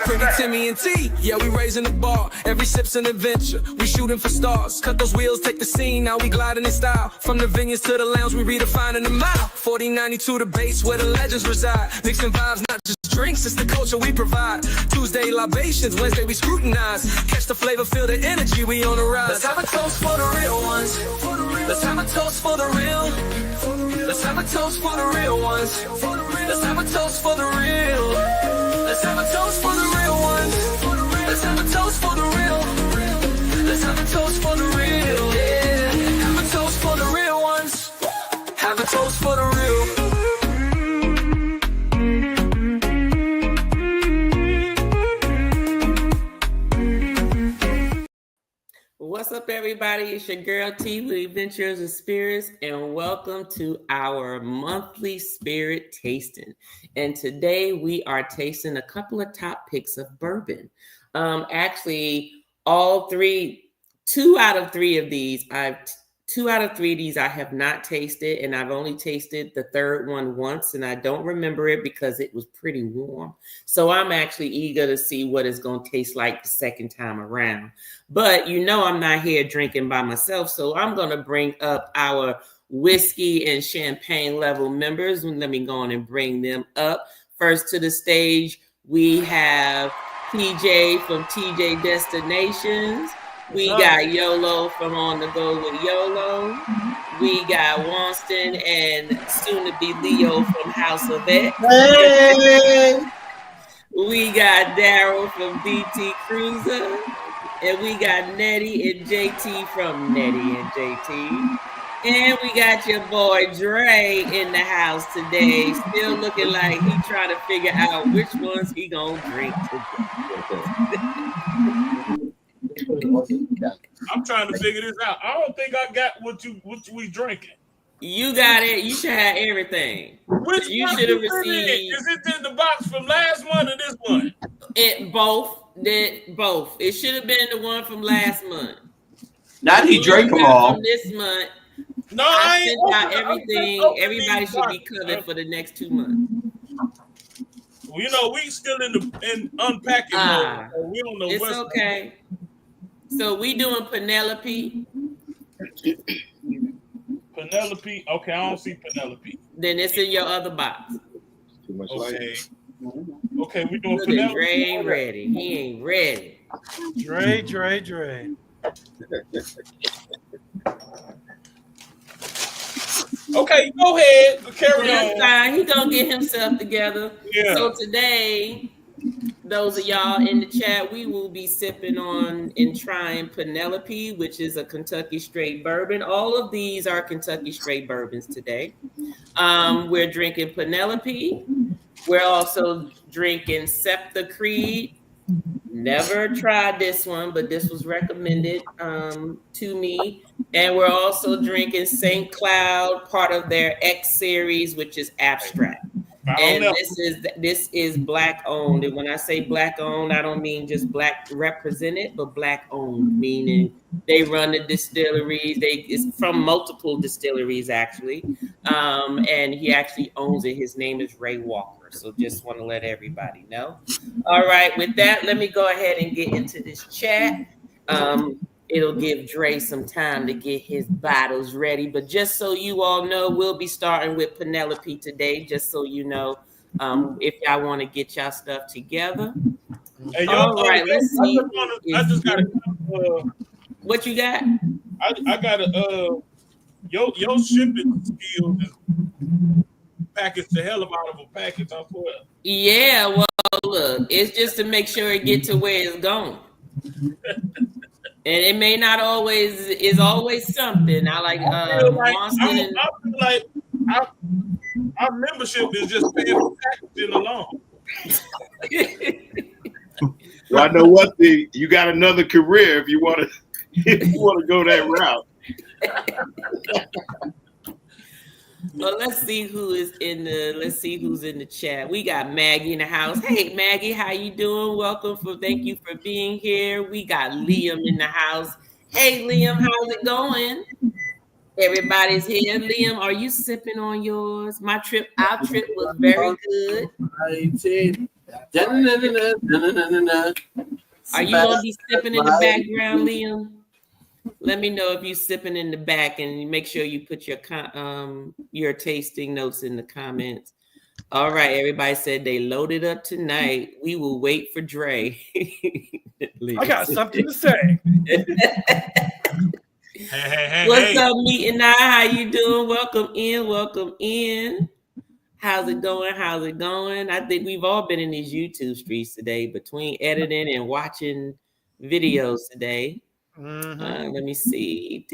Pretty Timmy and T, yeah, we raising the bar. Every sip's an adventure, we shooting for stars. Cut those wheels, take the scene, now we gliding in style. From the vineyards to the lounge, we redefining the mile. 4092 the base, where the legends reside. Mixing vibes, not just drinks, it's the culture we provide. Tuesday libations, Wednesday we scrutinize. Catch the flavor, feel the energy, we on the rise. Let's have a toast for the real ones. Let's have a toast for the real. Let's have a toast for the real ones. Let's have a toast for the real. Let's have a toast for the real ones. Let's have a toast for the real. Let's have a toast for the real. Yeah. Have a toast for the real ones. Have a toast for the real. What's up, everybody? It's your girl T with Adventures of Spirits, and welcome to our monthly spirit tasting. And today we are tasting a couple of top picks of bourbon. Actually, two out of three of these I have not tasted, and I've only tasted the third one once, and I don't remember it because it was pretty warm. So I'm actually eager to see what it's going to taste like the second time around. But you know I'm not here drinking by myself, so I'm going to bring up our whiskey and champagne level members. Let me go on and bring them up. First to the stage, we have TJ from TJ Destinations. We got YOLO from On The Go with YOLO. We got Wonston and soon to be Leo from House of X. Hey! We got Daryl from BT Cruiser. And we got Nettie and JT from Nettie and JT. And we got your boy Dre in the house today. Still looking like he trying to figure out which ones he gonna drink today. I'm trying to figure this out. I don't think I got what we drinking. You got it. You should have everything. Which you should have received. Is it in the box from last month or this month? Both. It should have been the one from last month. Not he drank them all. From this month. No, I sent out everything. Everybody should be covered for the next 2 months. Well, you know, we still in unpacking mode. So we don't know it's what's okay. So we doing Penelope. Penelope. Okay, I don't see Penelope. Then it's in your other box. Too much okay. Okay, we doing Look Penelope. Dre ain't ready. He ain't ready. Dre. Okay, go ahead. Carry That's on. fine. He gonna get himself together. Yeah. So today, those of y'all in the chat, we will be sipping on and trying Penelope, which is a Kentucky straight bourbon. All of these are Kentucky straight bourbons today. We're drinking Penelope. We're also drinking Jeptha Creed. Never tried this one, but this was recommended to me. And we're also drinking St. Cloud, part of their X series, which is Abstract. And this is Black owned. And when I say Black owned, I don't mean just Black represented, but Black owned, meaning they run the distilleries. It's from multiple distilleries, actually. And he actually owns it. His name is Ray Walker. So just want to let everybody know. All right, with that, let me go ahead and get into this chat. It'll give Dre some time to get his bottles ready. But just so you all know, we'll be starting with Penelope today, just so you know, if y'all want to get y'all stuff together. Hey, all right, let's see. I just got what you got? I got your shipping skills is package the hell out of a package. I swear. Yeah, well, look, it's just to make sure it gets to where it's going. And it may not always is always something. I like I feel like our membership is just paying for packaging alone. Well, I know one thing. You got another career if you want to go that route. Well, let's see who's in the chat. We got Maggie in the house. Hey Maggie, how you doing? Thank you for being here. We got Liam in the house. Hey Liam, how's it going? Everybody's here. Liam, are you sipping on yours? Our trip was very good. Are you gonna be sipping in the background, Liam? Let me know if you're sipping in the back, and make sure you put your tasting notes in the comments. All right, everybody said they loaded up tonight. We will wait for Dre. I got something to say. Hey, What's up, Meet and I? How you doing? Welcome in. Welcome in. How's it going? How's it going? I think we've all been in these YouTube streets today between editing and watching videos today. Let me see.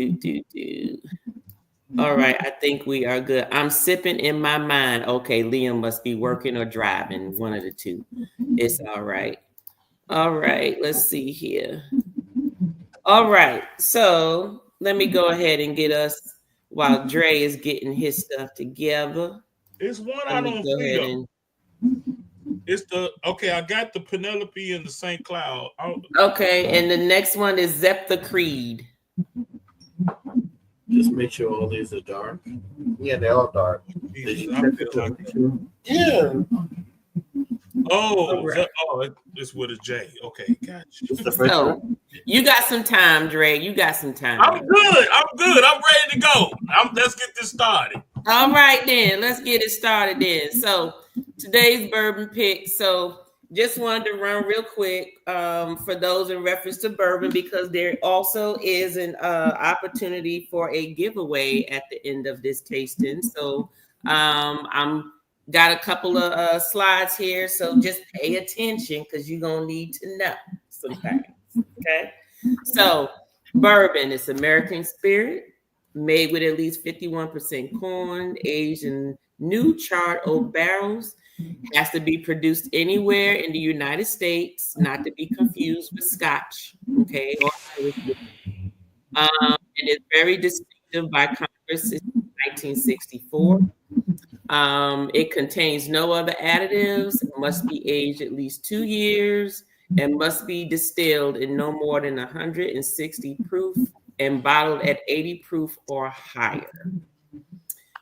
All right, I think we are good. I'm sipping in my mind. Okay, Liam must be working or driving, one of the two. It's all right. All right, let's see here. All right, so let me go ahead and get us while Dre is getting his stuff together. It's one I don't feel. It's I got the Penelope and the St. Cloud. Okay, and the next one is Jeptha Creed. Just make sure all these are dark. Yeah, they're all dark. Yeah. It's with a J. Okay, gotcha. So you got some time, Dre. You got some time. I'm good. I'm ready to go. Let's get this started. All right, then. Let's get it started then. So today's bourbon pick. So just wanted to run real quick for those in reference to bourbon, because there also is an opportunity for a giveaway at the end of this tasting. So I'm got a couple of slides here. So just pay attention, because you're going to need to know some things. Okay. So bourbon is American spirit, made with at least 51% corn, aged in new charred oak barrels. Has to be produced anywhere in the United States, not to be confused with Scotch. Okay. And it's very distinctive by Congress since 1964. It contains no other additives, must be aged at least 2 years, and must be distilled in no more than 160 proof and bottled at 80 proof or higher.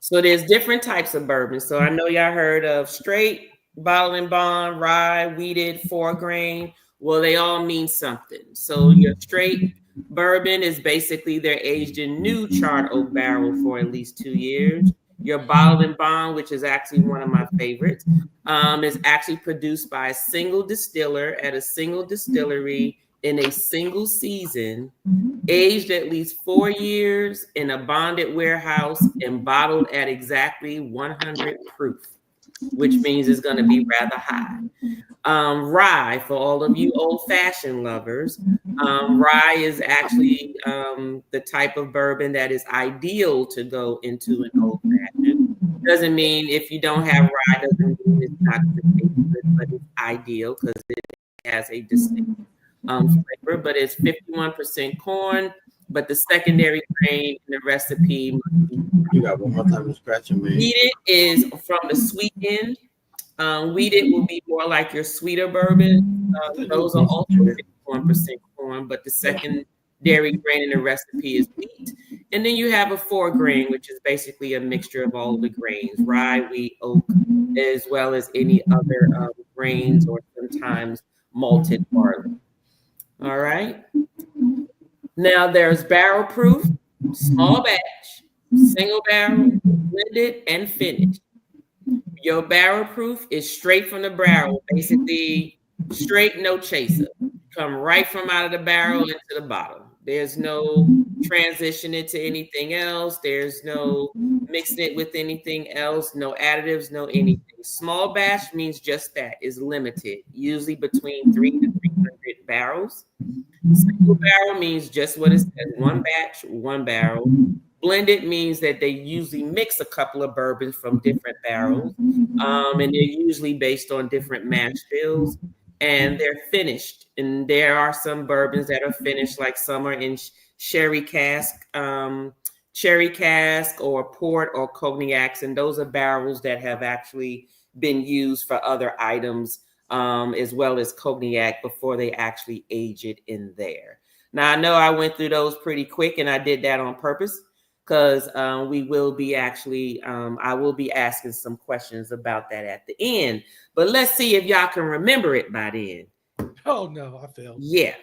So there's different types of bourbon. So I know y'all heard of straight, bottle and bond, rye, wheated, 4 grain. Well, they all mean something. So your straight bourbon is basically they're aged in new charred oak barrel for at least 2 years. Your bottle and bond, which is actually one of my favorites, is actually produced by a single distiller at a single distillery in a single season, aged at least 4 years in a bonded warehouse, and bottled at exactly 100 proof, which means it's going to be rather high. Rye, for all of you old-fashioned lovers, rye is actually the type of bourbon that is ideal to go into an old-fashioned. Doesn't mean if you don't have rye, doesn't mean it's not good, but it's ideal because it has a distinct flavor, but it's 51% corn, but the secondary grain in the recipe must be. You got one more time to scratch me. Wheated is from the sweet end. Wheated will be more like your sweeter bourbon. Those are also 51% corn, but the secondary grain in the recipe is wheat. And then you have a 4 grain, which is basically a mixture of all the grains, rye, wheat, oak, as well as any other grains or sometimes malted barley. All right. Now there's barrel proof, small batch, single barrel, blended, and finished. Your barrel proof is straight from the barrel, basically straight, no chaser. Come right from out of the barrel into the bottle. There's no transition into anything else. There's no mixing it with anything else, no additives, no anything. Small batch means just that, is limited, usually between 300 to 300 barrels. Single barrel means just what it says, one batch, one barrel. Blended means that they usually mix a couple of bourbons from different barrels, and they're usually based on different mash bills, and they're finished. And there are some bourbons that are finished, like some are in sherry cask or port or cognacs, and those are barrels that have actually been used for other items, as well as cognac, before they actually age it in there. Now, I know I went through those pretty quick, and I did that on purpose, because we will be actually, I will be asking some questions about that at the end. But let's see if y'all can remember it by then. Oh no, I failed. Yeah.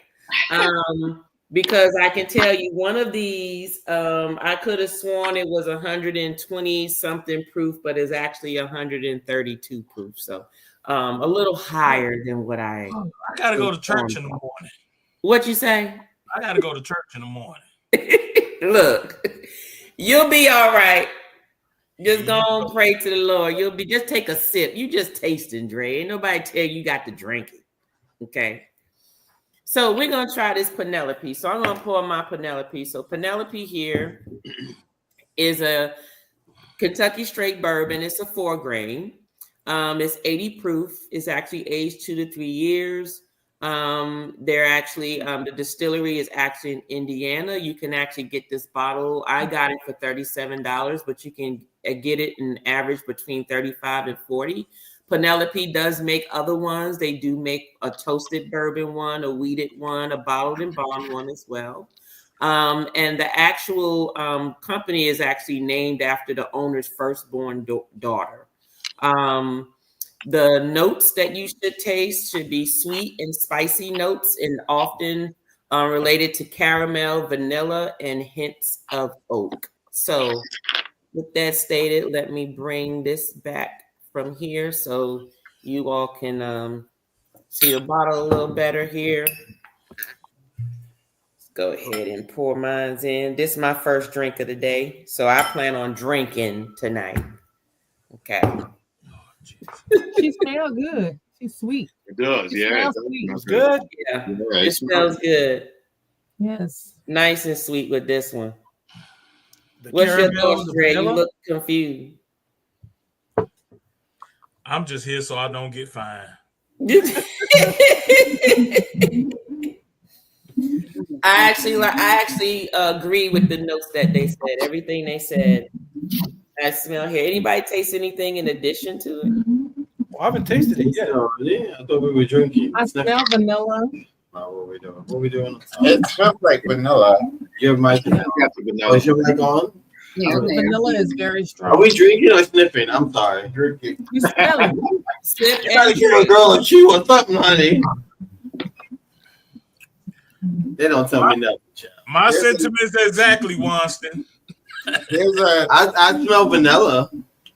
Because I can tell you one of these, I could have sworn it was 120 something proof, but it's actually 132 proof. So a little higher than what I gotta go to church in the morning. What you say? I gotta go to church in the morning. Look, you'll be all right. Just go and pray to the Lord. You'll be, just take a sip. You just taste and Dre. Ain't nobody tell you got to drink it. Okay. So we're going to try this Penelope. So I'm going to pour my Penelope. So Penelope here is a Kentucky straight bourbon. It's a 4-grain. It's 80 proof. It's actually aged 2 to 3 years. They're actually, the distillery is actually in Indiana. You can actually get this bottle. I got it for $37, but you can get it in average between 35 and 40. Penelope does make other ones. They do make a toasted bourbon one, a wheated one, a bottled and bond one as well. And the actual company is actually named after the owner's firstborn daughter. The notes that you should taste should be sweet and spicy notes, and often related to caramel, vanilla, and hints of oak. So with that stated, let me bring this back from here so you all can see the bottle a little better here. Let's go ahead and pour mine in. This is my first drink of the day, so I plan on drinking tonight. Okay. She smells good. She's sweet. It does, She yeah. smells sweet. It's good. Yeah, Yeah, it smells good. Yes. Nice and sweet with this one. The What's your caramel, thoughts, the Dre? You vanilla. look confused. I'm just here so I don't get fined. I actually agree with the notes that they said. Everything they said, I smell here. Anybody taste anything in addition to it? Well, I haven't tasted it yet. Yeah, I thought we were drinking. I smell vanilla. What we doing? What we doing? It smells like vanilla. Your mic is Got the vanilla. is your mic on? Yeah, the vanilla is very strong. Are we drinking or sniffing? I'm sorry. Drinking. You smell it. Sip You gotta and give a drink. girl a chew or something, honey. They don't tell me nothing, child. My sentiments exactly, Wonston. I smell vanilla.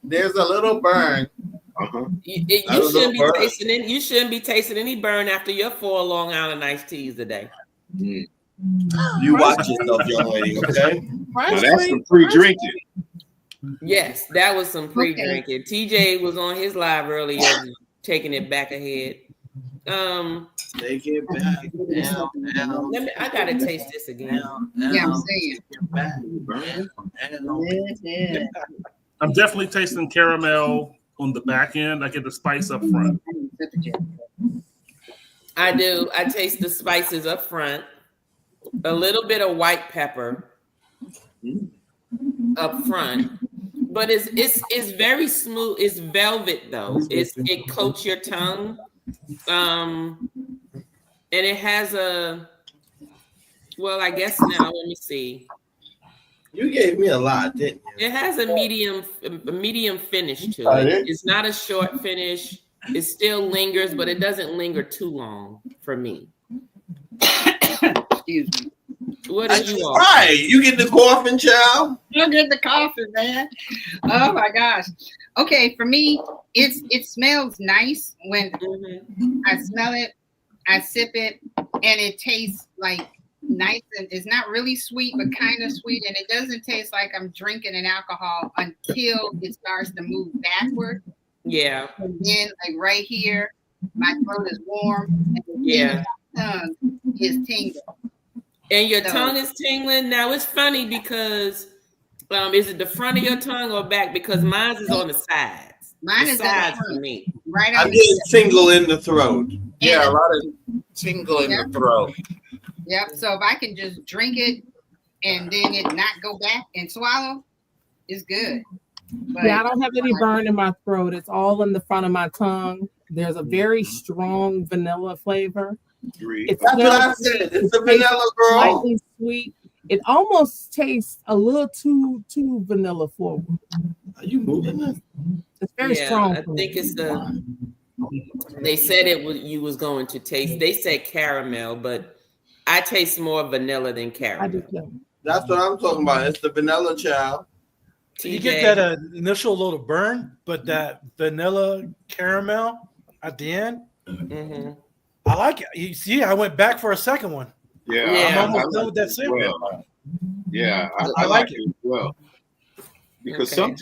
There's a little burn. Uh-huh. You I don't shouldn't know, be burn. tasting it. You shouldn't be tasting any burn after your 4 Long Island iced teas a day. Mm. You watch yourself, young lady, okay? Now that's some free drinking. Yes, that was some pre-drinking. TJ was on his live earlier, taking it back ahead. Take it back. Down, I gotta taste this again. Yeah, I'm saying. I'm definitely tasting caramel on the back end. I get the spice up front. I do. I taste the spices up front. A little bit of white pepper up front, but it's very smooth. It's velvet though. It coats your tongue, and it has a. Well, I guess now let me see. You gave me a lot, didn't you? It has a medium finish to it. It's not a short finish. It still lingers, but it doesn't linger too long for me. Excuse me. What did you all? Right, you get the coughing, child. You get the coffee, man. Oh my gosh. Okay, for me, it smells nice when I smell it, I sip it, and it tastes like nice, and it's not really sweet, but kind of sweet, and it doesn't taste like I'm drinking an alcohol until it starts to move backward. Yeah. And then, like right here, my throat is warm, and Yeah. my tongue is tingling. And your tongue is tingling. Now it's funny because is it the front of your tongue or back? Because mine is on the sides. Mine the is sides on the for me. Right. I'm getting tingle in the throat. Yeah, a lot of tingle in the throat. Yep. So if I can just drink it and then it not go back and swallow, it's good. But Yeah, I don't have any burn in my throat. It's all in the front of my tongue. There's a very strong vanilla flavor. Agree. It That's what I smells- said. It's it the vanilla tastes girl. Slightly sweet. It almost tastes a little too vanilla forward. Are you moving this? It's very strong. I think it's the. They said it was you was going to taste. They said caramel, but I taste more vanilla than caramel. I do too. That's what I'm talking about. It's the vanilla, child. You get that initial little burn, but that vanilla caramel at the end, I like it. You see, I went back for a second one. Yeah, I'm almost done with that cigarette. Well. Yeah, I like it as well. Because Okay.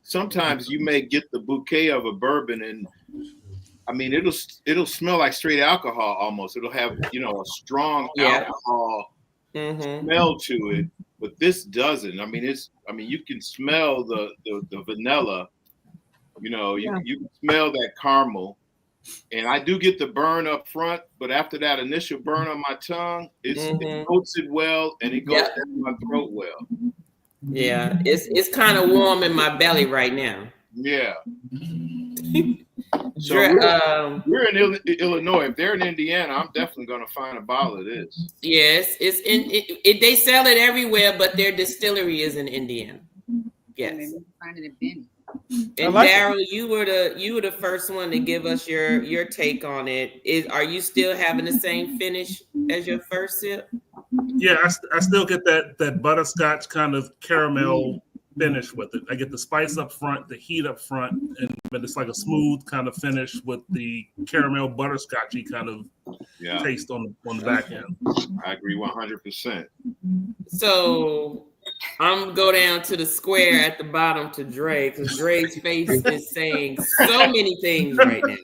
sometimes you may get the bouquet of a bourbon, and I mean it'll smell like straight alcohol almost. It'll have a strong alcohol smell to it, but this doesn't. I mean you can smell the vanilla. You can smell that caramel. And I do get the burn up front, but after that initial burn on my tongue, it coats it well and it goes down my throat well. Yeah, it's kind of warm in my belly right now. Yeah. So we're in Illinois. If they're in Indiana, I'm definitely going to find a bottle of this. Yes, it's in. They sell it everywhere, but their distillery is in Indiana. Yes. Find it in Benny. And Daryl, you were the first one to give us your take on it. Are you still having the same finish as your first sip? Yeah, I still get that butterscotch kind of caramel finish with it. I get the spice up front, the heat up front, and it's like a smooth kind of finish with the caramel butterscotchy kind of taste on the back end. I agree 100%. So I'm gonna go down to the square at the bottom to Dre, because Dre's face is saying so many things right now.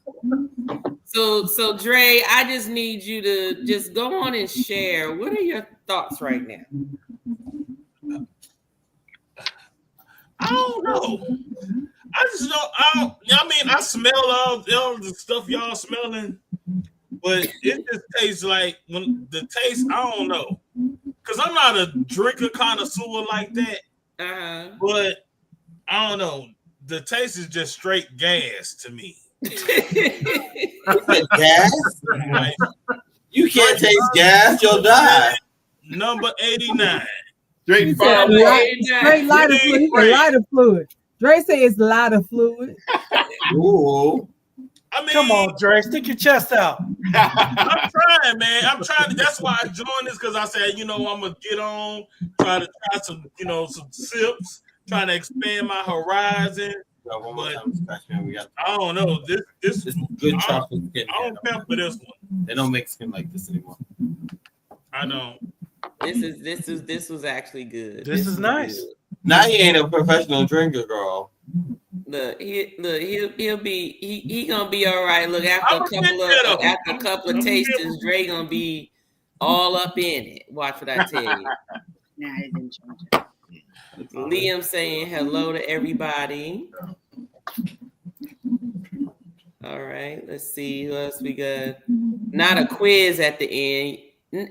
So Dre, I just need you to just go on and share. What are your thoughts right now? I don't know. I just don't. I smell all the stuff y'all smelling, but it just tastes like when the taste. I don't know, because I'm not a drinker connoisseur like that. But I don't know. The taste is just straight gas to me. Gas? Like, You can't taste gas, you'll die. Number 89. Straight lighter fluid. Lighter fluid. Dre say it's lighter fluid. Ooh. I mean, Come on, Dre, stick your chest out. I'm trying, man. I'm trying. That's why I joined this, because I said, I'm gonna get on, try some sips, trying to expand my horizon. But I don't know. This is good chocolate skin. I don't care for this one. They don't make skin like this anymore. I don't. This was actually good. This is nice. Good. Now you ain't a professional drinker, girl. Look, he'll be gonna be all right. Look, after a couple of tastings, Dre gonna be all up in it. Watch what I tell you. Nah, I didn't change it. Liam saying hello to everybody. All right, let's see who else we got. Not a quiz at the end.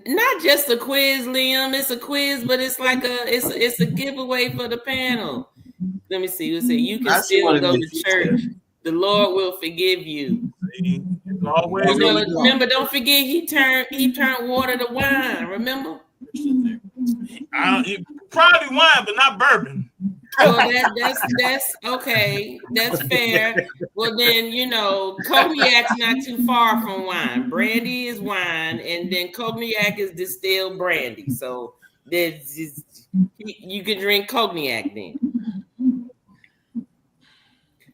Not just a quiz, Liam. It's a quiz, but it's like it's a giveaway for the panel. Let me see. Let's see. You can still go to church. The Lord will forgive you. Remember, don't forget he turned water to wine. Remember? Probably wine, but not bourbon. Well, that's okay. That's fair. Well, then cognac's not too far from wine. Brandy is wine, and then cognac is distilled brandy. So you can drink cognac then.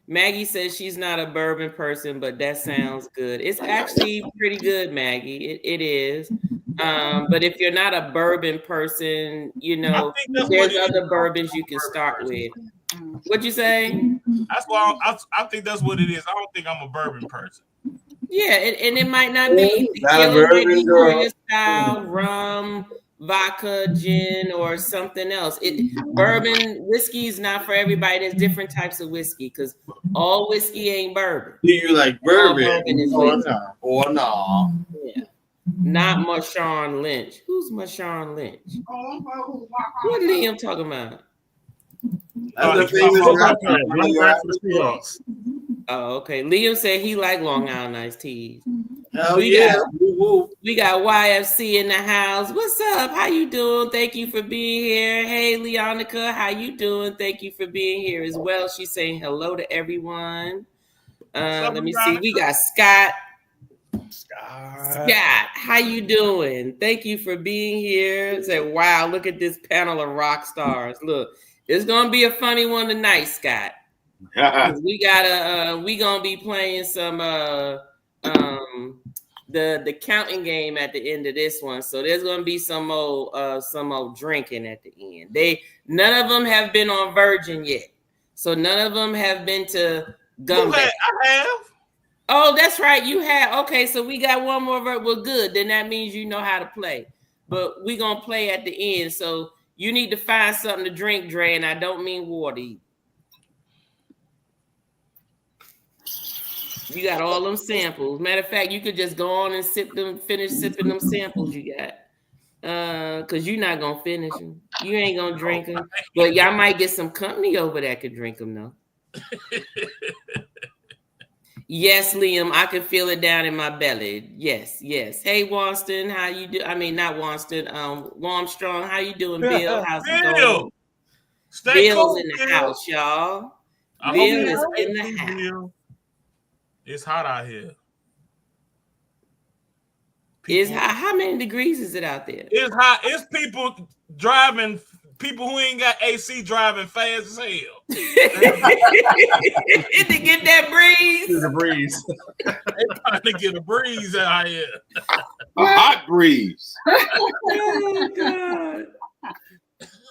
Maggie says she's not a bourbon person, but that sounds good. It's actually pretty good, Maggie. It is. But if you're not a bourbon person, there's other bourbons you can start with. What'd you say? That's why I think that's what it is. I don't think I'm a bourbon person. Yeah, and it might not be. Not a bourbon girl. Style, rum, vodka, gin, or something else. Bourbon whiskey is not for everybody. There's different types of whiskey, because all whiskey ain't bourbon. Do you like bourbon? Or no? Yeah. Not Marshawn Lynch. Who's Marshawn Lynch? What Liam talking about? That's the famous rapper. Oh, okay. Liam said he like Long Island iced teas. Hell We yeah. got- We got YFC in the house. What's up? How you doing? Thank you for being here. Hey, Leonica, how you doing? Thank you for being here as well. She's saying hello to everyone. Let me see. We got Scott. Scott, how you doing? Thank you for being here. Say, wow, look at this panel of rock stars. Look, it's gonna be a funny one tonight, Scott. We gonna be playing some the counting game at the end of this one. So there's gonna be some old drinking at the end. None of them have been on Virgin yet. So none of them have been to Gumby. I have. Oh, that's right. You have. Okay, so we got one more. Well, good. Then that means you know how to play. But we gonna play at the end. So you need to find something to drink, Dre, and I don't mean water. You got all them samples. Matter of fact, you could just go on and finish sipping them samples you got. Cause you're not gonna finish them. You ain't gonna drink them. But y'all might get some company over that could drink them though. Yes, Liam, I can feel it down in my belly. Yes. Hey, Wanston, how you do? I mean, not Wanston. Warmstrong, how you doing, Bill? How's it going? Bill's in the house, y'all. Bill is in the house. It's hot out here. How many degrees is it out there? It's hot. It's people driving. People who ain't got AC driving fast as hell. To get that breeze. The breeze. They trying to get a breeze out here. A hot breeze.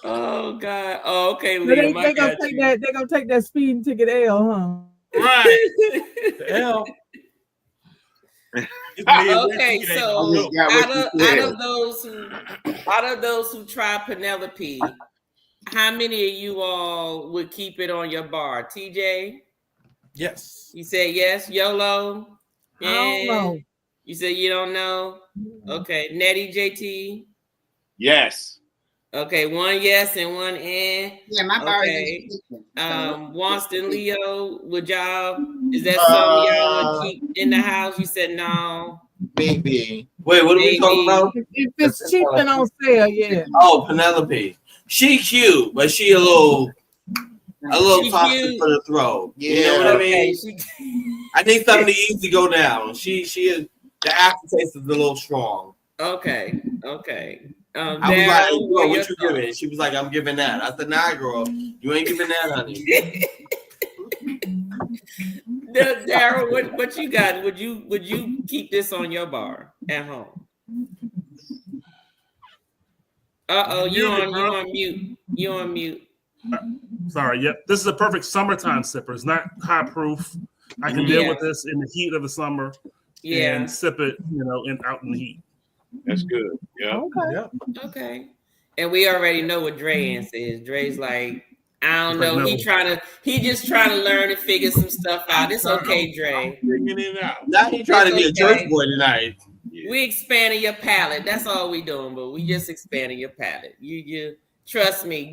Oh God. Oh, okay, So Liam. they gonna take that. They gonna take that speeding ticket L, huh? Right. L. Okay, so out of those who try Penelope, how many of you all would keep it on your bar? TJ? Yes. You said yes. YOLO? I don't know. You said you don't know? Okay. Nettie, JT? Yes. Okay, one yes and one eh. Yeah, my bar okay. is Wanston, Leo, is that something y'all would keep in the house? You said no. Maybe. Wait, what are we talking about? If it's cheap and on sale, yeah. Oh, Penelope. She cute, but she a little toxic for the throat. Yeah. You know what I mean? I need something to easy go down. She is, the aftertaste is a little strong. Okay. I was like, girl, what you giving? She was like, I'm giving that. I said, nah, girl, you ain't giving that, honey. Daryl, what you got? Would you keep this on your bar at home? You on mute. You on mute. Sorry, yep. This is a perfect summertime sipper. It's not high proof. I can deal with this in the heat of the summer. Yeah. And sip it, out in the heat. That's good. Yeah. Okay. And we already know what Dre is. Dre's like, I don't know. He just trying to learn and figure some stuff out. It's okay, Dre. Figuring it out. Now he trying to be a church boy tonight. We expanding your palate. That's all we doing, but we just expanding your palate. You trust me.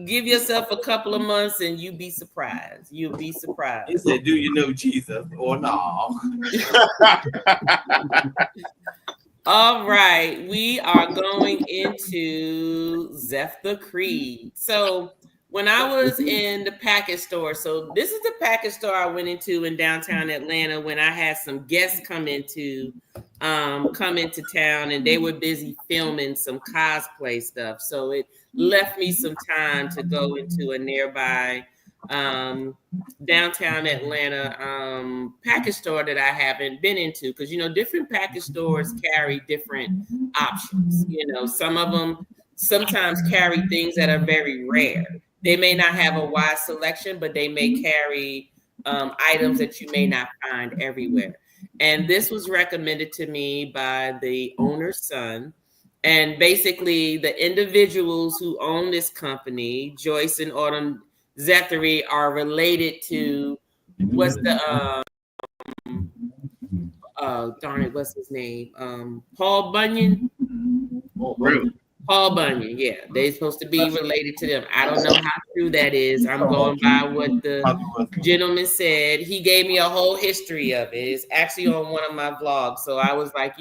Give yourself a couple of months and you be surprised. You'll be surprised. He said, "Do you know Jesus or no?" All right, we are going into Jeptha Creed. So when I was in the package store, so this is the package store I went into in downtown Atlanta when I had some guests come into town, and they were busy filming some cosplay stuff. So it left me some time to go into a nearby downtown Atlanta package store that I haven't been into, because different package stores carry different options. Some of them sometimes carry things that are very rare. They may not have a wide selection, but they may carry items that you may not find everywhere. And this was recommended to me by the owner's son. And basically the individuals who own this company, Joyce and Autumn Zethery, are related to what's his name? Paul Bunyan. Oh, really? Paul Bunyan, yeah, they're supposed to be related to them. I don't know how true that is. I'm going by what the gentleman said. He gave me a whole history of it. It's actually on one of my vlogs. So I was like,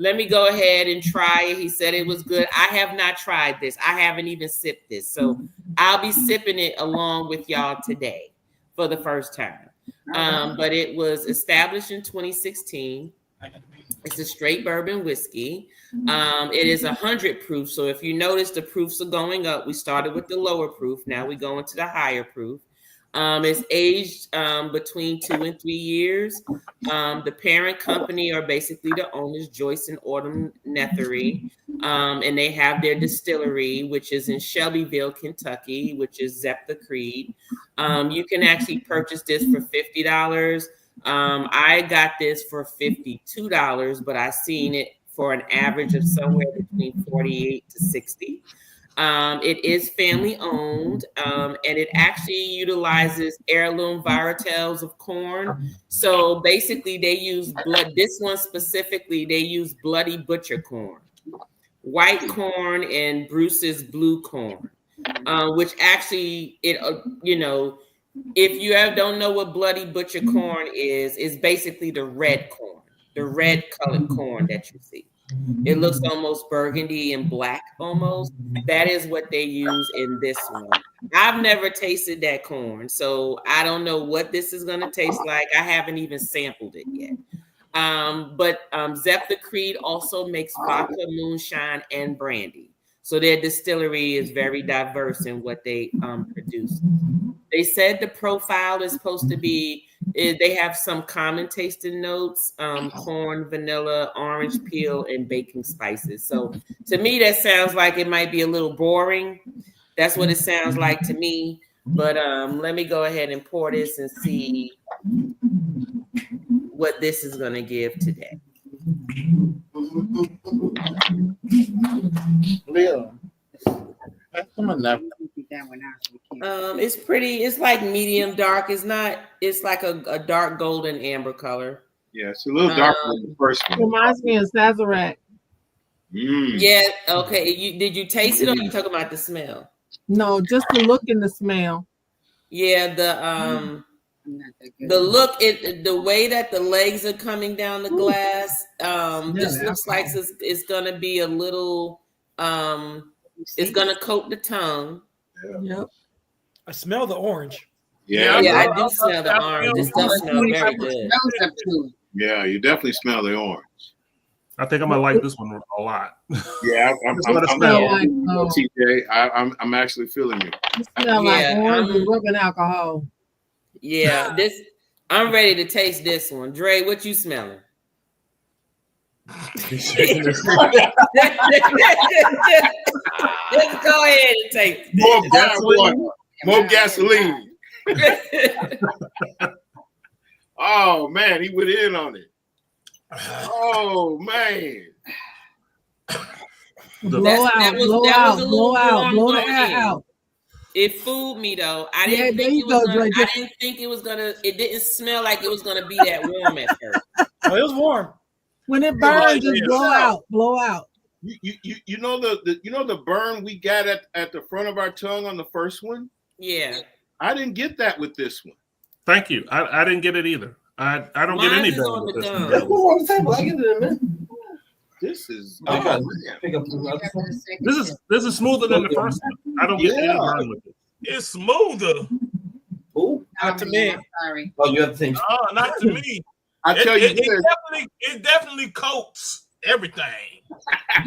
let me go ahead and try it. He said it was good. I have not tried this. I haven't even sipped this. So I'll be sipping it along with y'all today for the first time. But it was established in 2016. It's a straight bourbon whiskey. It is 100 proof. So if you notice, the proofs are going up. We started with the lower proof. Now we go into the higher proof. It's aged between 2 and 3 years. The parent company are basically the owners, Joyce and Autumn Nethery. And they have their distillery, which is in Shelbyville, Kentucky, which is Jeptha Creed. You can actually purchase this for $50. I got this for $52, but I seen it for an average of somewhere between 48 to 60. It is family owned, and it actually utilizes heirloom varietals of corn. So basically they use this one specifically, they use bloody butcher corn, white corn, and Bruce's blue corn, which actually if you don't know what bloody butcher corn is basically the red corn, the red colored corn that you see. It looks almost burgundy and black almost. That is what they use in this one. I've never tasted that corn, so I don't know what this is going to taste like. I haven't even sampled it yet. But Jeptha Creed also makes vodka, moonshine, and brandy. So their distillery is very diverse in what they produce. They said the profile is supposed to be, they have some common tasting notes, corn, vanilla, orange peel, and baking spices. So to me, that sounds like it might be a little boring. That's what it sounds like to me. But let me go ahead and pour this and see what this is going to give today. It's pretty. It's like medium dark. It's not. It's like a dark golden amber color. Yeah, it's a little darker than the first one. Reminds me of Sazerac. Yeah. Okay. Did you taste it, or are you talking about the smell? No, just the look and the smell. Yeah. The look, the way that the legs are coming down the glass. This looks like it's gonna be a little. It's gonna coat the tongue. Yep. I smell the orange. Yeah, I do smell the orange. This does smell very good. Yeah, you definitely smell the orange. I think I'm gonna like this one a lot. Yeah, I'm actually feeling you. You smell like orange and rubbing alcohol. Yeah, I'm ready to taste this one. Dre, what you smelling? Let's go ahead and take more gasoline. More gasoline. Oh man, he went in on it. Oh man. Blow the air out. It fooled me though. I didn't think it was gonna. It didn't smell like it was gonna be that warm at first. Oh, it was warm. When it burns, just blow out. You know the burn we got at the front of our tongue on the first one? Yeah. I didn't get that with this one. Thank you. I didn't get it either. I don't get any burn with this one. I get it in a minute. This is this is smoother than the first one. I don't get any burn with it. It's smoother. Ooh. Not to me. Sorry. Oh, you have to think. Oh, not to me. I tell you, it definitely coats everything.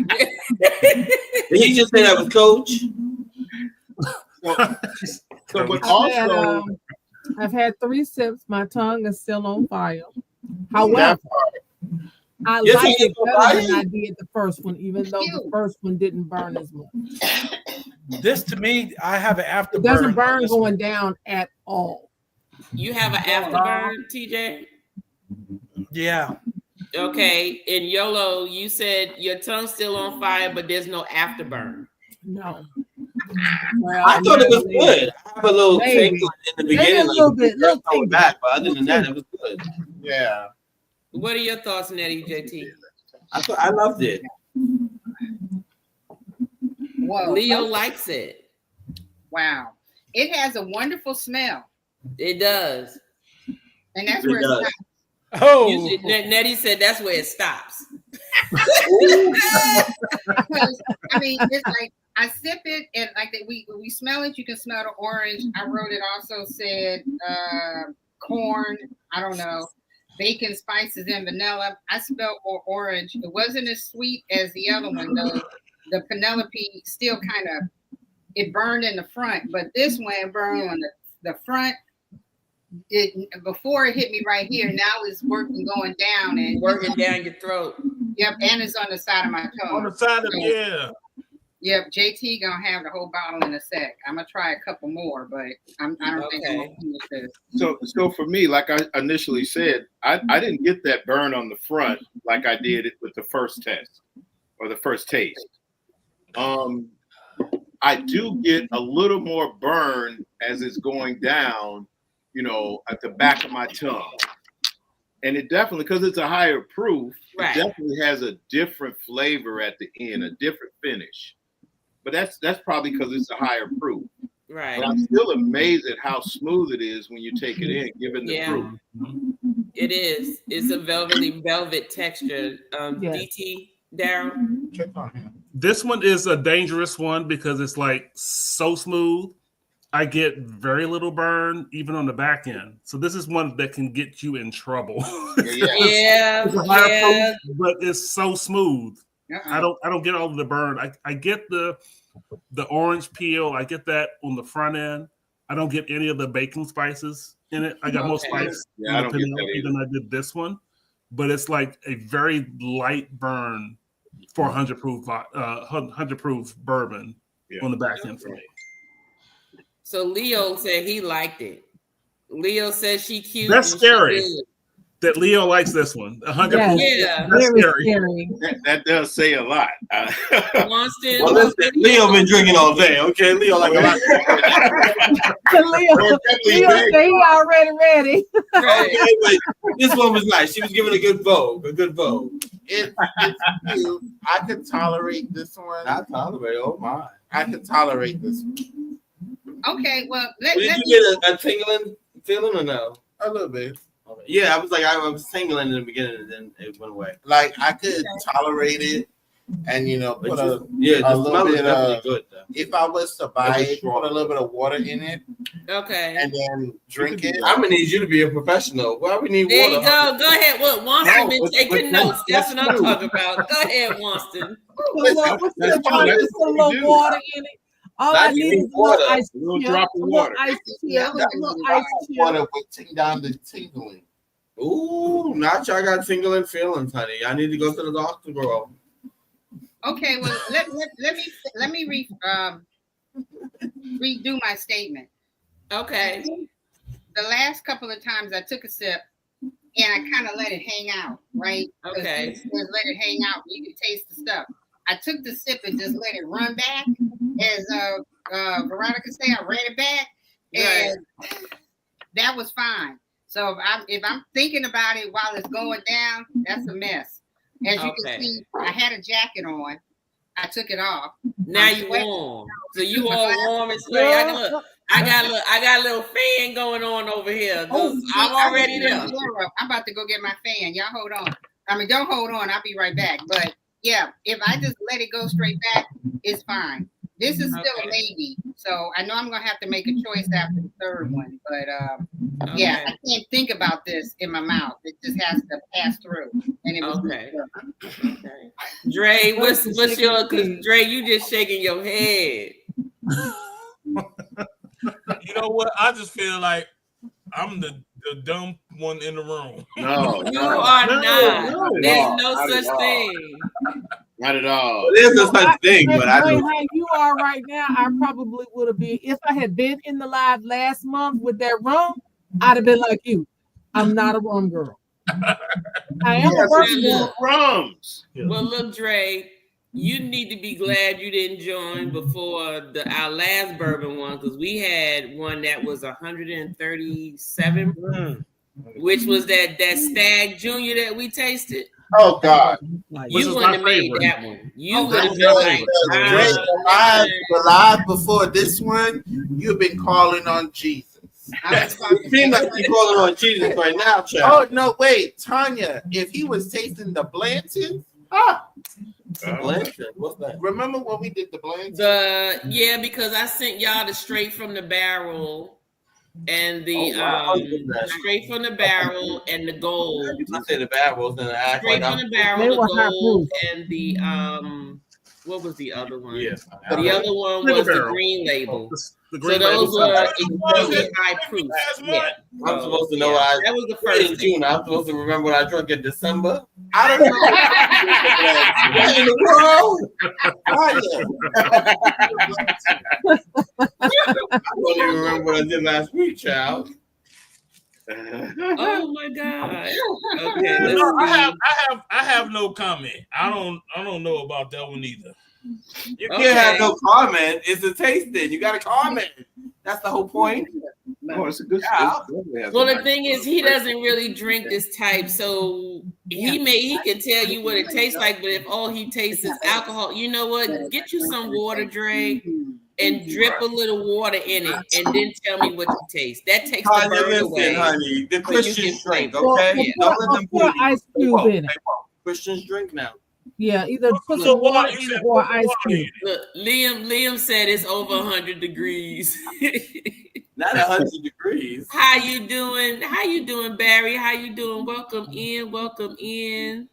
Did he just say that was Coach? But also, I've had 3 sips. My tongue is still on fire. However, I like it better than I did the first one, even though the first one didn't burn as much. This to me, I have an afterburn. It doesn't burn going down at all. You have an afterburn, TJ? Yeah. Okay. And YOLO, you said your tongue's still on fire, but there's no afterburn. No. Well, I thought it was good. I have a little taste in the beginning, a little bit, back, but other than that, it was good. Yeah. What are your thoughts, Nettie JT? I loved it. Whoa. Leo likes it. Wow. It has a wonderful smell. It does. And that's where it stops. Oh, Usually, Nettie said that's where it stops. Because, I mean, it's like I sip it and like that we smell it. You can smell the orange. I wrote it also said corn. I don't know. Bacon, spices, and vanilla. I spelled orange. It wasn't as sweet as the other one though. The Penelope still kind of it burned in the front, but this one burned on the front. Before it hit me right here, now it's working going down and working down your throat. Yep, and it's on the side of my tongue. On the side of yeah. Yep, JT gonna have the whole bottle in a sec. I'm gonna try a couple more, but I don't think I'm gonna finish this. So for me, like I initially said, I didn't get that burn on the front like I did it with the first test or the first taste. I do get a little more burn as it's going down, you know, at the back of my tongue. And it definitely, because it's a higher proof, right. It definitely has a different flavor at the end, a different finish. But that's probably because it's a higher proof. Right. But I'm still amazed at how smooth it is when you take it in, given the proof. It is. It's a velvet texture. DT, Darryl? Check on him. This one is a dangerous one because it's like so smooth. I get very little burn even on the back end. So this is one that can get you in trouble. Yeah. It's a higher proof, but it's so smooth. I don't get all of the burn. I get the orange peel. I get that on the front end. I don't get any of the baking spices in it. I got more spice I don't get that than I did this one. But it's like a very light burn for 100 proof bourbon on the back end for me. So Leo said he liked it. Leo says she cute. That's scary. That Leo likes this one. 100 proof. Yeah. That's scary. That does say a lot. Well, listen, Leo been drinking all day. Okay, Leo like a lot. Leo say he already ready. Okay, but this one was nice. She was giving a good vote. It's cute. I could tolerate this one. I tolerate. Oh my! I could tolerate this one. Okay, well, Did you get a tingling feeling or no? A little bit. Okay. Yeah, I was tingling in the beginning and then it went away. Like I could tolerate it, and put a little bit of. Good, if I was to buy it, put a little bit of water in it. Okay. And then drink it. I'm gonna need you to be a professional. Why we need there water? There you go. Go ahead. Well, Wonston been taking notes. That's what I'm talking about. Go ahead, Wonston. Put a little water in it. All I need is a little ice cube. A little drop of water. Water would take down the tingling. Ooh, not y'all got tingling feelings, honey. I need to go to the doctor, girl. Okay, well, let me redo my statement. Okay. The last couple of times I took a sip and I kind of let it hang out, right? Okay. Just let it hang out. You can taste the stuff. I took the sip and just let it run back. As Veronica said, I ran it back, and that was fine. So if I'm thinking about it while it's going down, that's a mess. As you can see, I had a jacket on. I took it off. Now you warm. So you all warm and sweaty. I got a little fan going on over here. I'm already there. I'm about to go get my fan. Y'all hold on. I mean, don't hold on. I'll be right back. But yeah, if I just let it go straight back, it's fine. This is still a maybe. So I know I'm going to have to make a choice after the third one. But yeah, I can't think about this in my mouth. It just has to pass through. And it was okay. Dre, what's your, because Dre, you just shaking your head. You know what? I just feel like I'm the dumb one in the room. No, you are not. There's no such thing. Not at all. There's no such thing, but I do. How you are right now, I probably would have been, if I had been in the live last month with that rum, I'd have been like you. I'm not a rum girl. I am a person girl. Rums. Well, look, Dre, you need to be glad you didn't join before our last bourbon one, because we had one that was 137, which was that Stag Junior that we tasted. Oh God! You wouldn't have made that one. You would have been like live before this one. You've been calling on Jesus. It seems like you're calling on Jesus right now, child. Oh no, wait, Tanya. If he was tasting the Blanton, Blanton, what's that? Remember when we did the Blanton? Yeah, because I sent y'all the straight from the barrel and the straight from the barrel and the gold. I say the barrels and the straight from the barrel, the gold, and the what was the other one? Yeah, the other one was the green label. So those were extremely high proof. Yeah. I'm supposed to know what I. That was the first in June. I'm supposed to remember what I drank in December. I don't know. What in the world? I don't even remember what I did last week, child. Oh my God. Okay. No, I have no comment. I don't know about that one either. You can't have no comment. It's a tasting. You got to comment. That's the whole point. Oh, it's a good. Well, the thing is, he doesn't really drink this type, so he can tell you what it tastes like. But if all he tastes is alcohol, you know what? Get you some water, Dre, and drip a little water in it, and then tell me what you taste. That takes the burn away. Honey, the Christians drink, okay? Don't let them put ice cube in it. Christians drink now. Yeah, either put some water in it or ice cube. Look, Liam said it's over 100 degrees. Not 100 degrees. How you doing? How you doing, Barry? How you doing? Welcome in. Welcome in.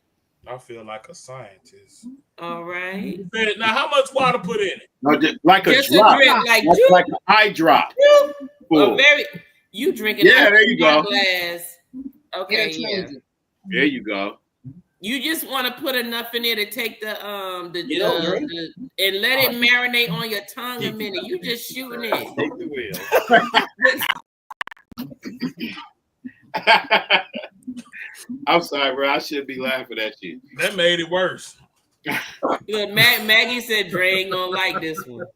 I feel like a scientist. All right. Now, how much water put in it? No, like a Just drop. a drip, like an eye drop. You drinking? Yeah, there you go. Glass. Okay, yeah. There you go. You just want to put enough in there to take the and let it marinate on your tongue a minute. You just shooting it. Take the wheel. I'm sorry, bro. I should be laughing at you. That made it worse. Look, Maggie said Dre ain't gonna like this one.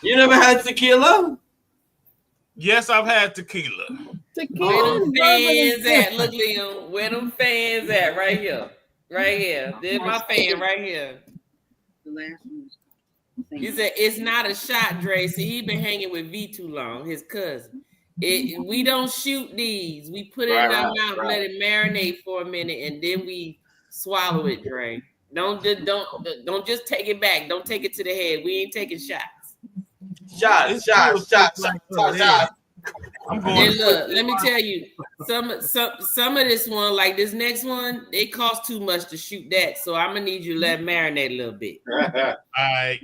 You never had tequila? Yes, I've had tequila. Where them fans at? Look, Liam. Where them fans at? Right here. Right here. There's my fan right here. The last one. He said it's not a shot, Dre. See, he been hanging with V too long, his cousin. We don't shoot these. We put it in our mouth, let it marinate for a minute, and then we swallow it, Dre. Don't just take it back. Don't take it to the head. We ain't taking shots. Shots. And look, let me tell you, some of this one, like this next one, it costs too much to shoot that. So I'm gonna need you to let it marinate a little bit. All right.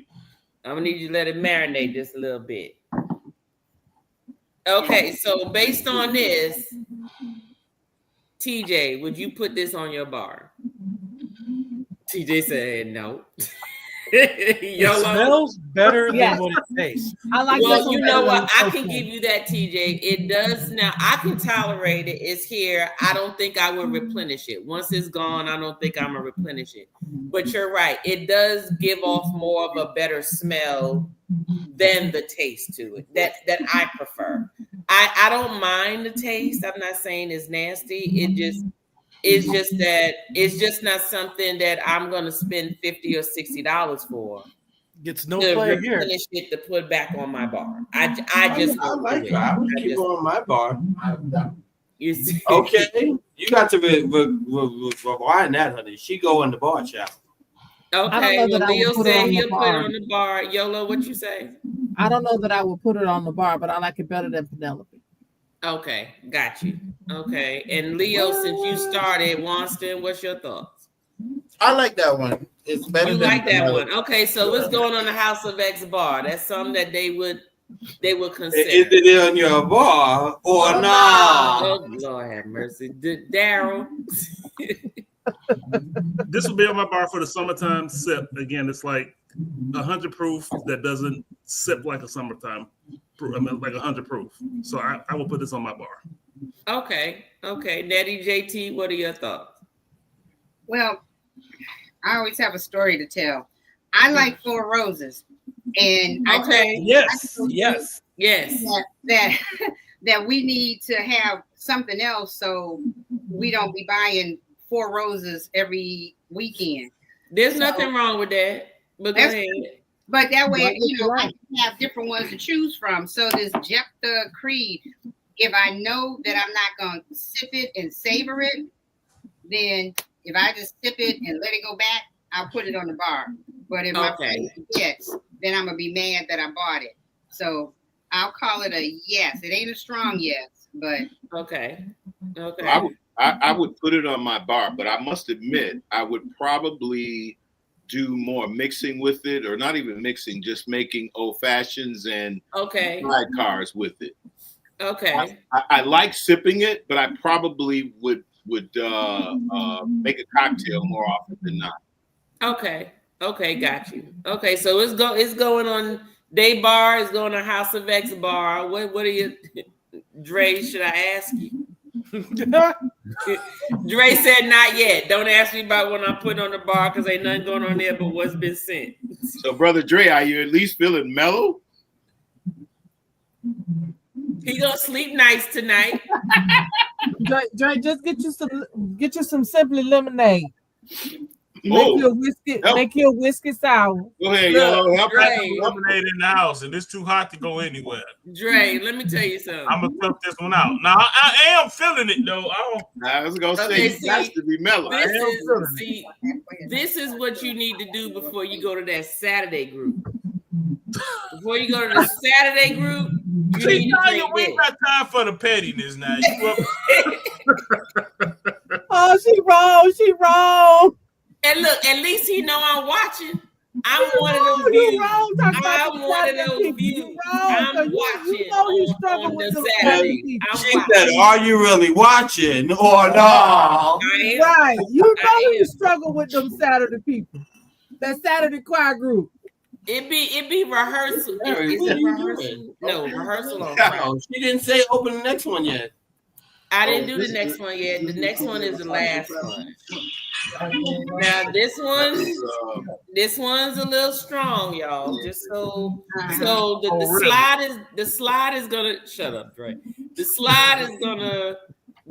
I'm gonna need you to let it marinate just a little bit. Okay, so based on this, TJ, would you put this on your bar? TJ said no. It smells better than what it tastes. I like. Well, you know what? I can give you that, TJ. It does now. I can tolerate it. It's here. I don't think I will replenish it. Once it's gone, I don't think I'm gonna replenish it. But you're right. It does give off more of a better smell than the taste to it. That I prefer. I don't mind the taste. I'm not saying it's nasty. It's just not something that I'm gonna spend $50 or $60 for. Gets no play here. It to put back on my bar. I like it. I would keep it on my bar. You see? Okay, you got to rewind that, honey. She go in the bar, child. Okay, well, Leo said he'll put it on the bar. Yolo, what you say? I don't know that I would put it on the bar, but I like it better than Penelope. Okay, got you. Okay, and Leo, since you started, Wanston, what's your thoughts? I like that one. It's better. You like that one? Okay, so what's going on the House of X bar? That's something that they would consider. Is it on your bar or not? Oh, Lord have mercy, Daryl. This will be on my bar for the summertime sip. Again, it's like 100 proof that doesn't sip like a summertime. I mean, like 100 proof. So I will put this on my bar. Okay. Nettie, JT, what are your thoughts? Well, I always have a story to tell. I like Four Roses, and Yes. that that we need to have something else so we don't be buying 4 roses every weekend. There's nothing wrong with that. But go ahead. But that way, you know, I can have different ones to choose from. So this Jeptha Creed, if I know that I'm not going to sip it and savor it, then if I just sip it and let it go back, I'll put it on the bar. But if my friend forgets, then I'm going to be mad that I bought it. So I'll call it a yes. It ain't a strong yes, but. Okay. I would put it on my bar, but I must admit, I would probably do more mixing with it, or not even mixing, just making old fashions and sidecars with it. Okay. I like sipping it, but I probably would make a cocktail more often than not. Okay, got you. Okay, so it's going on Day Bar, it's going on House of X Bar. What are you, Dre? Should I ask you? Dre said not yet. Don't ask me about when I'm putting on the bar because ain't nothing going on there but what's been sent. So, Brother Dre, are you at least feeling mellow? He gonna sleep nice tonight. Dre, just get you some Simply Lemonade. Make your whiskey sour. Go ahead, y'all. Help lemonade in the house, and it's too hot to go anywhere. Dre, let me tell you something. I'm gonna tough this one out. Now I am feeling it though. I was gonna say it has to be mellow. This is what you need to do before you go to that Saturday group. Before you go to the Saturday group, we ain't got time for the pettiness now. Oh, she wrong. And look, at least he know I'm watching. I'm one of those views. I'm one of those views. I'm watching on the Saturday. She said, "Are you really watching or no?" Right. You know you struggle with them Saturday people. That Saturday choir group. It be rehearsal. Rehearsal? No, rehearsal on Friday. She didn't say open the next one yet. I didn't do the next one yet. The next one is the last one. Now this one's a little strong, y'all. Just so the slide is gonna shut up, Dre. The slide is gonna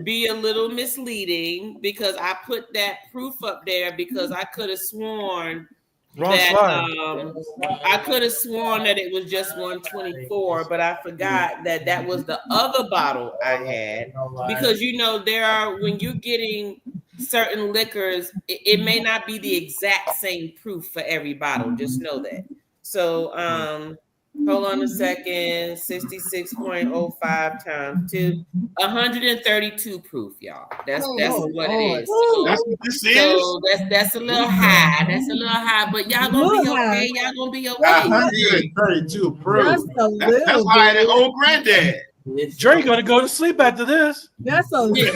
be a little misleading because I put that proof up there because I could have sworn I could have sworn that it was just 124, but I forgot that was the other bottle I had because there are when you're getting certain liquors, it may not be the exact same proof for every bottle. Just know that. So hold on a second. 66.05 times 2, 132 proof, y'all. That's what it is. So, that's what this is. So that's a little high. That's a little high, but y'all gonna be okay. Y'all gonna be okay. 132 proof. That's higher than old granddad. Dre gonna go to sleep after this. That's a little.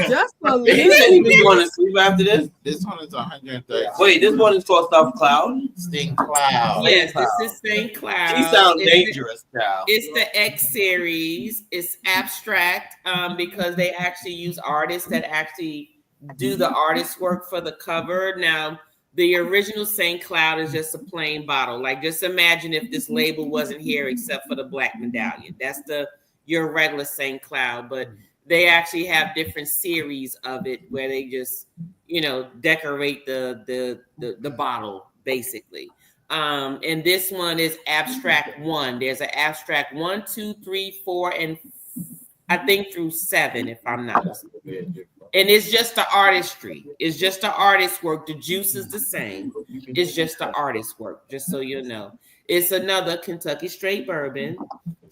He said he was going to sleep after this. This one is 130. Wait, this one is called Stuff Cloud. Sting Cloud. Yes, this is St. Cloud. She sounds dangerous now. It's the X series. It's abstract because they actually use artists that actually do the artist work for the cover. Now, the original St. Cloud is just a plain bottle. Like, just imagine if this label wasn't here except for the black medallion. That's your regular St. Cloud, but they actually have different series of it where they just, decorate the bottle basically. And this one is abstract 1. There's an abstract 1, 2, 3, 4, and I think through 7, if I'm not mistaken. And it's just the artistry. It's just the artist work. The juice is the same. It's just the artist work, just so you know. It's another Kentucky straight bourbon.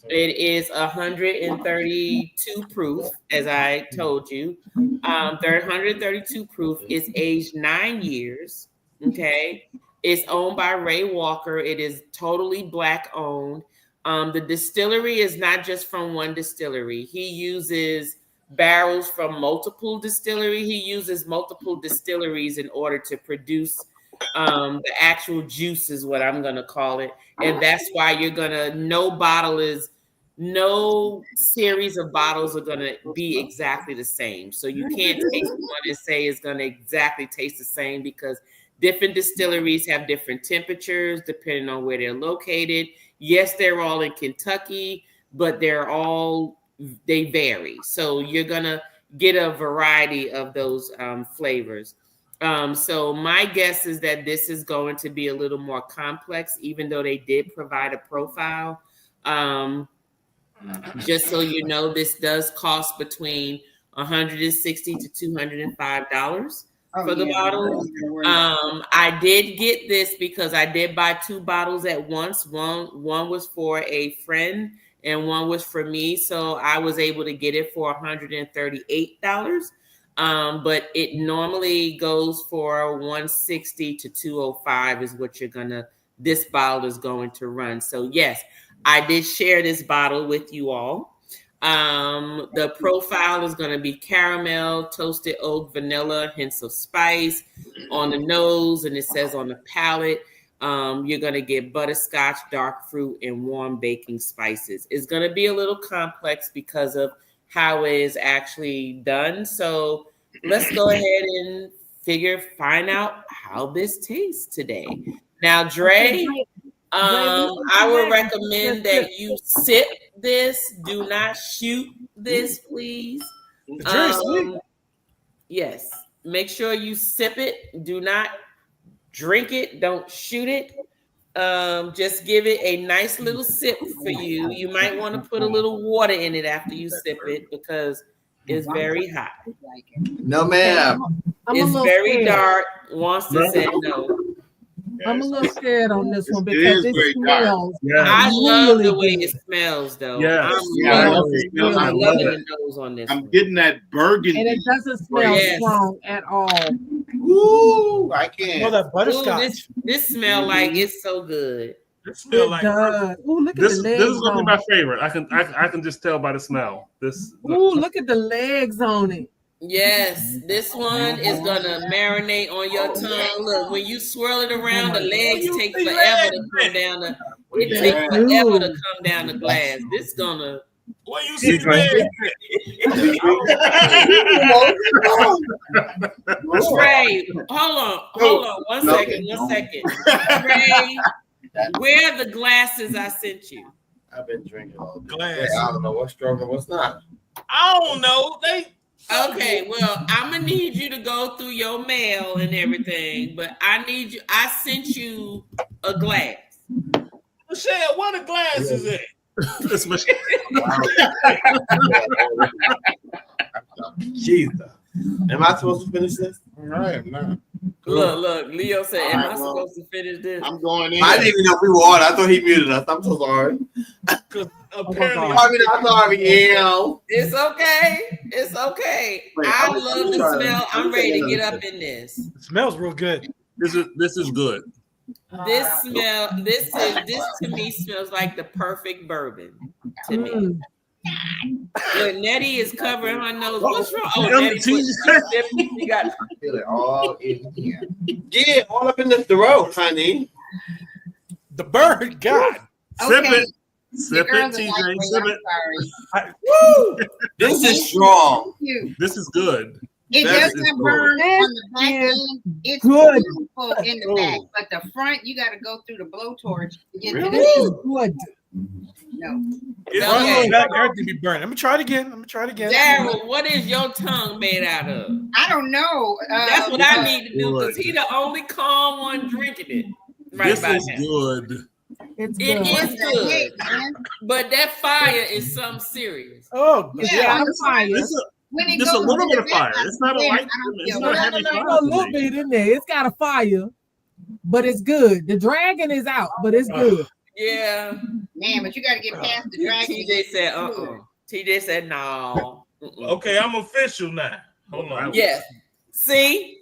It is 132 proof, as I told you. 132 proof. It's aged 9 years. Okay. It's owned by Ray Walker. It is totally Black owned. The distillery is not just from one distillery. He uses barrels from multiple distilleries. He uses multiple distilleries in order to produce the actual juice is what I'm going to call it. And that's why no series of bottles are going to be exactly the same. So you can't taste one and say it's going to exactly taste the same because different distilleries have different temperatures depending on where they're located. Yes, they're all in Kentucky, but they're all they vary. So you're gonna get a variety of those flavors. So my guess is that this is going to be a little more complex, even though they did provide a profile. Just so you know, this does cost between $160 to $205 for the bottle. I did get this because I did buy 2 bottles at once. One was for a friend and one was for me. So I was able to get it for $138. But it normally goes for $160 to $205 is what this bottle is going to run. So yes, I did share this bottle with you all. The profile is going to be caramel, toasted oak, vanilla, hints of spice on the nose, and it says on the palate, you're going to get butterscotch, dark fruit, and warm baking spices. It's going to be a little complex because of how it is actually done. So let's go ahead and find out how this tastes today. Now, Dre, I would recommend that you sip this. Do not shoot this, please. Yes, make sure you sip it. Do not drink it. Don't shoot it. Just give it a nice little sip for you. You might want to put a little water in it after you sip it because it's very hot. No, ma'am. It's very dark. Wants to say no. I'm a little scared on this one because it smells. I love the way it smells, though. Yeah, I'm loving the nose on this. I'm getting that burgundy, and it doesn't smell strong at all. Ooh, I can't. Well, that butterscotch. This smell like it's so good. It smells like. Ooh, look at This the legs. is gonna be my favorite. I can just tell by the smell. Ooh, look at the legs on it. Yes, this one is gonna marinate on your tongue. Look, when you swirl it around, the legs take forever to come down the glass. This gonna. What you see, man? Trey, hold on, one second. Trey, where are the glasses I sent you? I've been drinking all day. Glass. I don't know what's strong and what's not. I don't know. Okay, well, I'm gonna need you to go through your mail and everything, but I sent you a glass. Michelle, what the glass is it? It's Michelle. Jesus. Am I supposed to finish this? All right, man. Look, Leo said, am I supposed to finish this? I'm going in. I didn't even know we were on. I thought he muted us. I'm so sorry. Apparently, I'm sorry, Ew. It's okay. I love the smell. I'm ready to get up in this. It smells real good. This is good. This to me smells like the perfect bourbon to me. Look, Nettie is covering her nose. What's wrong? Oh, Nettie, she got. I feel it all in here. Yeah, all up in the throat, honey. The bird, God. Sip it, TJ. Sip it. Woo! This is strong. This is good. It doesn't burn on the back end. It's good. beautiful in the back, but the front you got to go through the blowtorch to get to This is the good. no. Everything be burning. I'm gonna try it again. Daryl, what is your tongue made out of? I don't know. That's what I need to do because he's the only calm one drinking it. Right This about is now. good. It's It good. is good, but that fire is something serious. Oh, Yeah, I'm fire. when it Just a goes little in bit the of fire. back, It's not a yeah, light. I don't It's feel not a it. heavy No, fire. a little bit in there. It's got a fire, but it's good. The dragon is out, but it's good. Yeah. Man, but you got to get past the dragon. TJ said, TJ said, no. Okay, I'm official now. Hold on. Yes. See?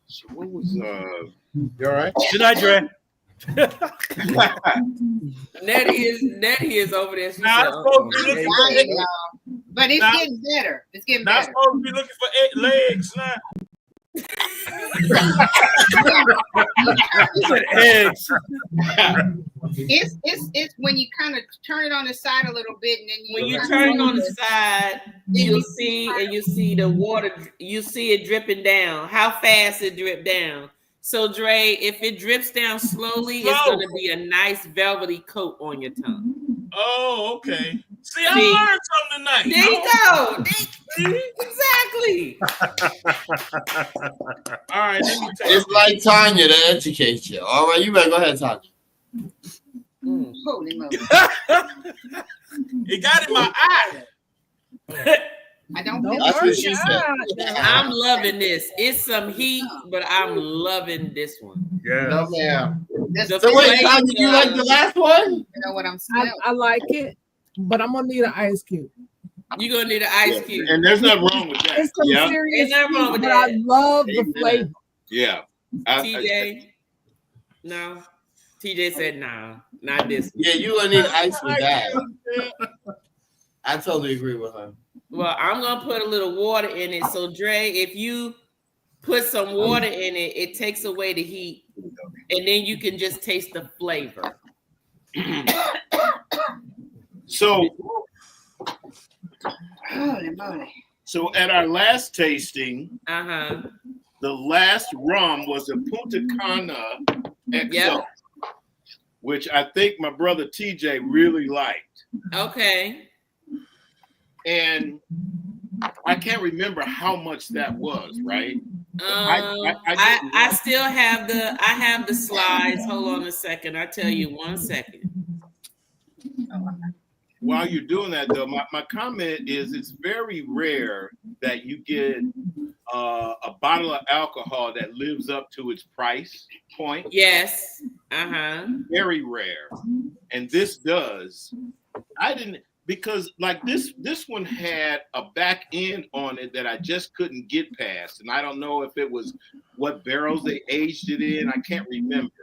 So what was You all right? Good night, Dre. Nettie is over there. She Now, said, I'm supposed to be looking for Dying, y'all. But it's getting better. It's getting Not better. supposed to be looking for legs now. Eggs. It's when you kind of turn it on the side a little bit, and then when you turn it on the side, you'll see the water. You see it dripping down. How fast it drip down. So Dre, if it drips down slowly, it's going to be a nice velvety coat on your tongue. Oh, okay. See, I learned something tonight. There you go. Exactly. All right, let me take it's like Tanya to educate you. All right, you better go ahead, Tanya. Holy moly. It got in my eye. I don't Don't feel That's what worry, she said. I'm loving this. It's some heat, but I'm loving this one. Yeah. No, ma'am. The So wait, Tanya, flavor- you like the last one? You know what I'm smelling? I like it, but I'm gonna need an ice cube. You're gonna need an ice cube. And there's nothing wrong with that. It's some Yeah. serious Ain't nothing wrong heat, with but that. I love the Amen. flavor. Yeah. TJ? No. TJ said no, not this one. Yeah, you gonna need ice with that. I totally agree with her. Well, I'm gonna put a little water in it. So Dre, if you put some water in it, it takes away the heat, and then you can just taste the flavor. So, Holy moly. so at our last tasting, the last rum was a Punta Cana XO, which I think my brother TJ really liked. Okay. And I can't remember how much that was, right? I still have the slides. Hold on a second. I'll tell you 1 second. While you're doing that, though, my comment is it's very rare that you get a bottle of alcohol that lives up to its price point. Yes. Very rare. And this does. I didn't, because like this one had a back end on it that I just couldn't get past. And I don't know if it was what barrels they aged it in. I can't remember.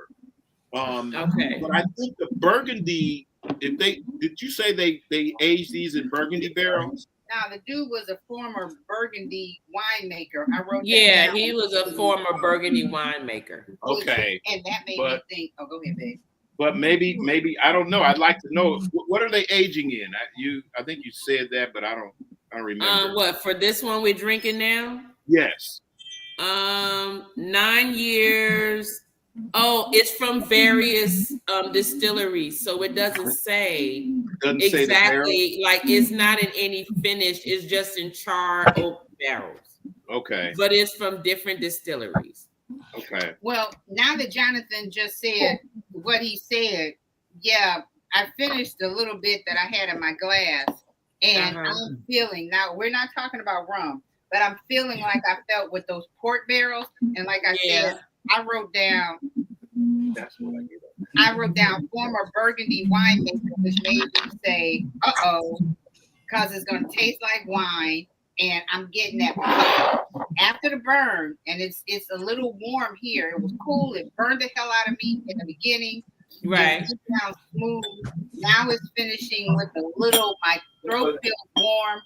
Okay. But I think the Burgundy, did you say they aged these in Burgundy barrels? Now, the dude was a former Burgundy winemaker. I wrote that Yeah, down. he was a former Burgundy winemaker. Okay. And that made me think, oh, go ahead, babe. But maybe I don't know. I'd like to know, what are they aging in? I think you said that, but I don't remember. What for this one we're drinking now? Yes. 9 years. Oh, it's from various distilleries, so it doesn't say exactly. Like it's not in any finish. It's just in charred oak barrels. Okay. But it's from different distilleries. Okay. Well, now that Jonathan just said what he said, yeah, I finished a little bit that I had in my glass, and I'm feeling, now we're not talking about rum, but I'm feeling like I felt with those port barrels, and like I said, I wrote down. That's what I get. I wrote down former Burgundy winemaker, which made me say, "Uh-oh," because it's going to taste like wine, and I'm getting that after the burn, and it's a little warm here. It was cool. It burned the hell out of me in the beginning. Right. It sounds smooth. Now it's finishing with a little. My throat feels warm,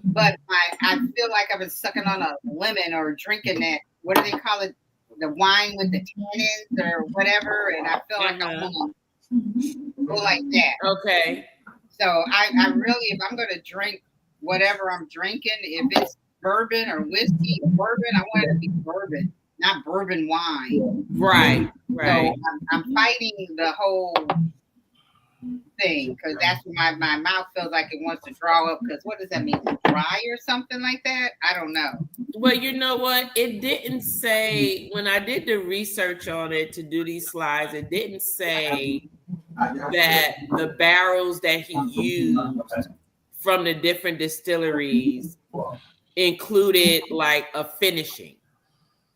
but I feel like I've been sucking on a lemon or drinking that. What do they call it? The wine with the tannins or whatever, and I feel like I want to go like that. Okay. So I really, if I'm going to drink whatever I'm drinking, if it's bourbon or whiskey or bourbon, I want it to be bourbon, not bourbon wine. Right. Right. So I'm fighting the whole thing because that's what my mouth feels like it wants to draw up. Because what does that mean? Dry or something like that? I don't know. Well, you know what? It didn't say when I did the research on it to do these slides. It didn't say that the barrels that he used from the different distilleries included like a finishing.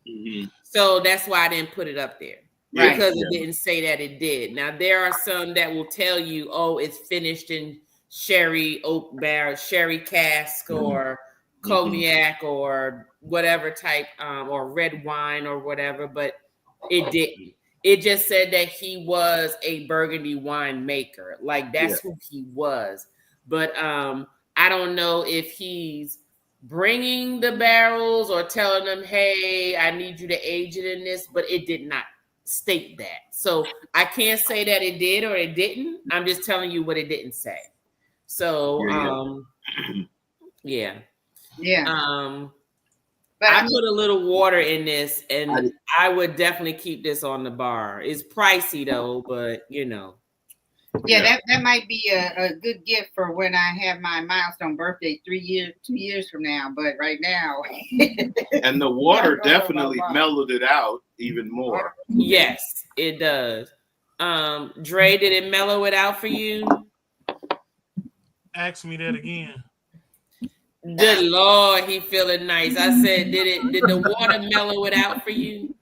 Mm-hmm. So that's why I didn't put it up there. Right. Because it didn't say that it did. Now there are some that will tell you, oh, it's finished in sherry oak barrel, sherry cask, or cognac, or whatever type, or red wine or whatever, but it didn't. It just said that he was a Burgundy winemaker. Like that's who he was. But I don't know if he's bringing the barrels or telling them, hey, I need you to age it in this, but it did not state that. So I can't say that it did or it didn't. I'm just telling you what it didn't say. So yeah. But I put a little water in this, and I would definitely keep this on the bar. It's pricey though, but you know. Yeah, that might be a good gift for when I have my milestone birthday 2 years from now. But right now, and the water definitely mellowed it out even more. Yes, it does. Dre, did it mellow it out for you? Ask me that again. Good Lord, he feeling nice. I said, did the water mellow it out for you?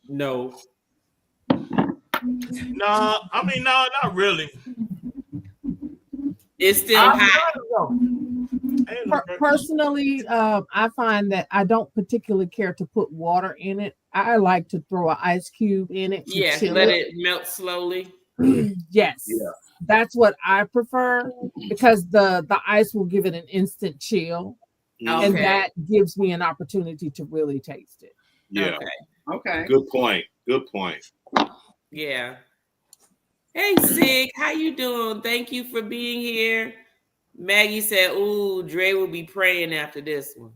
No. No, I mean, no, not really. It's still hot. Personally, I find that I don't particularly care to put water in it. I like to throw an ice cube in it. Yeah, let it melt slowly. Yes. Yeah. That's what I prefer because the ice will give it an instant chill. Okay. And that gives me an opportunity to really taste it. Yeah. Okay. Good point. Good point. Yeah. Hey, Sig, how you doing? Thank you for being here. Maggie said, ooh, Dre will be praying after this one.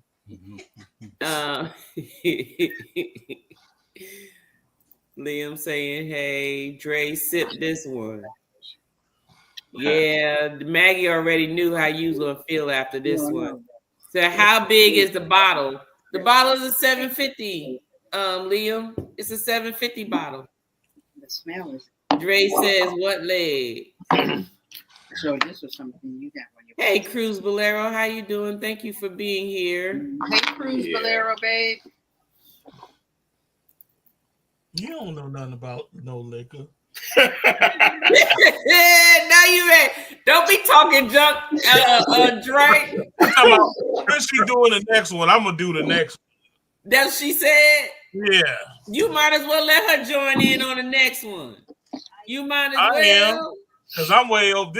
Liam saying, hey, Dre, sip this one. Yeah, Maggie already knew how you was going to feel after this one. So how big is the bottle? The bottle is a 750, Liam. It's a 750 bottle. The smell is. Dre says, what leg? So this was something you got when you. Hey, Cruz Bolero, how you doing? Thank you for being here. Hey, Cruz Bolero, babe. You don't know nothing about no liquor. Now you ready. Don't be talking junk, Dre. When she doing the next one, I'm gonna do the next one. That's what she said? Yeah. You might as well let her join in on the next one. You might as well. I am, because I'm way over.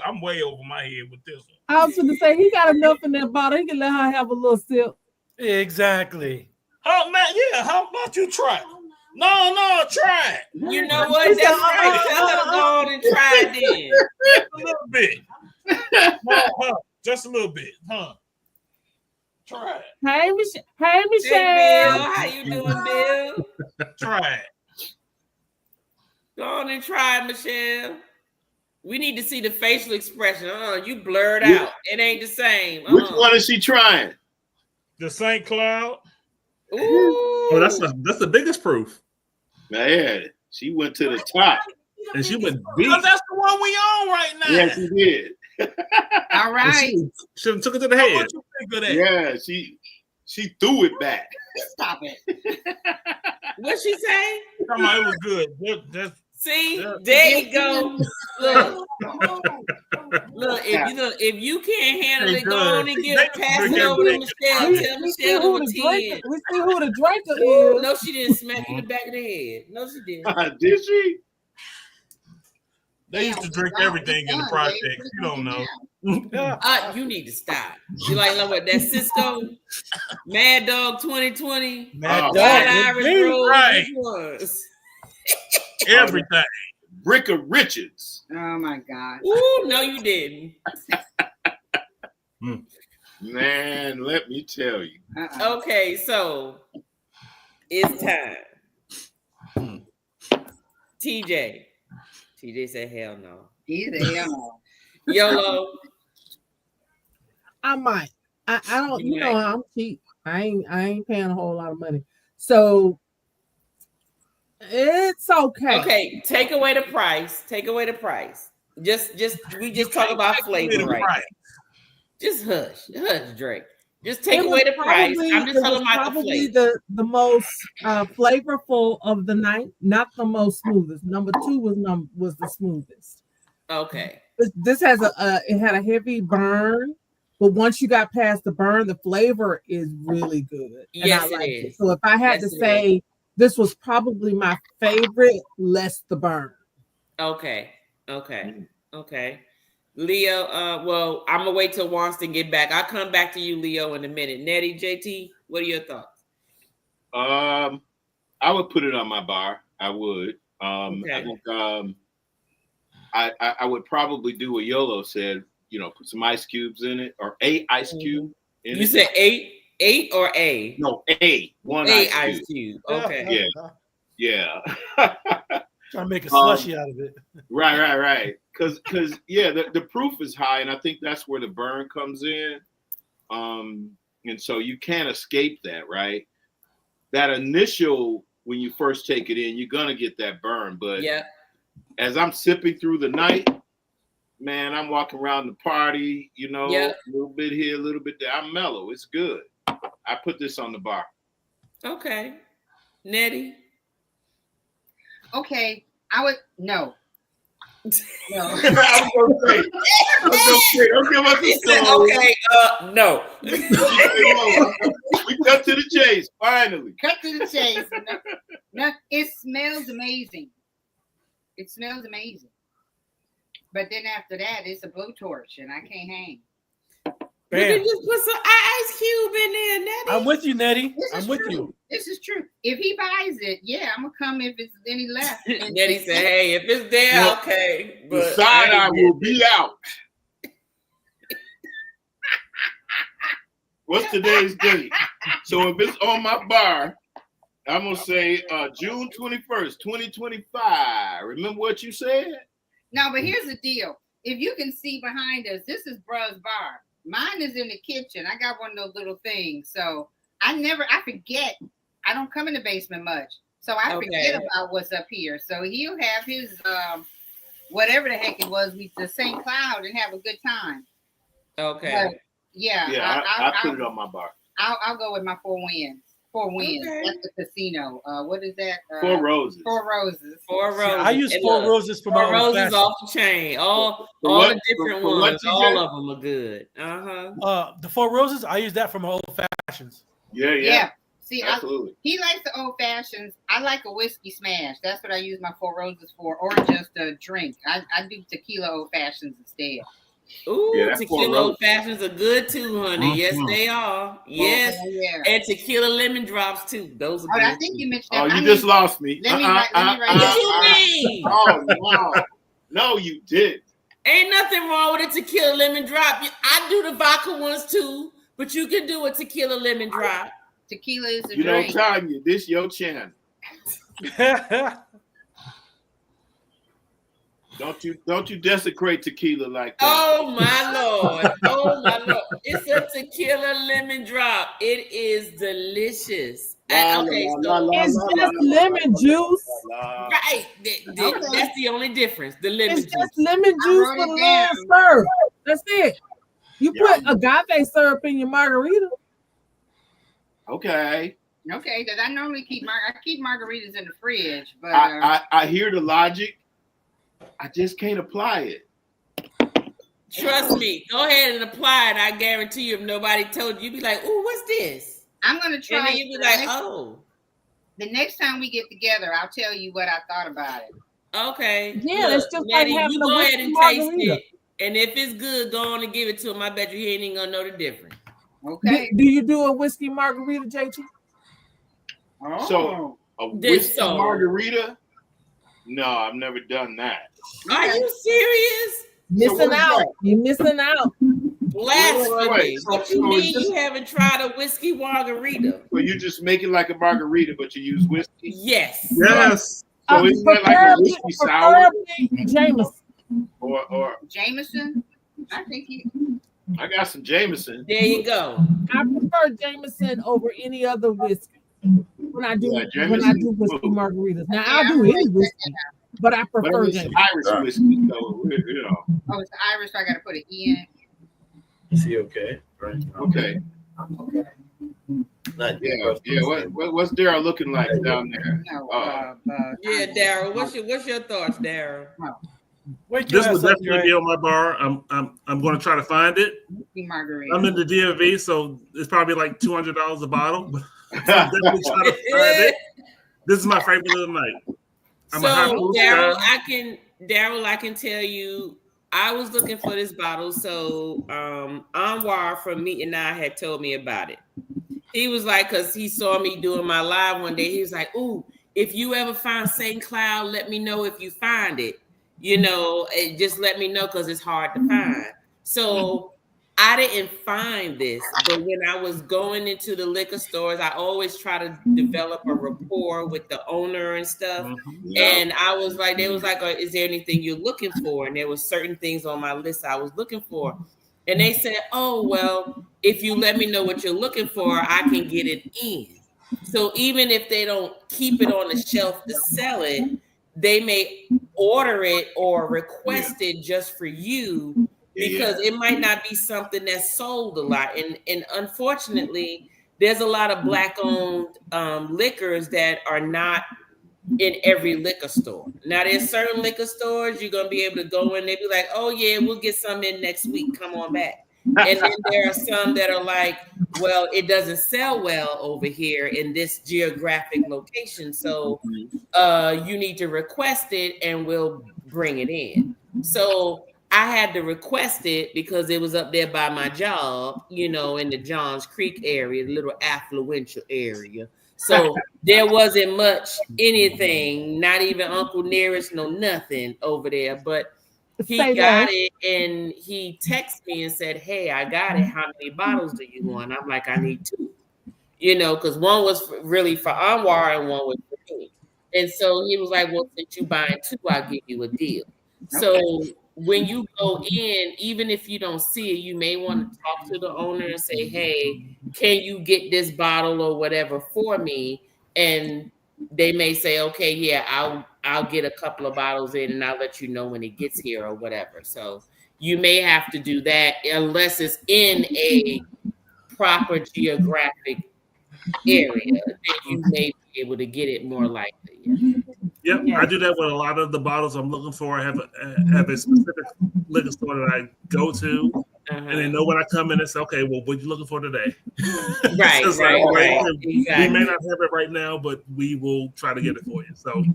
I'm way over my head with this one. I was going to say he got enough in that bottle. He can let her have a little sip. Exactly. Oh man, yeah. How about you try? No, try it. You know what? That's right. Tell her to go on and try it then. A little bit. Just a little bit, huh? Try it. Hey, Michelle. Hey, Bill. How you doing, Bill? Try it. Go on and try it, Michelle. We need to see the facial expression. You blurred out. It ain't the same. Which one is she trying? The St. Cloud. Ooh. Oh, that's the biggest proof. Man, she went to the top. And she went deep. Because that's the one we on right now. Yeah, she did. All right. She took it to the head. What you think of that? Yeah, she threw it back. Stop it. What she say? Come on, it was good. See, there you go. Look, if you can't handle it, go on and pass it over to Michelle. Tell Michelle who a 10. We see who the drinker is. No, she didn't smack you in the back of the head. No, she didn't. Did she? They used to drink everything in the projects. You don't know. You need to stop. You like what that Cisco Mad Dog 2020 Mad Dog Irish Rose right. was. Everything. Brick of Richards. Oh my God. Ooh, no, you didn't. Man, let me tell you. Okay, so it's time. TJ said, "Hell no." He said, "Hell no." YOLO. I might. I don't. You know, I'm cheap. I ain't paying a whole lot of money, so it's okay. Okay, take away the price. We just talk about flavor, right? Price. Just hush, Drake. Just take away the price. I'm just talking about the flavor. The most flavorful of the night, not the most smoothest. Number 2 was the smoothest. Okay. This has it had a heavy burn, but once you got past the burn, the flavor is really good. Yes, it is. So if I had to say, this was probably my favorite, less the burn. Okay. Leo, well, I'm gonna wait till Wanston get back. I'll come back to you, Leo, in a minute. Nettie, JT, what are your thoughts? I would put it on my bar. I would. Okay. I think I would probably do what YOLO said. Put some ice cubes in it, or a ice cube. In you said 8 or A? No, one ice cube. Okay. Yeah. Trying to make a slushy out of it. Right. Because yeah, the proof is high, and I think that's where the burn comes in. And so you can't escape that, right? That initial, when you first take it in, you're gonna get that burn. But as I'm sipping through the night, man, I'm walking around the party, a little bit here, a little bit there. I'm mellow. It's good. I put this on the bar. Okay. Nettie? Okay. I would no. No. I was gonna say, don't give us He said, okay, no. We cut to the chase, finally. Cut to the chase. No, it smells amazing. It smells amazing. But then after that, it's a blowtorch, and I can't hang. You can just put some ice cube in there, Nettie. I'm with you, Nettie. I'm with you. This is true. If he buys it, I'm gonna come if it's any left. Nettie said, "Hey, if it's there, okay." But the side eye will be out. What's today's date? So if it's on my bar, I'm gonna say June 21st, 2025. Remember what you said? No, but here's the deal. If you can see behind us, this is Bruh's bar. Mine is in the kitchen. I got one of those little things. So I forget. I don't come in the basement much. So I forget about what's up here. So he'll have his, whatever the heck it was, with the St. Cloud and have a good time. Okay. But, yeah. I put it on my bar. I'll go with my Four Winds. Four Winds. Okay. That's the casino. What is that? Four Roses. Four Roses. Four Roses. I use Four Roses for my Four Roses off the chain. All the different ones. All of them are good. The Four Roses, I use that for my old fashions. Yeah. See, absolutely. He likes the old fashions. I like a whiskey smash. That's what I use my Four Roses for, or just a drink. I do tequila old fashions instead. Ooh, tequila old fashions are good too, honey. Yes, they are. Yes, and tequila lemon drops too. Those are good. I think you mentioned that. Oh, you just lost me. Let me write what you mean? Oh, wow. No, you did. Ain't nothing wrong with a tequila lemon drop. I do the vodka ones too, but you can do a tequila lemon drop. Tequila is a drink. I'm telling you, this your channel. Don't you desecrate tequila like that. Oh my Lord. It's a tequila lemon drop. It is delicious. It's just lemon juice. Right. That's the only difference. The lemon juice. It's just lemon juice with a little syrup. That's it. You put agave syrup in your margarita. Okay. Because I normally keep margaritas in the fridge, but I hear the logic. I just can't apply it. Trust me. Go ahead and apply it. I guarantee you, if nobody told you, you'd be like, "Ooh, what's this?" I'm gonna try. And then you'd be like, "Oh." The next time we get together, I'll tell you what I thought about it. Okay. Yeah, it's just like having you a go ahead and taste margarita. it, and if it's good, go on and give it to him. I bet you he ain't even gonna know the difference. Okay. Do you do a whiskey margarita, JT? So a whiskey margarita? No, I've never done that. Are you serious? Missing out. You're missing out. Blasphemy. What you mean you haven't tried a whiskey margarita? So you just make it like a margarita, but you use whiskey? Yes. Yes. So isn't that like a whiskey sour? Jameson. Or Jameson? I think I got some Jameson. There you go. I prefer Jameson over any other whiskey when I do whiskey margaritas. Now I'll do any whiskey, but I prefer Jameson. Irish whiskey, so Oh, it's Irish, so I got to put an E in it. Is he okay? Right. Okay. What's Daryl looking like down there? Yeah, Daryl. What's your thoughts, Daryl? This will definitely be on my bar. I'm going to try to find it. Margarita. I'm in the DMV, so it's probably like $200 a bottle. But I'm definitely trying to find it. This is my favorite of the night. Daryl, I can tell you, I was looking for this bottle. So Anwar from Meet and I had told me about it. He was like, because he saw me doing my live one day. He was like, "Ooh, if you ever find St. Cloud, let me know if you find it. And just let me know because it's hard to find." So I didn't find this, but when I was going into the liquor stores, I always try to develop a rapport with the owner and stuff. And I was like, they was like, is there anything you're looking for? And there was certain things on my list I was looking for. And they said, oh, well, if you let me know what you're looking for, I can get it in. So even if they don't keep it on the shelf to sell it, they may order it or request it just for you, because it might not be something that's sold a lot. And unfortunately, there's a lot of Black-owned liquors that are not in every liquor store. Now, there's certain liquor stores you're going to be able to go in, they be like, oh, yeah, we'll get some in next week. Come on back. And then there are some that are like, well, it doesn't sell well over here in this geographic location. So you need to request it and we'll bring it in. So I had to request it because it was up there by my job, you know, in the Johns Creek area, the little affluential area. So there wasn't much anything, not even Uncle Nearest, no nothing over there. But he got it and he texted me and said, hey, I got it. How many bottles do you want? I'm like, I need 2. You know, because one was really for Anwar and one was for me. And so he was like, well, since you buying 2, I'll give you a deal. So when you go in, even if you don't see it, you may want to talk to the owner and say, hey, can you get this bottle or whatever for me? And they may say, okay, yeah, I'll get a couple of bottles in and I'll let you know when it gets here or whatever. So you may have to do that unless it's in a proper geographic area, then you may be able to get it more likely. Yep, I do that with a lot of the bottles I'm looking for. I have a specific liquor store that I go to, and they know when I come in and say, okay, well, what are you looking for today? Right. We may not have it right now, but we will try to get it for you. So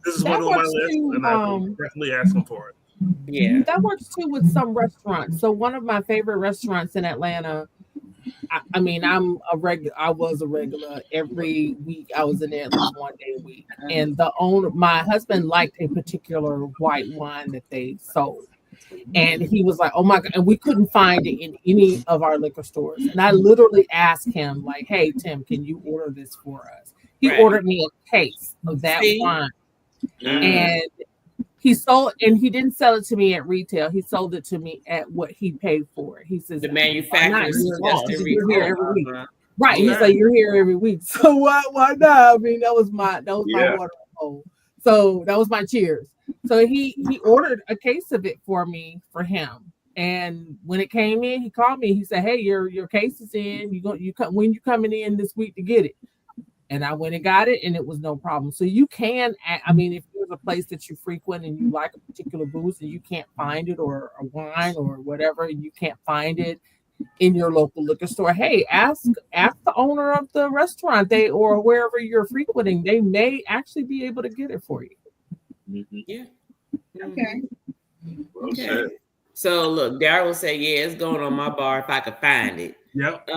this is one on my list, and I will definitely ask them for it. Yeah, that works too with some restaurants. So one of my favorite restaurants in Atlanta, I mean, I was a regular every week. I was in there at least one day a week. And the owner, my husband liked a particular white wine that they sold. And he was like, oh my God, and we couldn't find it in any of our liquor stores. And I literally asked him, like, hey, Tim, can you order this for us? He ordered me a case of that wine. And he sold, and he didn't sell it to me at retail. He sold it to me at what he paid for it. He says, the manufacturer suggested you're here every week. Right. He's like, you're here every week. So why not? I mean, that was my water bowl. So that was my cheers. So he ordered a case of it for me for him. And when it came in, he called me. He said, hey, your case is in. When you coming in this week to get it? And I went and got it, and it was no problem. So you can, I mean, if there's a place that you frequent and you like a particular booze and you can't find it, or a wine or whatever, and you can't find it in your local liquor store, hey, ask the owner of the restaurant, or wherever you're frequenting, they may actually be able to get it for you. Yeah. Okay. Okay. So look, Daryl said, yeah, it's going on my bar if I could find it. Yep.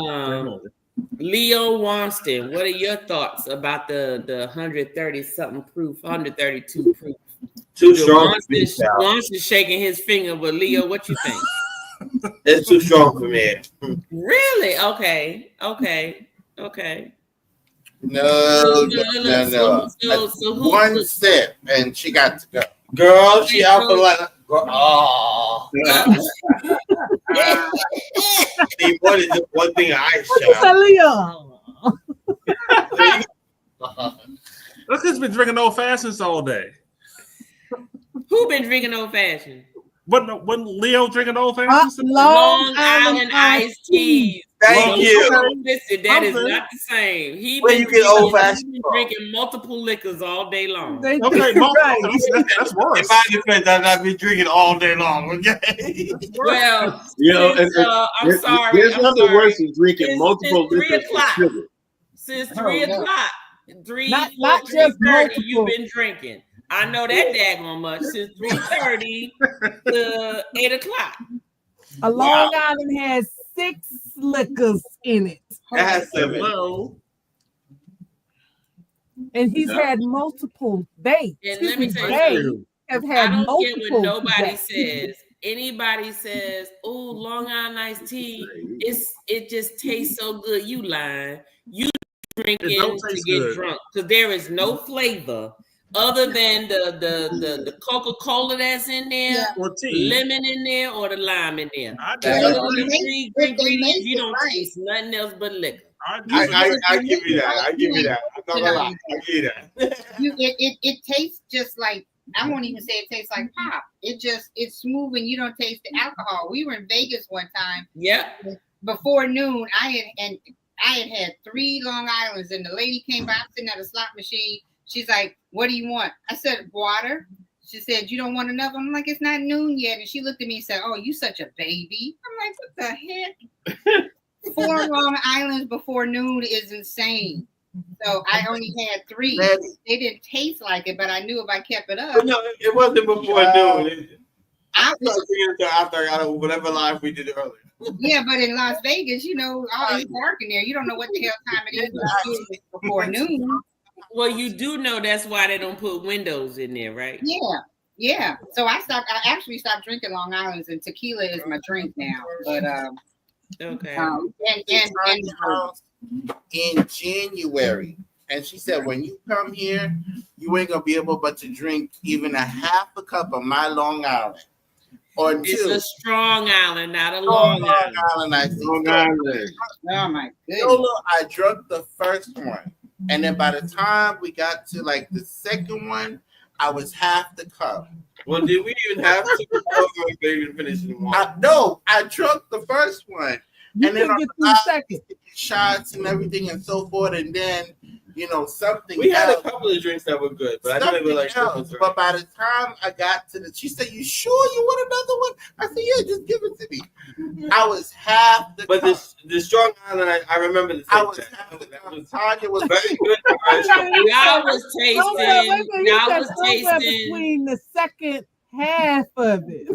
Leo Wonston, what are your thoughts about the 130 something proof, 132 proof? Too strong. Wonston's shaking his finger, but Leo, what you think? It's too strong for me. Really? Okay. No. So one sip and she got to go. Girl, she out for like. Oh. See, what is the one thing I shot? Look, he's been drinking old fashions all day. Who been drinking old fashioned? When Leo drinking old fashions? Long Island iced teas. Thank you. Listen, that is not the same. He Where you get old fashioned? Drinking multiple liquors all day long. Okay, right. that's worse. In my defense, I've been drinking all day long. Okay. Well, I'm sorry. There's nothing worse than drinking multiple liquors for sugar. Since 3 o'clock, 3:30, you've been drinking. I know that daggone much since 3:30 to 8 o'clock. A Long Island has 6 liquors in it. That's low. And he's had multiple dates. And let me tell you, have had I don't multiple get what nobody dates. says anybody says, "Oh, Long Island iced tea," it just tastes so good. You lying. You drinking to get drunk because there is no flavor other than the Coca-Cola that's in there, lemon in there, or the lime in there. You don't taste nothing else but liquor. I give you that. I'm not gonna lie. I give you that. It tastes just like, I won't even say it tastes like pop. It's smooth and you don't taste the alcohol. We were in Vegas one time. Yep. Before noon, I had 3 Long Islands, and the lady came by, sitting at a slot machine. She's like, "What do you want?" I said, "Water." She said, "You don't want another?" I'm like, "It's not noon yet." And she looked at me and said, "Oh, you such a baby." I'm like, "What the heck?" 4 Long Islands before noon is insane. So I only had 3. They didn't taste like it, but I knew if I kept it up. No, it wasn't before noon. I was until after I got over whatever live we did earlier. Yeah, but in Las Vegas, always working there. You don't know what the hell time it is before noon. Well, you do know that's why they don't put windows in there, right? Yeah. So I actually stopped drinking Long Islands, and tequila is my drink now. But okay. In January, and she said, when you come here, you ain't gonna be able but to drink even a half a cup of my Long Island. Or it's a strong island, not a Long Island. Long Island. Oh my goodness. Yolo, I drunk the first one, and then by the time we got to like the second one, I was half the cup. Well, did we even have to finish the one? No, I drunk the first one. You and then get through the second. Shots and everything and so forth, and then something. We had a couple of drinks that were good, but I didn't like else. But by the time I got to she said, "You sure you want another one?" I said, "Yeah, just give it to me." I was half the. But cup. The Strong Island, I remember the. I was half the cup. Tanya was very good. Y'all was tasting. Between the second half of it.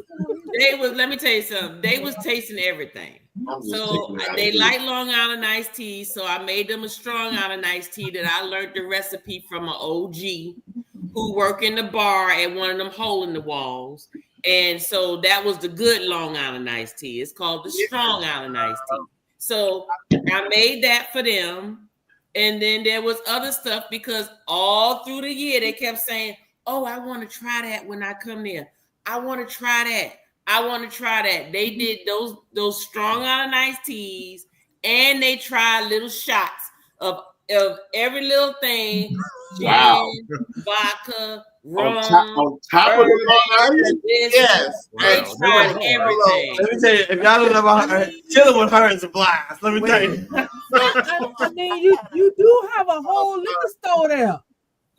Let me tell you something. They was tasting everything. So they like Long Island iced tea. So I made them a Strong Island iced tea that I learned the recipe from an OG who worked in the bar at one of them hole in the walls. And so that was the good Long Island iced tea. It's called the Strong Island iced tea. So I made that for them. And then there was other stuff because all through the year they kept saying, "Oh, I want to try that when I come there. I want to try that. I want to try that." They did those Strong Island iced teas, and they tried little shots of every little thing. Wow. Gin, vodka, rum. On top of the Long Island? Yes. They tried everything. Let me tell you, if y'all don't know about her, chilling with her is a blast. Let me tell you. I mean, you do have a whole liquor store there.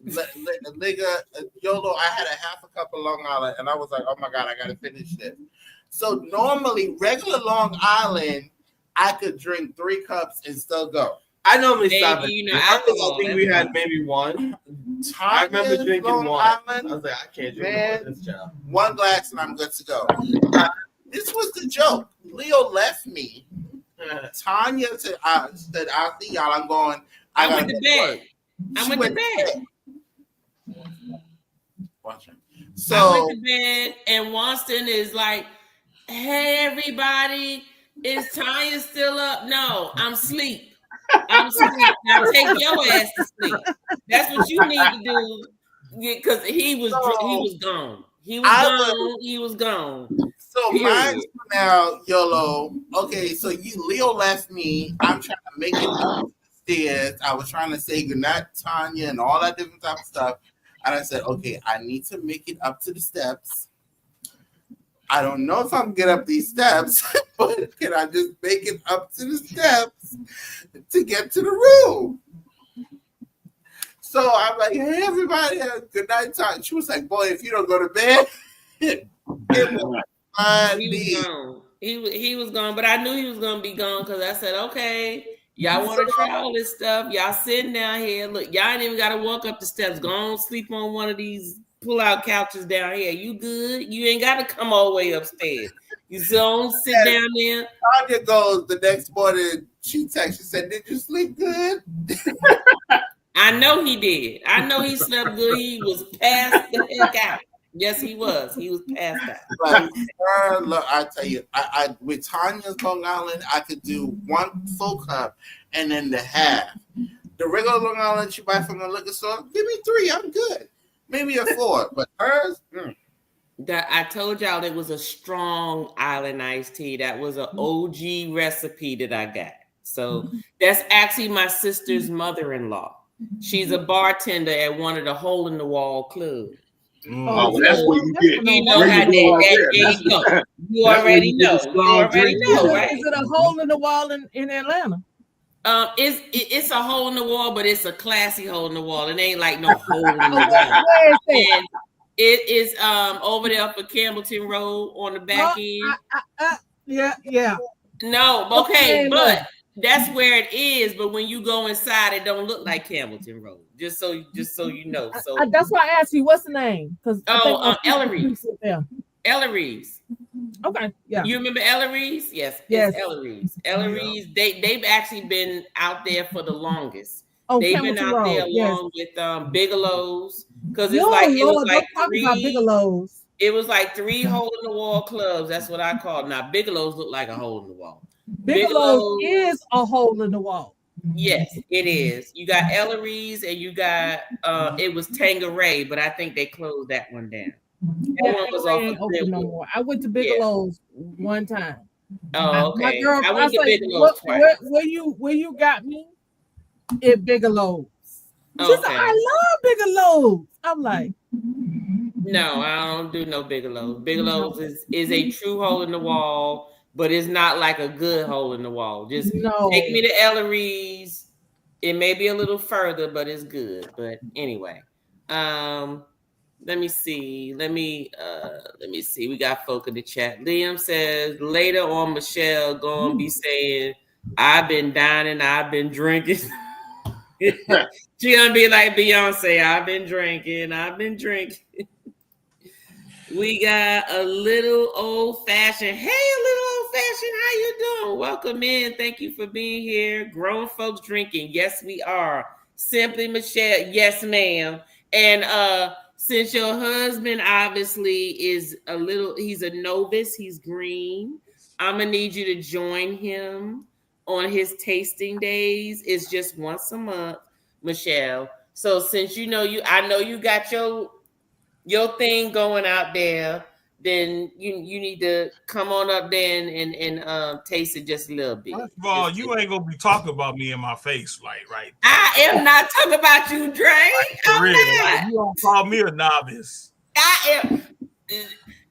Nigga, Yolo, I had a half a cup of Long Island, and I was like, "Oh my God, I gotta finish this." So normally, regular Long Island, I could drink 3 cups and still go. I normally stop it. I think we had maybe one. I remember drinking Long one. Island, I was like, I can't drink more of this, child. 1 glass and I'm good to go. This was the joke. Leo left me. Tanya said, "I'll see y'all." I'm going. I went to bed. I went to bed. So I went to bed, and Wanston is like, "Hey, everybody, is Tanya still up?" "No, I'm asleep. I'm asleep. Now take your ass to sleep." That's what you need to do, because he was gone. He was gone. So mine's now, Yolo. Okay, so Leo left me. I'm trying to make it up the stairs. I was trying to say goodnight, Tanya, and all that different type of stuff. And I said, okay, I need to make it up to the steps. I don't know if I'm get up these steps, but can I just make it up to the steps to get to the room? So I'm like, "Hey, everybody, have a good night time." She was like, "Boy, if you don't go to bed, it will find me." He was gone, but I knew he was gonna be gone because I said, "Okay, y'all want to try all this stuff? Y'all sitting down here. Look, y'all ain't even got to walk up the steps. Go on, sleep on one of these pull-out couches down here. You good? You ain't got to come all the way upstairs. You don't sit down there." Tanya goes the next morning. She texted. She said, "Did you sleep good?" I know he did. I know he slept good. He was passed the heck out. Yes, he was. He was past that. But look, I tell you, I with Tanya's Long Island, I could do 1 full cup and then the half. The regular Long Island you buy from the liquor store, give me 3. I'm good. Maybe a 4, but hers. That I told y'all it was a strong island iced tea. That was an OG recipe that I got. So that's actually my sister's mother-in-law. She's a bartender at one of the hole in the wall clubs. Oh, that's what you get. You know how there you go. You already know. You already know, right? Is it a hole in the wall in Atlanta? It's a hole in the wall, but it's a classy hole in the wall. It ain't like no hole in the wall. Where is it? And it is over there for Campbellton Road on the back end. Yeah. No, okay, but that's where it is. But when you go inside, it don't look like Campbellton Road. Just so you know. So that's why I asked you, what's the name? Because Ellery's. Ellery's. Okay, yeah. You remember Ellery's? Yes. It's Ellery's. Ellery's. They've actually been out there for the longest. They've been out there along with Bigelow's, because it was like 3 Bigelow's. It was like 3 hole in the wall clubs. That's what I call it. Now Bigelow's look like a hole in the wall. Bigelow's is a hole in the wall. Yes, it is. You got Ellery's and you got it was Tanqueray, but I think they closed that one down. That one was off no more. I went to Bigelow's one time. Oh, okay. My girl, I went to Bigelow's twice. Where you got me? At Bigelow's. She said, I love Bigelow's. I'm like, no, I don't do no Bigelow's. Bigelow's is a true hole in the wall, but it's not like a good hole in the wall. Just take me to Ellery's. It may be a little further, but it's good. But anyway, let me see. Let me see. We got folk in the chat. Liam says later on, Michelle gonna be saying, "I've been dining, I've been drinking." She gonna be like Beyonce. I've been drinking. We got a little old fashioned. Hey, a little old fashioned. How you doing? Welcome in. Thank you for being here. Grown folks drinking. Yes, we are. Simply Michelle. Yes, ma'am. And since your husband obviously is he's a novice. He's green. I'm gonna need you to join him on his tasting days. It's just once a month, Michelle. So since I know you got your thing going out there, then you need to come on up there and taste it just a little bit. First of all, you ain't gonna be talking about me in my face, like right. I am not talking about you, Dre. I'm not. You don't call me a novice. I am.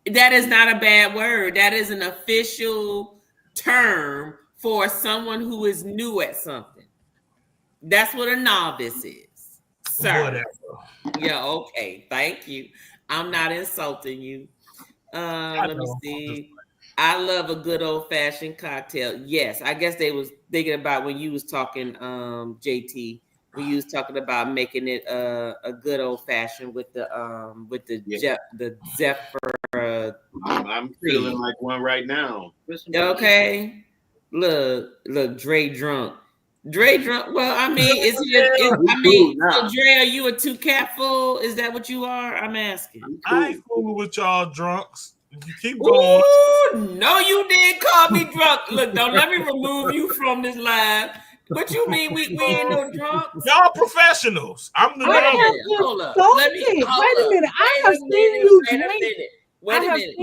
That is not a bad word. That is an official term for someone who is new at something. That's what a novice is, sir. Whatever. Yeah, okay. Thank you. I'm not insulting you. Let me see. I love a good old-fashioned cocktail. Yes, I guess they was thinking about when you was talking, JT, when you was talking about making it a good old-fashioned with the Zeptha. I'm feeling like one right now. Okay. Look, Dre drunk. Well, I mean, so Dre, are you a 2-cap full? Is that what you are? I'm asking. I ain't fooling with y'all drunks. You keep going. Ooh, no, you didn't call me drunk. Look, don't let me remove you from this live. What you mean we ain't no drunks? Y'all professionals. I'm the hold up. Wait a minute. I have seen you drink. Wait a minute.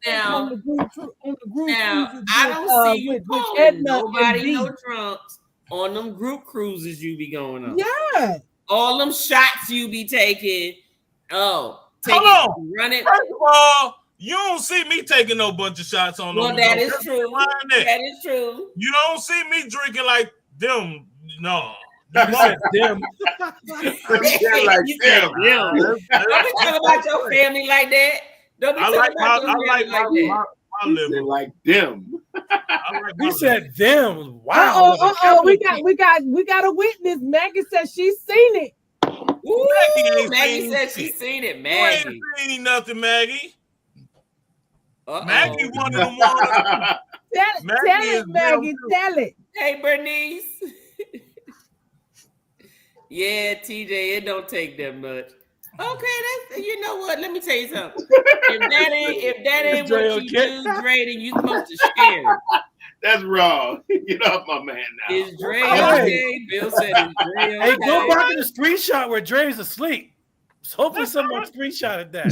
Now, on the group now I don't see you calling nobody no drunks on them group cruises you be going on. Yeah. All them shots you be taking. Run it. First of all, you don't see me taking no bunch of shots on them. Well, that is true. That is true. You don't see me drinking like them. No. You said them. Don't be talking about your family like that. Don't be talking about your family like that. I live like them. We said them. Wow. We got a witness. Maggie said she's seen it. Ooh, Maggie said she's seen it. Maggie. You ain't seen nothing, Maggie. Maggie one of them ones. Tell it. Hey, Bernice. Yeah, TJ, it don't take that much. Okay, you know what? Let me tell you something. If that ain't what you do, Dre, then you supposed to share. That's wrong. Get off my man now. Is Dre okay? Bill said, "Is Dre okay?" Hey, go back in the screenshot where Dre's asleep. So hopefully someone screenshotted that.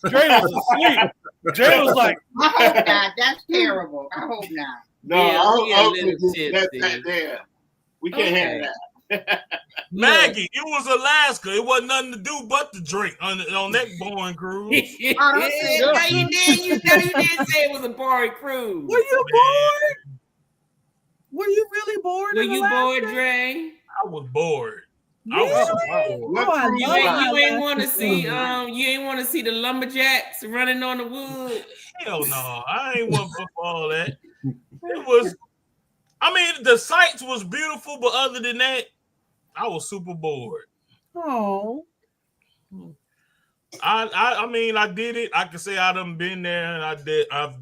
Dre was asleep. Dre was like, I hope not. That's terrible. I hope not. No, I hope that there. We can't have that. Maggie, it was Alaska. It wasn't nothing to do but to drink on that boring cruise. You did say it was a boring cruise. Were you bored? Were you really bored? Were you bored, Dre? I was bored. Really? You ain't want to see you ain't want to see the lumberjacks running on the wood. Hell no, I ain't want for all that. It was, I mean, the sights was beautiful, but other than that, I was super bored. Oh. I mean, I did it. I can say I done been there and I've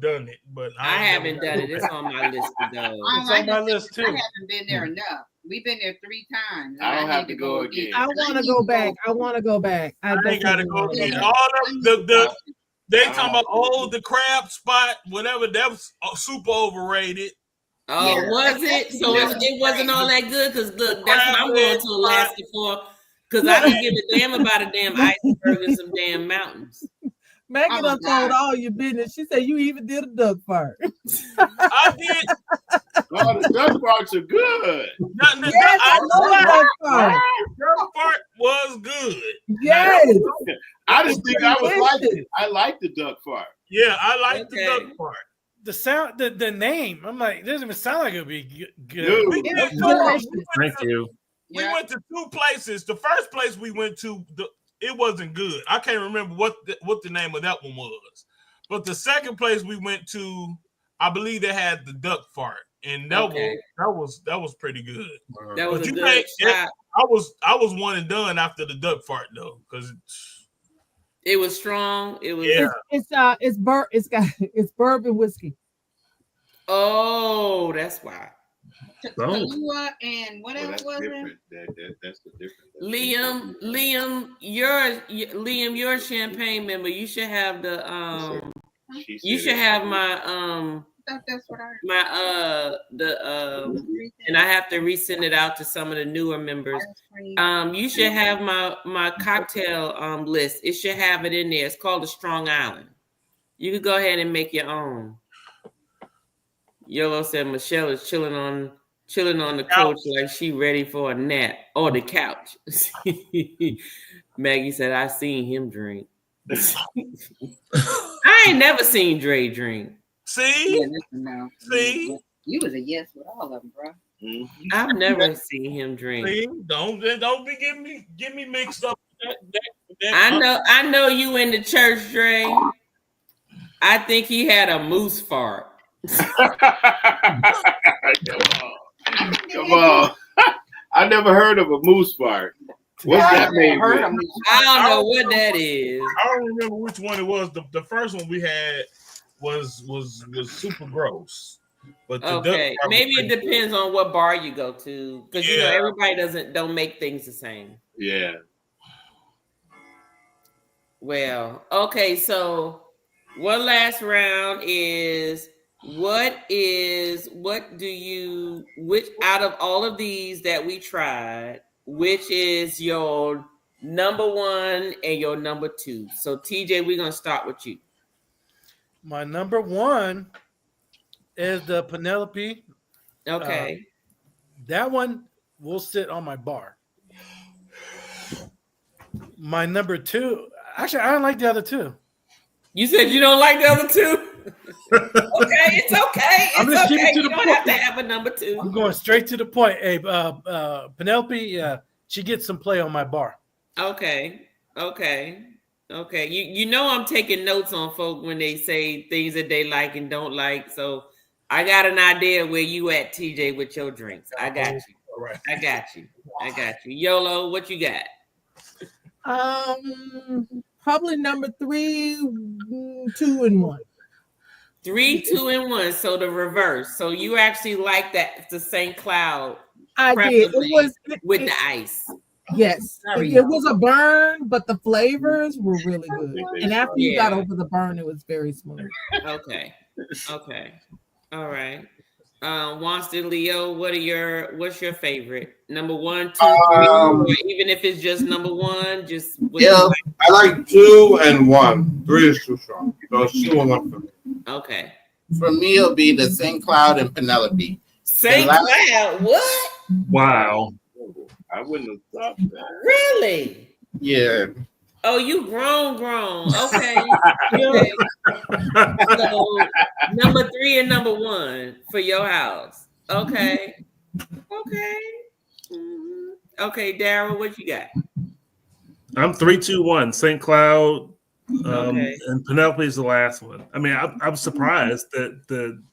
done it, but I haven't done it. It's on my list to go. It's on my list too. I haven't been there enough. We've been there 3 times. I don't have to go again. I want to go back. I ain't got to go again. All of they talking about the crab spot, whatever. That was super overrated. Oh, yeah. Was it? So it wasn't all that good? Because look, that's what I'm going to Alaska for. Because I don't give a damn about a damn iceberg and some damn mountains. Megan done told all your business. She said you even did a duck fart. I did. Oh, the duck farts are good. Yes, I love duck fart. Duck fart was good. Yes. I just think I would like it. I like the duck fart. Yeah, I like the duck fart. The sound, the name. I'm like, it doesn't even sound like it would be good. Thank you. We went to 2 places. The first place we went to, it wasn't good. I can't remember what the name of that one was. But the second place we went to, I believe they had the duck fart, and that was pretty good. That was a good shot. I was one and done after the duck fart though, because it was strong. It was. Yeah. It's bourbon whiskey. Oh, that's why. Kahlua and what else was it? That's the difference. Liam, you're a champagne member. You should have the you should have my That's what I and I have to resend it out to some of the newer members. You should have my cocktail list. It should have it in there. It's called the Strong Island. You could go ahead and make your own. Yolo said Michelle is chilling on the couch like she ready for a nap on the couch. Maggie said, I seen him drink. I ain't never seen Dre drink. See? Yeah, no. See? You was a yes with all of them, bro. Mm-hmm. I've never seen him drink. See? Don't be get me mixed up. I know you in the church, Dre. I think he had a moose fart. Come on. I never heard of a moose fart. What's that made with? I don't know what that is. I don't remember which one it was. The first one we had was super gross. But okay, maybe it depends on what bar you go to, because you know everybody don't make things the same. Yeah. Well, okay, so one last round is which out of all of these that we tried, which is your number 1 and your number 2? So TJ, we're gonna start with you. My number 1 is the Penelope. Okay. That one will sit on my bar. My number 2, actually, I don't like the other 2. You said you don't like the other 2? Okay, it's okay. I'm just keeping to the you point. Don't have to have a number 2. I'm going straight to the point. Hey, Penelope, she gets some play on my bar. Okay. You know I'm taking notes on folk when they say things that they like and don't like. So I got an idea where you at, TJ, with your drinks. I got you. All right. I got you. YOLO, what you got? Probably number 3, 2 and 1. 3, 2, and 1. So the reverse. So you actually like that the St. Cloud. I did. It was with the ice. Yes, it was a burn, but the flavors were really good. And after you got over the burn, it was very smooth. Okay. All right. Wanston Leo, what's your favorite? Number 1, 2, 3, or even if it's just number 1, just I like 2 and 1. 3 is too strong. So it's 2 and 1 for me. Okay. For me, it'll be the St. Cloud and Penelope. St. Cloud? What? Wow. I wouldn't have thought that. Really? Yeah. Oh, you grown. Okay. Okay. So number 3 and number 1 for your house. Okay. Okay, Daryl, what you got? I'm 3, 2, 1. St. Cloud, Okay. and Penelope is the last one. I mean, I'm surprised that the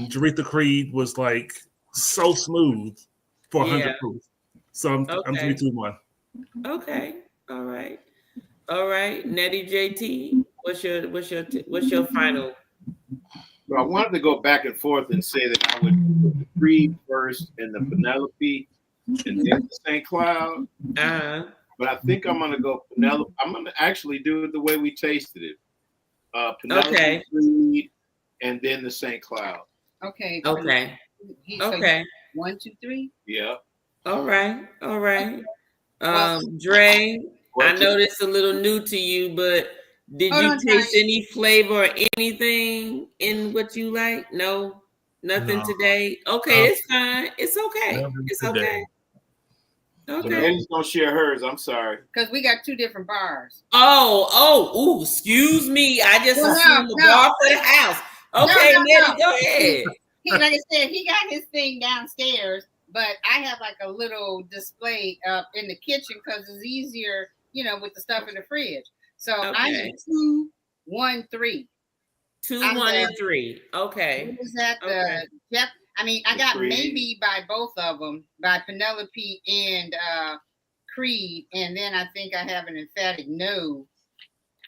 Jeptha Creed was like so smooth for 100 proof. So I'm 3, 2, 1. Okay. All right. Nettie JT, what's your final? Well, I wanted to go back and forth and say that I would put the Creed first and the Penelope and then the St. Cloud. But I think I'm gonna go Penelope. I'm gonna actually do it the way we tasted it. Penelope, Creed, and then the St. Cloud. Okay. Okay. Okay. 1, 2, 3. Yeah. All right. Dre, I know this is a little new to you, but did you taste any flavor or anything in what you like? No, nothing today. Okay, it's fine. It's okay. It's okay. Okay. Nettie's gonna share hers. I'm sorry. Because we got 2 different bars. Excuse me. I just assumed the bar for the house. Okay, Nettie, go ahead. Like I said, he got his thing downstairs, but I have like a little display in the kitchen because it's easier, with the stuff in the fridge. So I need 2, 1, 3. 2, 1, and 3. Okay. What was that? I got Creed. Maybe by both of them, by Penelope and Creed, and then I think I have an emphatic no.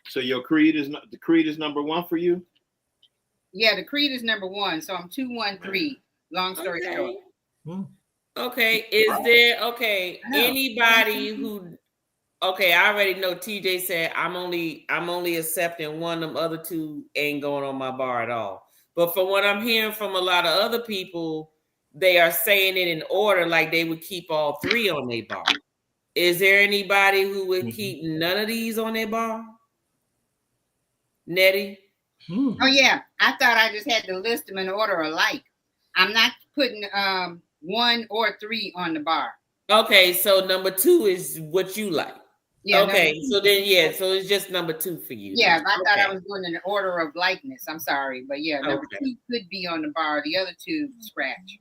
So your Creed is the Creed is number 1 for you? Yeah, the Creed is number 1. So I'm 2, 1, 3. Long story short. Okay. Is there anybody who? Okay, I already know. TJ said I'm only accepting 1. Them other 2 ain't going on my bar at all. But from what I'm hearing from a lot of other people, they are saying it in order, like they would keep all 3 on their bar. Is there anybody who would keep none of these on their bar? Nettie? Oh yeah, I thought I just had to list them in order alike. I'm not putting 1 or 3 on the bar. Okay, so number 2 is what you like. Yeah. Okay, so then so it's just number 2 for you. Yeah, I thought I was doing an order of likeness. I'm sorry, but number 2 could be on the bar. The other 2 scratch.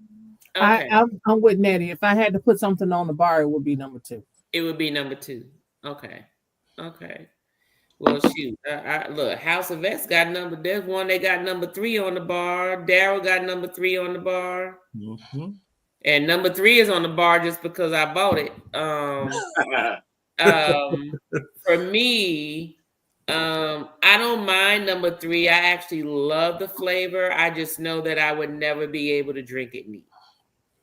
Okay. I'm with Nettie. If I had to put something on the bar, it would be number 2. It would be number 2. Okay. Well, shoot. Look, House of X got number. There's one they got number 3 on the bar. Daryl got number 3 on the bar. Mm-hmm. And number 3 is on the bar just because I bought it. For me, I don't mind number 3. I actually love the flavor. I just know that I would never be able to drink it neat.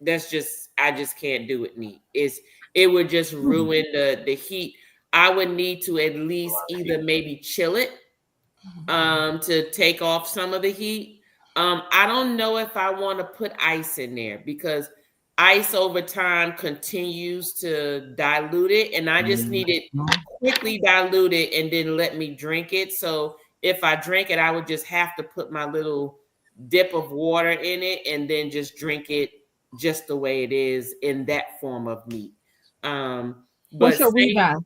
I just can't do it neat. It would just ruin the heat. I would need to at least either maybe chill it to take off some of the heat. I don't know if I want to put ice in there because ice over time continues to dilute it, and I just need it quickly diluted and then let me drink it. So if I drink it, I would just have to put my little dip of water in it and then just drink it just the way it is in that form of meat. What's your rebuy?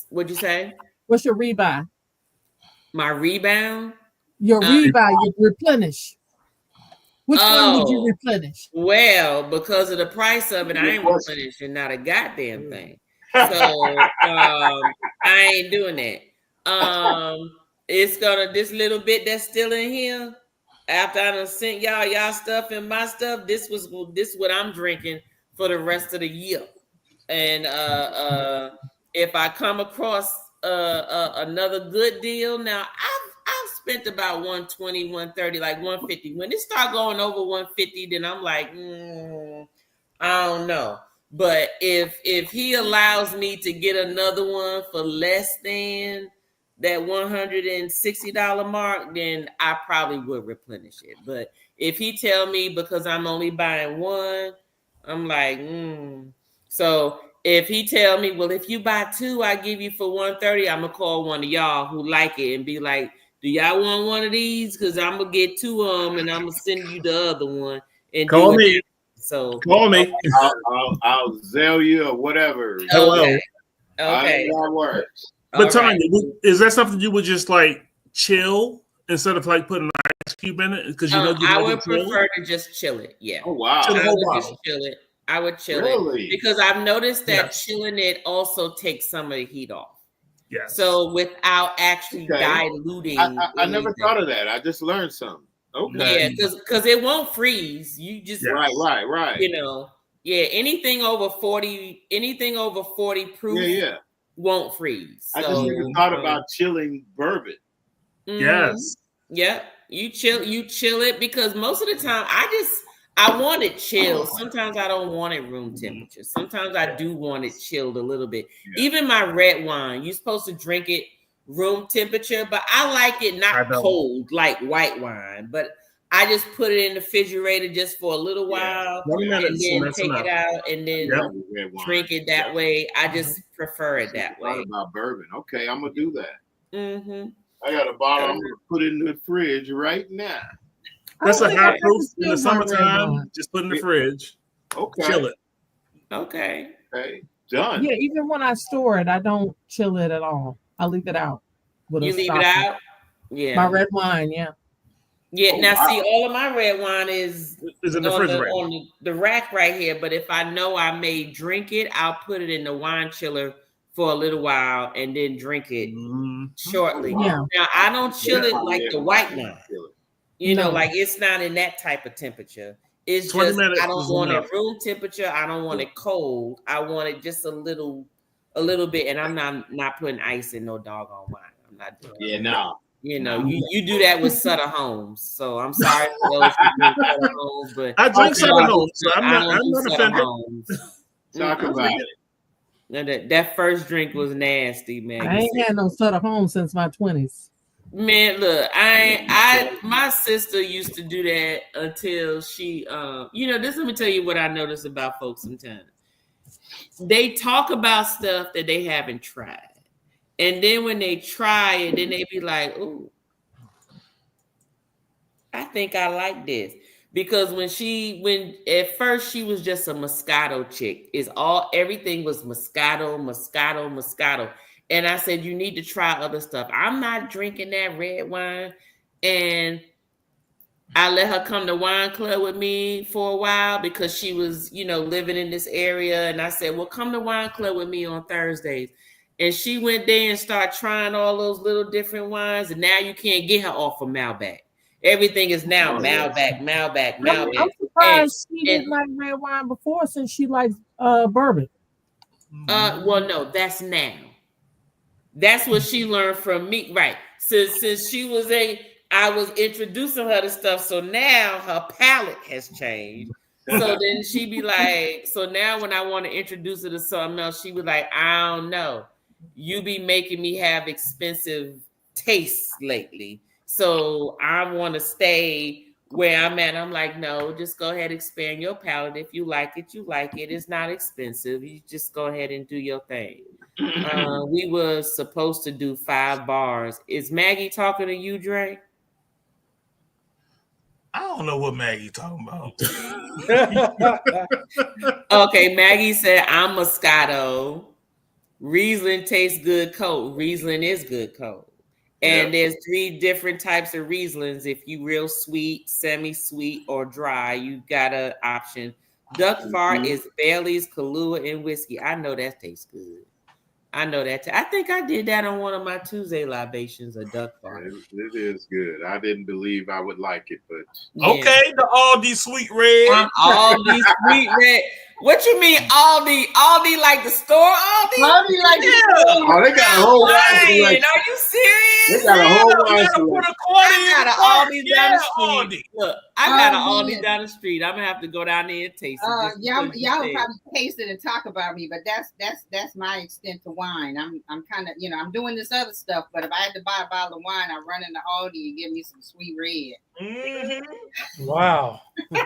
What'd you say? What's your rebuy? My rebound? Your rebuy, you replenish. Which one would you replenish? Well, because of the price of it, I ain't replenishing not a goddamn thing. So I ain't doing that. It's gonna this little bit that's still in here. After I done sent y'all stuff and my stuff, this what I'm drinking for the rest of the year. And if I come across another good deal, now I've spent about 120, 130, like 150. When it start going over 150, then I'm like, I don't know. But if he allows me to get another one for less than that $160 mark, then I probably would replenish it. But if he tell me because I'm only buying one, I'm like, So if he tell me, well, if you buy two, I give you for $130, I'm gonna call one of y'all who like it and be like, do y'all want one of these? Because I'm gonna get two of them and I'm gonna send you the other one and call do me. it. So Call me. I'll Zell you or whatever. Hello. Okay. That works. But Tanya, is that something you would just like chill instead of like putting an ice cube in it? Because you know you I would prefer to just chill it. Yeah. Oh wow. Chill the I whole would bottle. just chill it. I would chill Really? it because I've noticed that Yes. chilling it also takes some of the heat off. Yes. So without actually diluting, I never thought of that. I just learned something. Okay. Yeah, because it won't freeze. You just right. You know, anything over 40 proof won't freeze. I just never thought about chilling bourbon. Yes. Yep. You chill it because most of the time I want it chilled. Sometimes I don't want it room temperature. Sometimes I do want it chilled a little bit. Yeah. Even my red wine, you're supposed to drink it room temperature, but I like it not cold like white wine. But I just put it in the refrigerator just for a little while and then take it out and then drink it that way. I just prefer it that way. About bourbon. Okay, I'm gonna do that. Mm-hmm. I got a bottle. I'm gonna put it in the fridge right now. That's a high proof in the summertime. Just put in the fridge. Okay. Chill it. Okay. Okay. Done. Yeah, even when I store it, I don't chill it at all. I leave it out. You leave it out? Yeah. My red wine, yeah. Yeah. See, all of my red wine is in the refrigerator on the rack right here. But if I know I may drink it, I'll put it in the wine chiller for a little while and then drink it shortly. Yeah. Now I don't chill it like the white wine. You know, like it's not in that type of temperature. It's just I don't want it room temperature. I don't want it cold. I want it just a little bit. And I'm not putting ice in no doggone wine. I'm not doing that. No. You know, you do that with Sutter Homes. So I'm sorry for those who drink Sutter Homes, but I drink Sutter Homes, so I'm not offended. Talk about it. Now that first drink was nasty, man. I ain't had no Sutter Homes since my 20s. Man, look, my sister used to do that until she, let me tell you what I notice about folks sometimes. They talk about stuff that they haven't tried. And then when they try it, then they be like, ooh, I think I like this. Because when at first she was just a Moscato chick, everything was Moscato. And I said, you need to try other stuff. I'm not drinking that red wine. And I let her come to wine club with me for a while because she was, living in this area. And I said, well, come to wine club with me on Thursdays. And she went there and started trying all those little different wines. And now you can't get her off of Malbec. Everything is now Malbec. I'm surprised she didn't like red wine before since she likes bourbon. Well, no, that's now. That's what she learned from me, right? Since she was I was introducing her to stuff, so now her palate has changed. So then she be like, so now when I want to introduce her to something else, she be like, I don't know. You be making me have expensive tastes lately. So I want to stay where I'm at. I'm like, no, just go ahead and expand your palate. If you like it, you like it. It's not expensive. You just go ahead and do your thing. We were supposed to do 5 bars. Is Maggie talking to you, Dre? I don't know what Maggie talking about. Okay, Maggie said, I'm Moscato. Riesling tastes good cold. Riesling is good cold. And there's 3 different types of Rieslings. If you real sweet, semi-sweet, or dry, you got an option. Duck Fart is Bailey's, Kahlua, and whiskey. I know that tastes good. I know that. I think I did that on one of my Tuesday libations, a duck farm. It is good. I didn't believe I would like it, but Okay, the Aldi Sweet Red. Aldi Sweet Red. What you mean Aldi? Aldi like the store Aldi? Aldi like the store. Oh, they got a whole wine Are selection. you serious? They got a whole wine Put selection. a quarter in I the got cart. an Aldi down the street. Aldi. Look, I got an Oh, Aldi man. down the street. I'm gonna have to go down there and taste it. Y'all will probably taste it and talk about me, but that's my extent to wine. I'm kind of, I'm doing this other stuff, but if I had to buy a bottle of wine, I run into Aldi and give me some Sweet Red. Mm-hmm. Wow. Okay.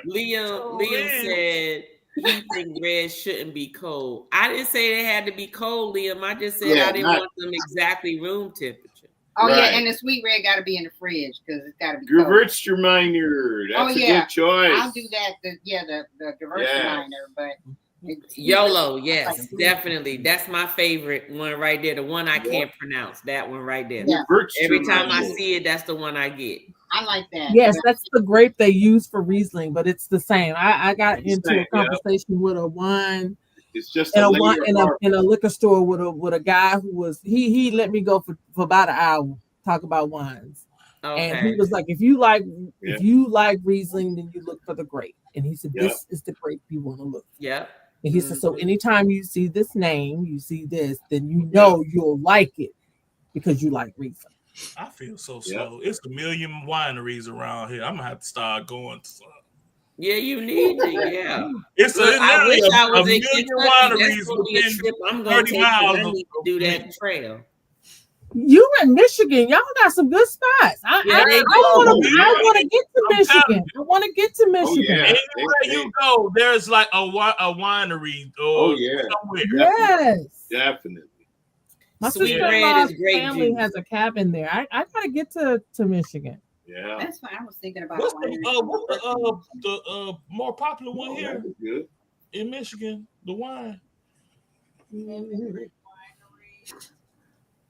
Liam said he think red shouldn't be cold. I didn't say they had to be cold, Liam. I just said I didn't want them exactly room temperature. Oh Right. yeah, and the Sweet Red got to be in the fridge because it's got to be. Gewürztraminer. That's a good choice. I'll do that. The Gewürztraminer, but. YOLO, yes, definitely. That's my favorite one right there. The one I can't pronounce. That one right there. Yeah. Every time I see it, that's the one I get. I like that. Yes, that's the grape they use for Riesling, but it's the same. I got into a conversation with a wine. It's just in a liquor store with a guy who was he let me go for about an hour talk about wines. Okay. And he was like, if you like Riesling, then you look for the grape. And he said, this is the grape you want to look for. Yep. And he said, so anytime you see this name, you see this, then you know you'll like it because you like Riesling. I feel so slow. It's a million wineries around here. I'm gonna have to start going to some. Yeah, you need to. Yeah. It's I wish I was a in million Kentucky. wineries That's gonna be a within trip I'm gonna 30 take. miles. I need to do that trail. You in Michigan, y'all got some good spots. I want to get to Michigan. I want to get to Michigan. Anywhere you go, there's like a winery. Somewhere. Yes, definitely. My Sweet sister-in-law's Red is great family juice. has a cabin there. I gotta get to Michigan. Yeah, That's fine. I was thinking about What's the more popular one here good. in Michigan? The wine.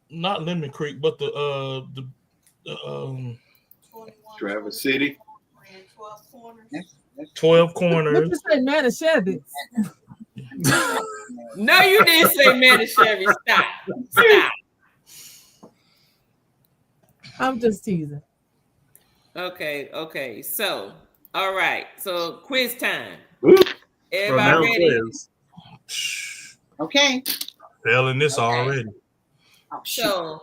Not Lemon Creek, but the Traverse City. 12 Corners. What you say, Manischewitz? No, you didn't say Manischewitz. Stop. I'm just teasing. Okay. So, all right. So, quiz time. Ooh. Everybody ready? Okay. Failing this already. Oh, So,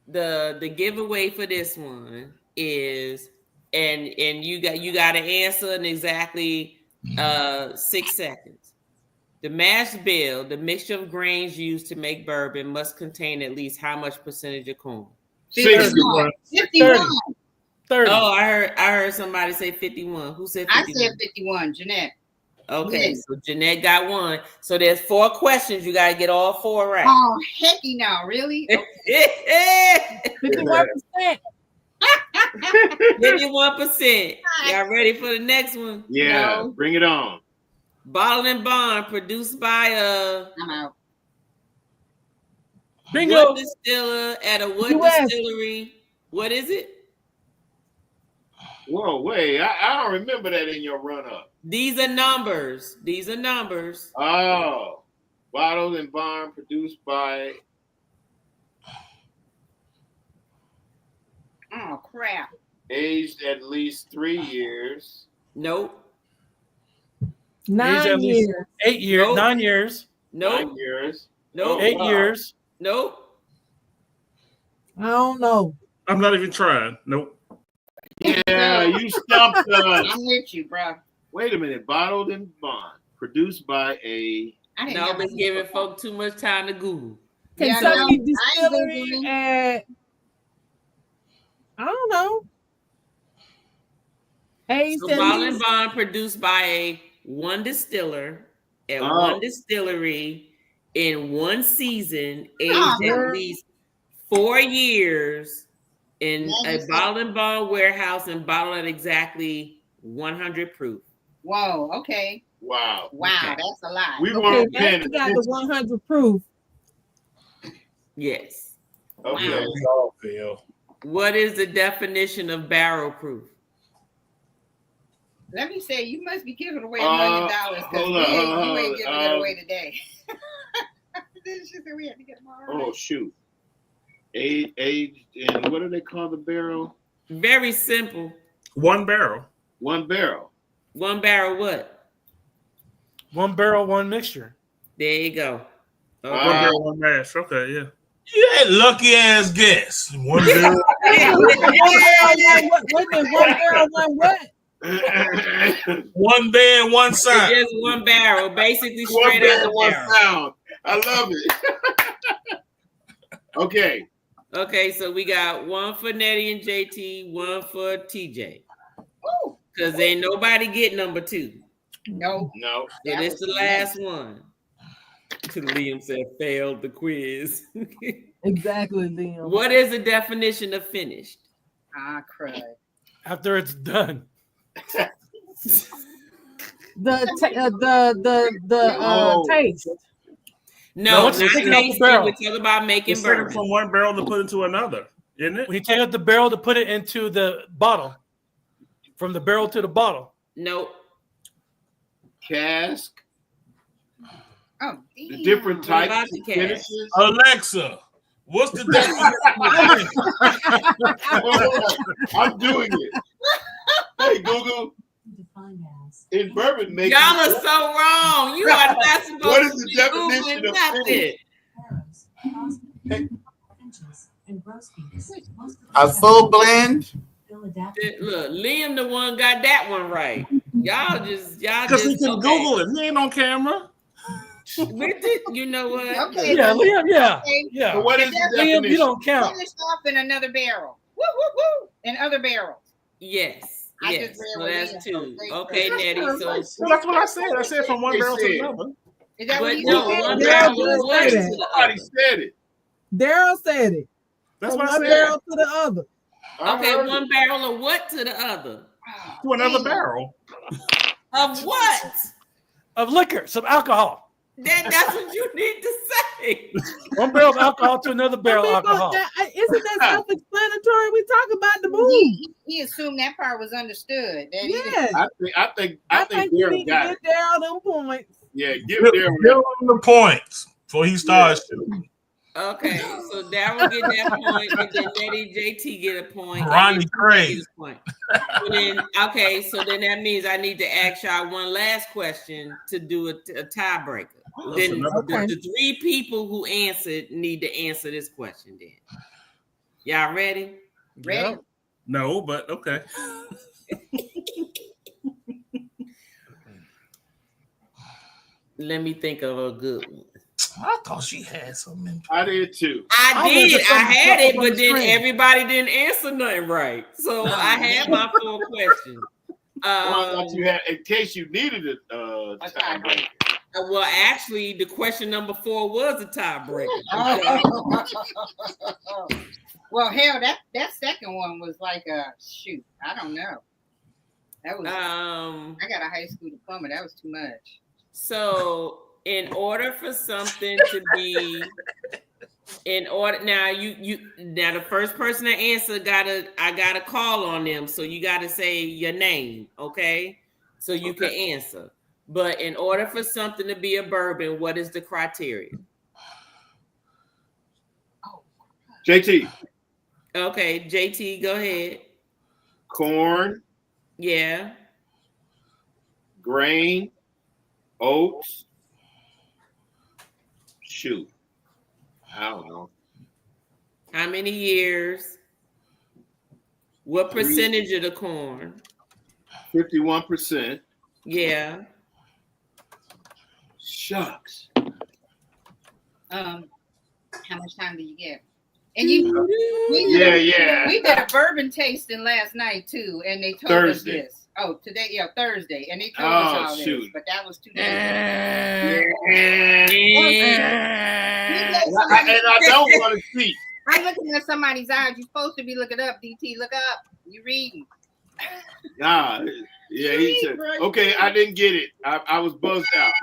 the giveaway for this one is, and you got to answer in exactly 6 seconds. The mash bill, the mixture of grains used to make bourbon, must contain at least how much percentage of corn? 51. 30. Oh, I heard somebody say 51. Who said 51? I said 51, Jeanette. Okay, Yes. so Jeanette got one. So there's 4 questions. You got to get all 4 right. Oh, hecky now, really? 51%. 51%. Y'all ready for the next one? Yeah, bring it on. Bottle and Bond, produced by I'm out. Bingo. what distiller at a what US. distillery? What is it? Whoa, wait! I don't remember that in your run up. These are numbers. Oh, Bottled and Bond, produced by. Oh, crap. Aged at least 3 years. Nope. 9 years. 8 years. Nope. 9 years. Nope. 9 years. Nope. 8 years. Nope. I don't know. I'm not even trying. Nope. Yeah, you stumped us. I'm with you, bro. Wait a minute. Bottled and Bond, produced by a. I didn't No, have been giving folk too much time to Google. Yeah, Kentucky no, Distillery I ain't at I don't know. Hayes So Bottle and Bond produced by one distiller at one distillery in one season, aged at least 4 years in a Bottle and Bond warehouse and bottled at exactly 100 proof. Whoa, okay. Wow. Wow, Okay. that's a lot. We weren't paying you got the attention. 100 proof. Yes. Okay. We all fail. What is the definition of barrel proof? Let me say, you must be giving away $1 million because you ain't giving it away today. She said we had to get them all right. Oh shoot! Aged and what do they call the barrel? Very simple. One barrel. One barrel. One barrel what? One barrel, one mixture. There you go. Okay. One barrel, one mash. Okay, yeah. You had lucky ass guess. One barrel. One barrel, one what? One band, one sound. Just one barrel, basically One straight out band, the one barrel. sound. I love it. Okay. Okay, so we got one for Nettie and JT, one for TJ. Because ain't nobody get number 2. No. No. So this the last one. Liam said failed the quiz. Exactly, Liam. What is the definition of finished? Ah, crud. After it's done. The taste. No, once you not take it off the tasting. barrel. We're talking about making It's taken bourbon. from one barrel to put into another, isn't it? When you take out the barrel to put it into the bottle, from the barrel to the bottle. Nope. Cask. Oh, The damn. different What types about of the cask? finishes. Alexa, what's the definition? I'm doing it. Hey Google. In bourbon making. Y'all are so wrong. You are not supposed What is to the be definition Googling of nothing. A full blend. Look, Liam the one got that one right. Y'all just Because he can Google it. He ain't on camera. You know what? Okay. Yeah, Liam, yeah. Okay. Yeah. So what is the Liam, definition? you don't count. Finished off in another barrel. Woo, woo, woo. In other barrels. Yes. I Yes. just read So what that's Liam 2. said. Okay, Nettie. So, Well, that's what I said. I said from one barrel to another. Is that what but he no, said? one Yeah, barrel just of what say to that. the Somebody other? said it. Daryl said it. That's From what I one said. barrel to the other. I Okay, heard one barrel of what to the other? To another barrel. Of what? Of liquor, some alcohol. That's what you need to say. One barrel of alcohol to another barrel of alcohol. Isn't that self-explanatory? We talk about the move. He assumed that part was understood. That he was- Yes. I think you Daryl need to got get it. Daryl them points. Yeah, give Give Daryl. him the points before he starts shooting. Okay, so Daryl get that point, and then Nettie JT get a point. Ronnie and then Craig. get a point. And then, okay, so then that means I need to ask y'all one last question to do a tiebreaker. Then the 3 people who answered need to answer this question. Then, y'all ready? Ready? No, but okay. Let me think of a good one. I thought she had something. I did too. I went did. for I something had it, up on but the then screen. everybody didn't answer nothing right. So I had my 4 questions. Well, I thought you had, in case you needed it. Tiebreaker. Well, actually, the question number 4 was a tiebreaker. Well, hell, that second one was like a shoot. I don't know. That was. I got a high school diploma. That was too much. So, in order for something to be, now the first person to answer I gotta call on them. So you gotta say your name, okay? So you can answer. But in order for something to be a bourbon, what is the criteria? JT. Okay, JT, go ahead. Corn, Yeah. grain, oats. Shoot. I don't know. How many years? What percentage of the corn? 51%. Yeah. Shucks. How much time do you get? And we did a bourbon tasting last night too, and they told us this. Oh, today, Thursday, and they told us all this, but that was too late. And I don't want to see. I'm looking at somebody's eyes. You're supposed to be looking up, DT. Look up. You reading? Nah, yeah, he said. Okay, I didn't get it. I was buzzed out.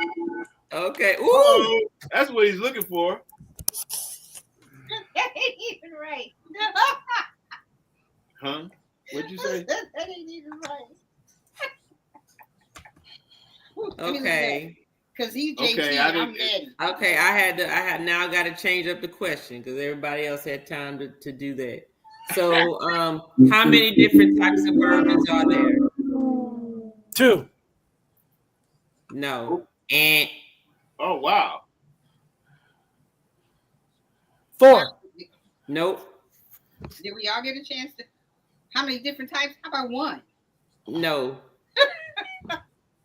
Okay. Ooh, that's what he's looking for. That ain't even right. Huh? What'd you say? That ain't even right. Okay. Because he's JT, Okay, I'm Eddie. Okay, I now got to change up the question because everybody else had time to do that. So, how many different types of bourbons are there? 2. No. And Oh wow. 4. nope. Did we all get a chance to? How many different types? How about 1? No.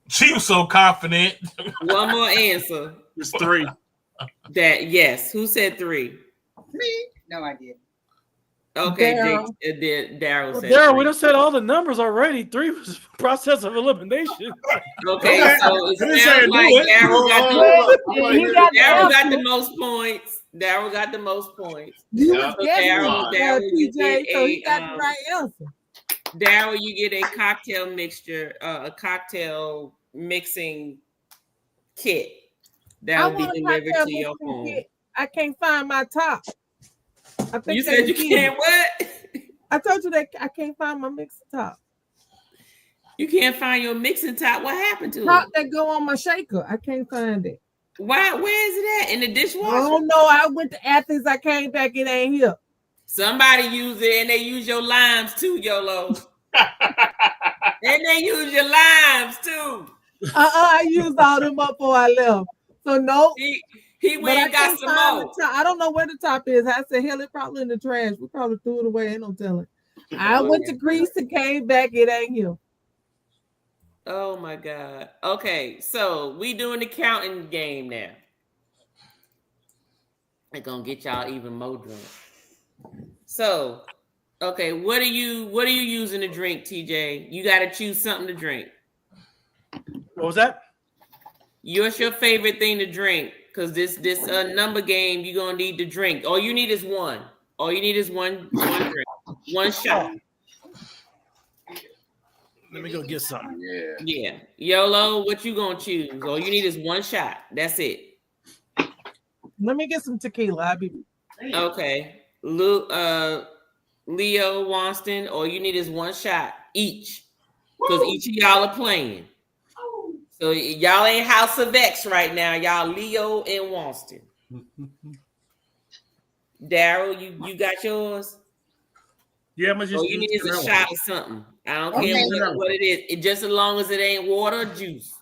She was so confident. One more answer. It's 3. That yes. Who said 3? Me? No, I didn't. Okay, Daryl. Daryl said Daryl, 3. we done said all the numbers already. 3 was process of elimination. Okay, so it didn't say sounds do like it. Daryl got He got the Daryl got answer. the most points. Daryl got the most points. You Yeah. was guessing, Daryl, you TJ, get so he a, got the right answer. Daryl, you get a cocktail mixture, a cocktail mixing kit that I will be want a delivered cocktail to your mixing home. kit. I can't find my top. I think You they said you cheated. can't what? I told you that I can't find my mixing top. You can't find your mixing top. What happened to Top it? that go on my shaker. I can't find it. Why? Where is it at? In the dishwasher? Oh no, I went to Athens. I came back. It ain't here. Somebody use it, and they use your limes too, YOLO. And they use your limes too. I used all them up before I left. So no. He But went I and got can't some find more. the top. I don't know where the top is. I said, hell, it probably in the trash. We probably threw it away. Ain't no telling. I went to Greece and came back. It ain't here. Oh my God. Okay, so we doing the counting game now. It's gonna get y'all even more drunk. So, okay, what are you using to drink, TJ? You gotta choose something to drink. What was that? What's your favorite thing to drink? Because this number game, you're gonna need to drink. All you need is one. All you need is one drink, one shot. Let me go get something. Yeah. YOLO, what you gonna choose? All you need is one shot. That's it. Let me get some tequila. I'll be Okay. Leo Wonston, all you need is one shot each. Because each of y'all are playing. So y'all ain't House of X right now. Y'all Leo and Wonston. Daryl, you got yours? Yeah, I'm just all you need is a shot of something. I don't care what it is. Just as long as it ain't water or juice.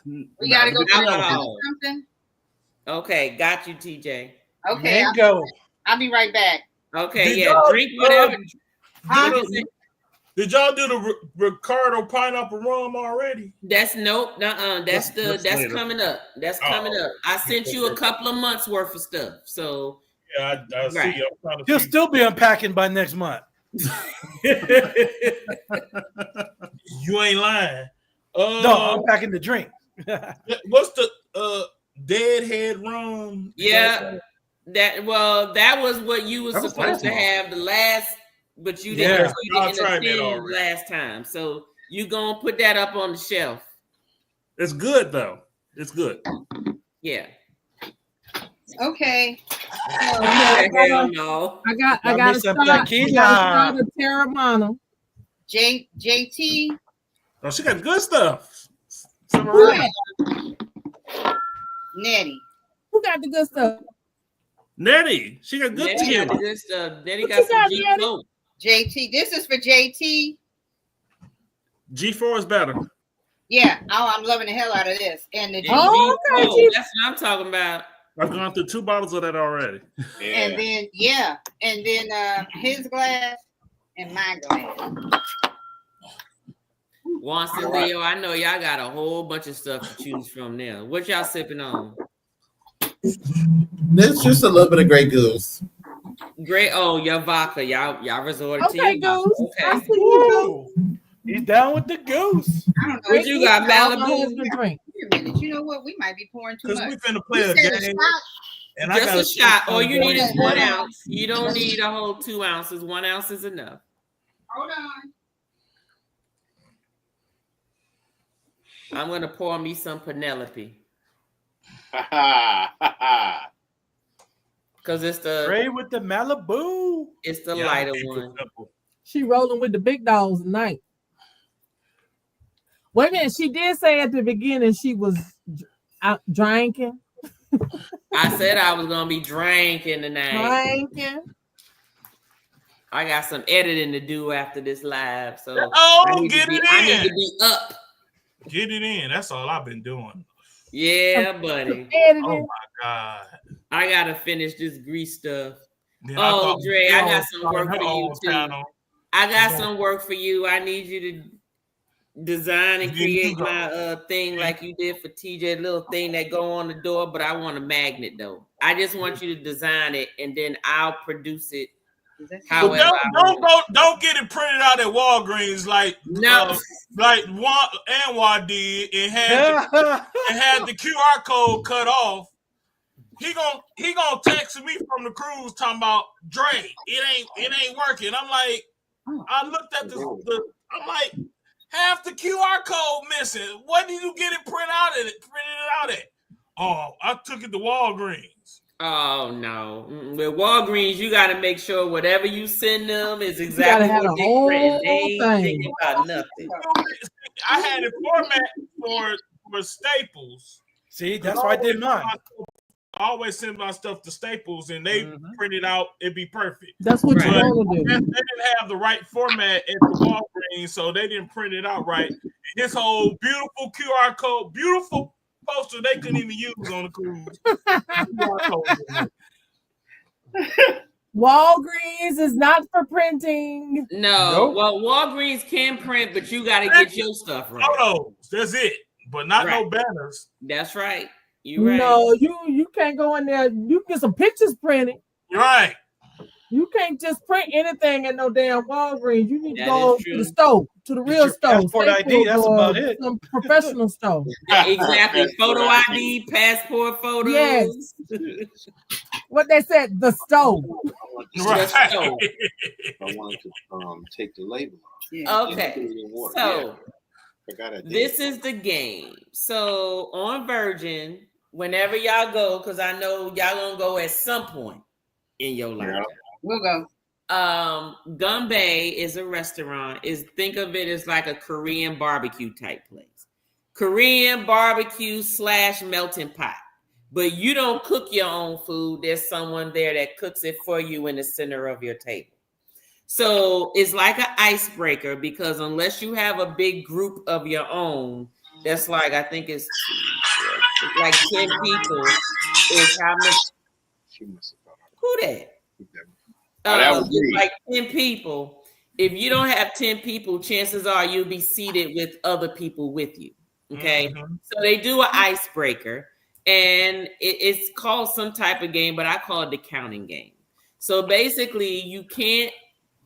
We gotta go to something. Okay, got you, TJ. Okay, I'll be right back. Okay, drink whatever. Did y'all do the Ricardo pineapple rum already? That's nope. That's coming up. That's coming up. I sent you a couple of months worth of stuff. So yeah, I see. I'm trying to He'll still be unpacking by next month. You ain't lying. No, I'm packing the drink. What's the deadhead rum? Yeah, that was what you were supposed to have the last, but you didn't include it in the last time. So you gonna put that up on the shelf. It's good though. It's good. Yeah. Okay. Hell no. I got a shot of Terramana. JT. Oh, she got good stuff. Nettie. Who got the good stuff? Nettie. She got good tequila. got good stuff. Nettie got some G4. JT. This is for JT. G4 is better. Yeah. Oh, I'm loving the hell out of this. And the G4, that's what I'm talking about. I've gone through 2 bottles of that already. And then his glass and my glass. Wonston, Leo, I know y'all got a whole bunch of stuff to choose from now. What y'all sipping on? There's just a little bit of Grey Goose. Your vodka. Y'all resorted to your Goose. Okay. I see you, Goose. He's down with the Goose. I don't know. What you got, Malibu? Drink. Wait a minute. You know what? We might be pouring too much. Because we finna play a game. And just a shot. All you need is 1 ounce. You don't need a whole 2 ounces. 1 ounce is enough. Hold on. I'm gonna pour me some Penelope. Because it's the Ray with the Malibu. It's the lighter one. She rolling with the big dogs tonight. Wait a minute. She did say at the beginning she was out drinking. I said I was gonna be drinking tonight. Drinking. I got some editing to do after this live, so get it in. I need to be up. Get it in. That's all I've been doing. Yeah, buddy. Oh my God. I gotta finish this grease stuff. Then Dre, I got some work for you too. Channel. I got some work for you. I need you to design and create my thing like you did for TJ, little thing that go on the door, but I want a magnet though. I just want you to design it and then I'll produce it. However, don't get it printed out at Walgreens like like Anwar did and had the QR code cut off. He gonna text me from the cruise talking about Dre. It ain't working. I'm like, I looked at I'm like, half the QR code missing. What did you get it printed out at? Oh, I took it to Walgreens. Oh no! With Walgreens, you got to make sure whatever you send them is exactly what they print. They ain't thinking about nothing. I had it format for Staples. See, that's why I did mine. I always send my stuff to Staples, and they print it out. It'd be perfect. That's what you want to do. They didn't have the right format at the Walgreens, so they didn't print it out right. This whole beautiful QR code, beautiful poster they couldn't even use on the cruise. Walgreens is not for printing. No, well, Walgreens can print, but you got to get your stuff right. Photos, that's it, but not no banners. That's right. You right. No, you can't go in there. You can get some pictures printed. Right. You can't just print anything at no damn Walgreens. You need to go to the store, to the real store. Passport ID, that's about it. Some professional store. Exactly. Photo ID, passport photos. Yes. What they said, the store. Right. I wanted to take the label off. Okay. So this is the game. So on Virgin, whenever y'all go, because I know y'all gonna go at some point in your life. Yeah. We'll go. Gumbay is a restaurant. Think of it as like a Korean barbecue type place. Korean barbecue / melting pot. But you don't cook your own food. There's someone there that cooks it for you in the center of your table. So it's like an icebreaker because unless you have a big group of your own, that's like, I think it's like 10 people is how much. Who that? Like 10 people. If you don't have 10 people, chances are you'll be seated with other people with you. Okay. So they do an icebreaker and it's called some type of game, but I call it the counting game. So basically you can't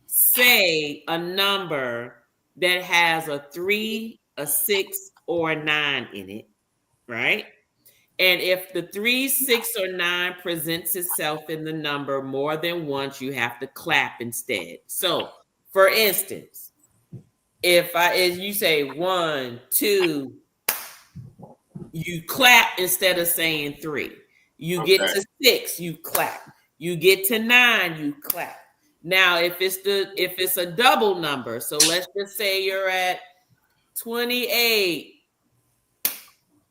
say a number that has a 3, a 6, or a 9 in it, right? And if the 3, 6, or 9 presents itself in the number more than once, you have to clap instead. So, for instance, if you say 1, 2, you clap instead of saying 3. You get to 6, you clap. You get to 9, you clap. Now, if it's a double number, so let's just say you're at 28.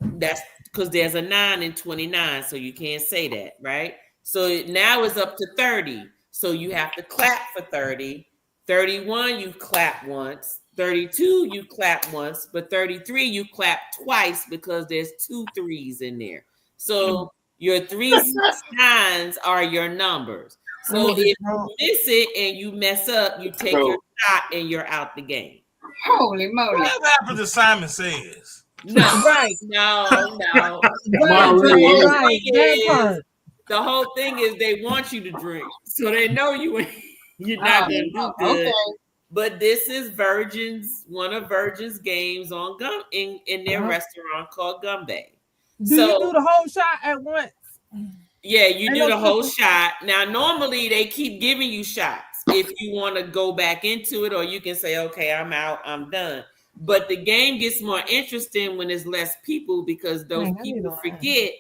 That's because there's a 9 in 29, so you can't say that, right? So now it's up to 30. So you have to clap for 30. 31, you clap once. 32, you clap once. But 33, you clap twice because there's 2 3s in there. So your 3, 6, 9s are your numbers. So if you miss it and you mess up, you take your shot and you're out the game. Holy moly. What happened to Simon Says? No, right. No. The whole thing is they want you to drink. So they know you're not going to do good. Okay. But this is one of Virgin's games on in their restaurant called Gumbay. Do you do the whole shot at once? Yeah, you do the whole shot. Now, normally they keep giving you shots if you want to go back into it, or you can say, okay, I'm out, I'm done. But the game gets more interesting when there's less people because those people forget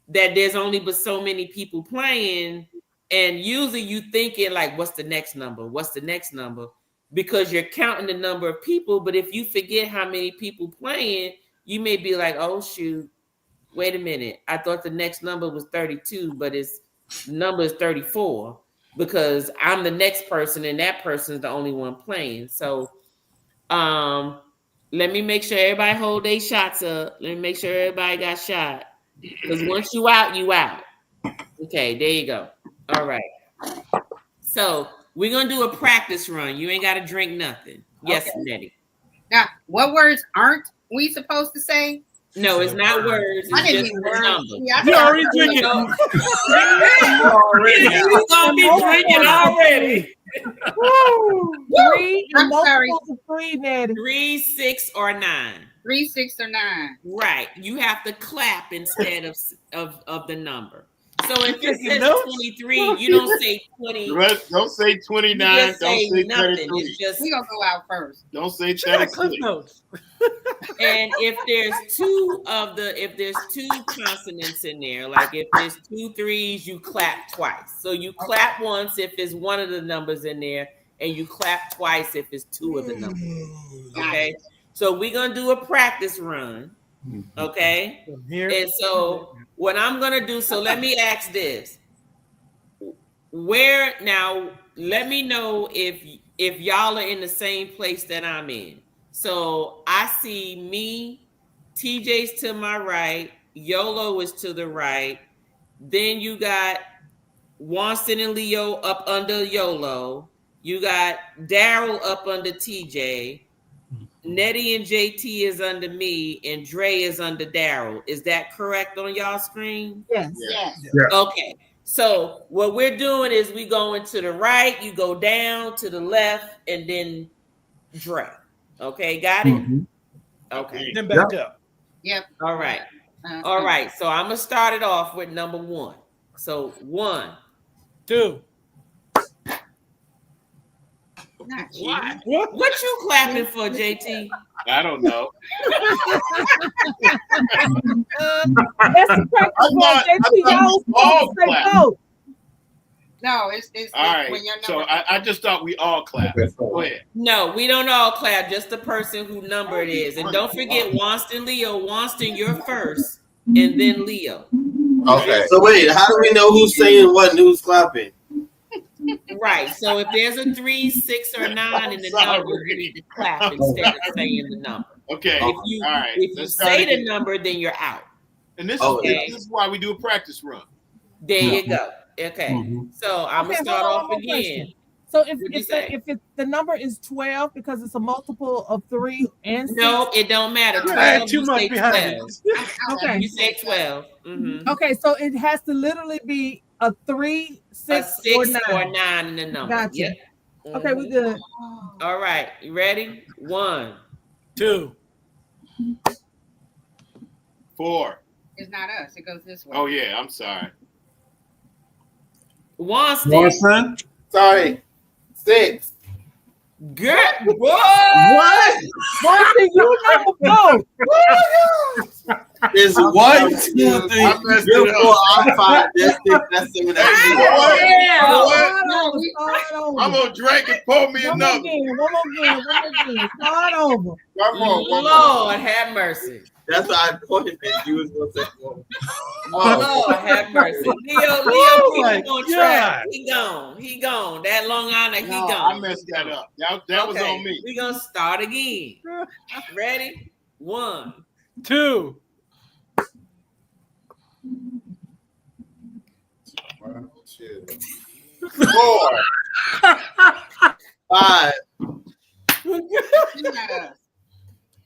that there's only but so many people playing. And usually you thinking like, what's the next number? What's the next number? because you're counting the number of people. But if you forget how many people playing, you may be like, oh shoot, wait a minute. I thought the next number was 32, but the number is 34 because I'm the next person and that person is the only one playing. So let me make sure everybody hold their shots up. Let me make sure everybody got shot. Because once you out, you out. Okay, there you go. All right. So we're going to do a practice run. You ain't got to drink nothing. Yes, okay. Nettie. Now, what words aren't we supposed to say? No, it's not words. It's just a number. You already drinking. You're going to be drinking already. Three. I'm sorry. 3, Nettie. 3, 6, or 9. 3, 6, or 9. Right. You have to clap instead of the number. So if it says 23, you don't say 20. Don't say 29. Don't say nothing. 33. It's just we gonna go out first. Don't say 33. And if there's two consonants in there, like if there's 2 3s, you clap twice. So you clap once if it's one of the numbers in there, and you clap twice if it's 2 of the numbers. Okay. So we're gonna do a practice run. Okay. And so what I'm gonna do, so let me ask this. Where now, let me know if y'all are in the same place that I'm in. So I see me, TJ's to my right, YOLO is to the right. Then you got Wanston and Leo up under YOLO. You got Daryl up under TJ. Nettie and JT is under me, and Dre is under Daryl. Is that correct on y'all screen? Yes. Yes. Okay. So what we're doing is we going to the right, you go down to the left, and then Dre. Okay, got it? Mm-hmm. Okay. Then back up. Yep. All right. All right. So I'm gonna start it off with number 1. So 1, 2. What you clapping for, JT? I don't know. That's the practice. No, it's all right. When you're so I just thought we all clap. Go ahead. No, we don't all clap. Just the person who number it is, and don't forget Wanston, Leo. Wanston, you're first, and then Leo. Okay. So wait, how do we know who's saying what and who's clapping? Right. So if there's a 3, 6, or 9 in the number, you need to clap instead of saying the number. Okay. If you say the number, then you're out. And this is why we do a practice run. There you go. Okay. So I'm gonna start off again. So if the number is 12 because it's a multiple of 3 and 6. No, it don't matter. 12, too much behind it. Okay. You say 12. Mm-hmm. Okay, so it has to literally be a 3, 6, or 9 in the number. Gotcha. Yep. Mm-hmm. Okay, we're good. All right, you ready? 1, 2, 4. It's not us. It goes this way. Oh yeah, I'm sorry. Wanston. Sorry. 6. Good. What? Wanston, you number 4. There's 1, 2, 3, 4, 5. That's 6. That's 7. I'm gonna drink and pour me another. One more again. Start over. Lord have mercy. That's why I pointed at you. Was gonna say 4. Lord have mercy. Leo, he's gonna try. He gone. That Long Island, he gone. I messed that up. That was on me. We're gonna start again. Ready? 1, 2. 1, 2, 4, 5.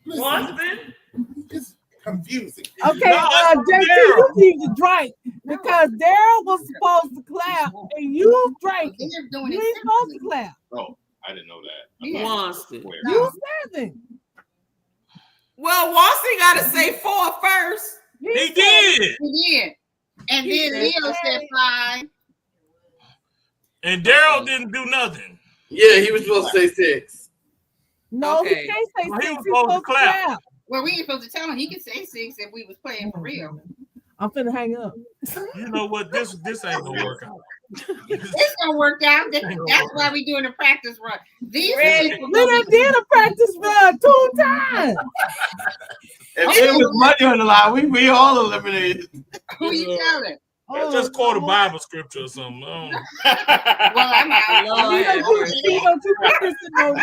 Wanston? It's confusing. Okay, JT, you need to drink because Daryl was supposed to clap and you drank. You ain't supposed to clap. Oh, I didn't know that. Wanston. You 7. Well, Wanston got to say 4 first. He did. And then Leo said 5. And Daryl didn't do nothing. Yeah, he was supposed to say 6. No, he can't say 6. He was supposed to clap. Well, we ain't supposed to tell him he could say 6 if we was playing for real. I'm finna hang up. You know what? This ain't gonna work out. It's gonna work out. That's why we doing a practice run. These people Then did a practice run 2 times. If there was money on the line, we all eliminated. Who you telling? Let's just quote a Bible scripture or something. Well, I'm out. You don't do practice no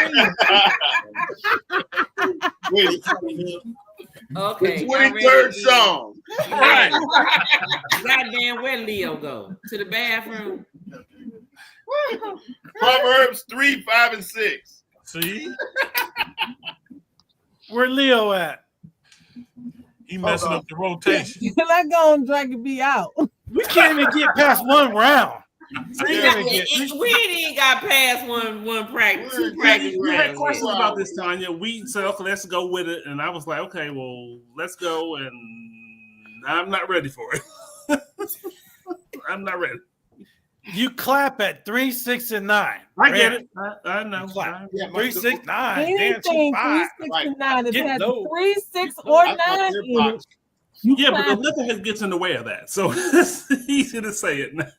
Wait, Okay. the 23rd song. Right. Goddamn, where Leo go? To the bathroom? Proverbs 3, 5, and 6. See? Where Leo at? He messing up the rotation. Let go and drag and be out. We can't even get past one round. We ain't even got past one practice. Two practice We had rounds questions yet. about this, Tanya. We said, okay, let's go with it. And I was like, okay, well, let's go. And I'm not ready for it. I'm not ready. You clap at 3, 6, and 9. I get it. I know. Clap. Yeah, 3, 6, 9. Anything 3, 6, and 9. If it Get has those. 3, 6, or 9 in it, you Yeah, but clap. the liquor gets in the way of that. So it's easy to say it now.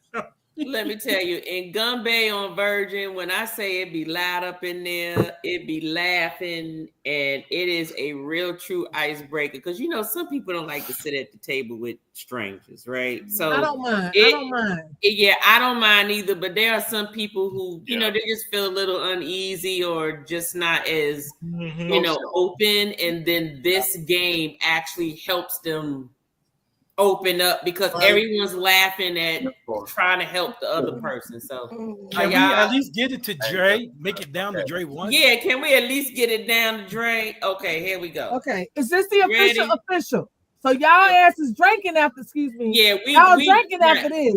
Let me tell you, in Gun Bay on Virgin, when I say it be loud up in there, it be laughing, and it is a real true icebreaker. Because you know, some people don't like to sit at the table with strangers, right? So I don't mind. Yeah, I don't mind either. But there are some people who, you know, they just feel a little uneasy or just not as, you know, open. And then this game actually helps them open up because everyone's laughing at trying to help the other person. So can we at least get it to Dre? Make it down to Dre once? Yeah, can we at least get it down to Dre? Okay, here we go. Okay, is this the official? So y'all asses drinking after, excuse me. Yeah, y'all drinking after this.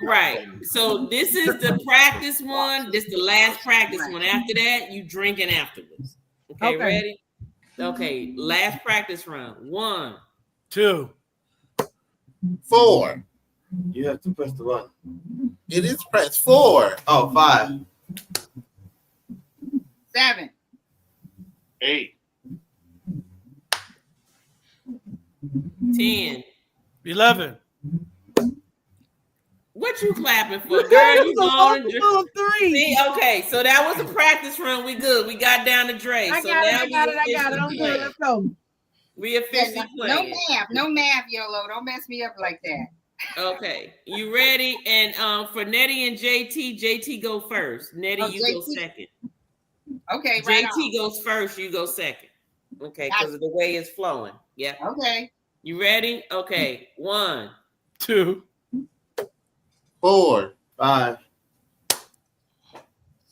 Right. So this is the practice one. This is the last practice one. After that, you drinking afterwards. Okay, ready? Okay, last practice round. 1, 2, 4. You have to press the button. It is press 4. Oh, 5. 7. 8. 10. 11. What you clapping for, girl? You going to 3. See, okay, so that was a practice run. We good. We got down to Dre. I So got now it. I'm good. Let's go. We officially playing. No math, YOLO. Don't mess me up like that. Okay, you ready? And for Nettie and JT go first. Nettie, you go second. Okay, right JT on. goes first, you go second. Okay, because of the way it's flowing. Yeah. Okay. You ready? Okay. 1, 2, 4, 5,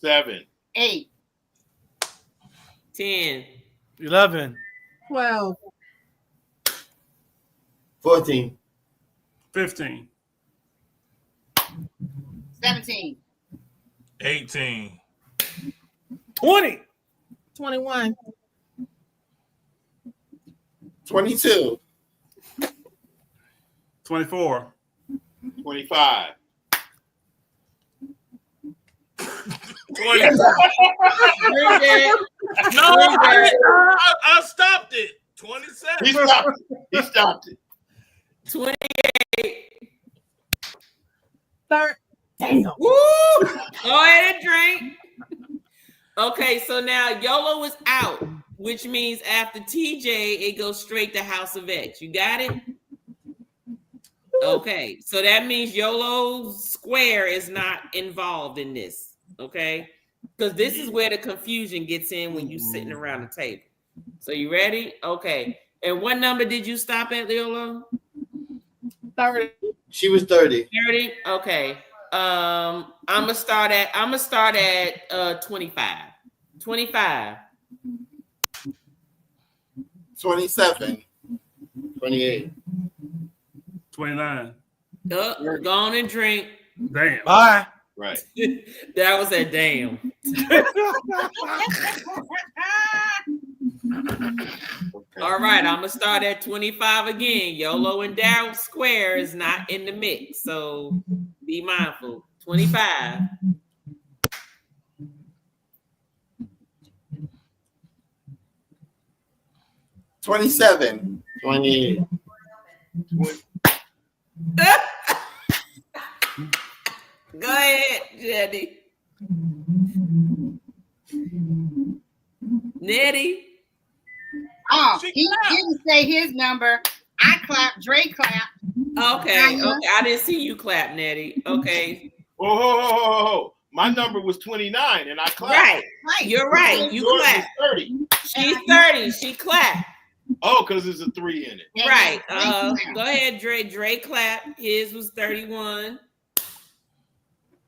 7, 8, 10, 11, 12, 14, 15, 17, 18, 20, 21, 22, 24, 25. 20. No, I stopped it. 27. He stopped it. 28. 30. Damn. Woo! Go ahead and drink. Okay, so now YOLO is out, which means after TJ, it goes straight to House of X. You got it? Okay, so that means YOLO Square is not involved in this, okay? Because this is where the confusion gets in when you're sitting around the table. So you ready? Okay. And what number did you stop at, YOLO? 30. She was 30. 30? Okay. I'm gonna start at 25. 25. 27, 28. 29. Go on and drink. Damn. Bye. Right. That was a damn. All right, I'm gonna start at 25 again. YOLO and Daryl Square is not in the mix, so be mindful. 25. 27, 28. Go Go ahead, Jenny. Nettie. Oh, he didn't say his number. I clapped. Dre clapped. Okay. I didn't see you clap, Nettie. Okay. Oh, my number was 29, and I clapped. Right. You're right. You clapped. 30. She's 30. She clapped. Oh, because there's a 3 in it. Right. Go ahead, Dre. Dre clapped. His was 31.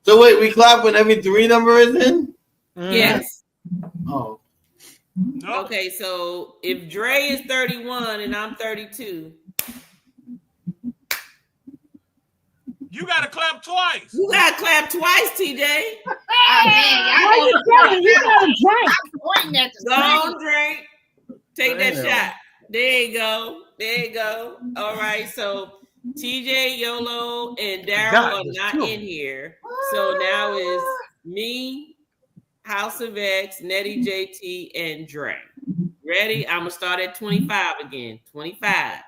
So wait, we clap when every 3 number is in? Yes. Oh. No. Okay, so if Dre is 31 and I'm 32. You gotta clap twice. You gotta clap twice, TJ. Why you telling you gotta drink? I'm pointing at the Go on, drink. Take that shot. There you go. There you go. All right. So TJ, Yolo, and Daryl are not in here. So now is me, House of X, Nettie, JT, and Dre. Ready? I'm gonna start at 25 again. 25.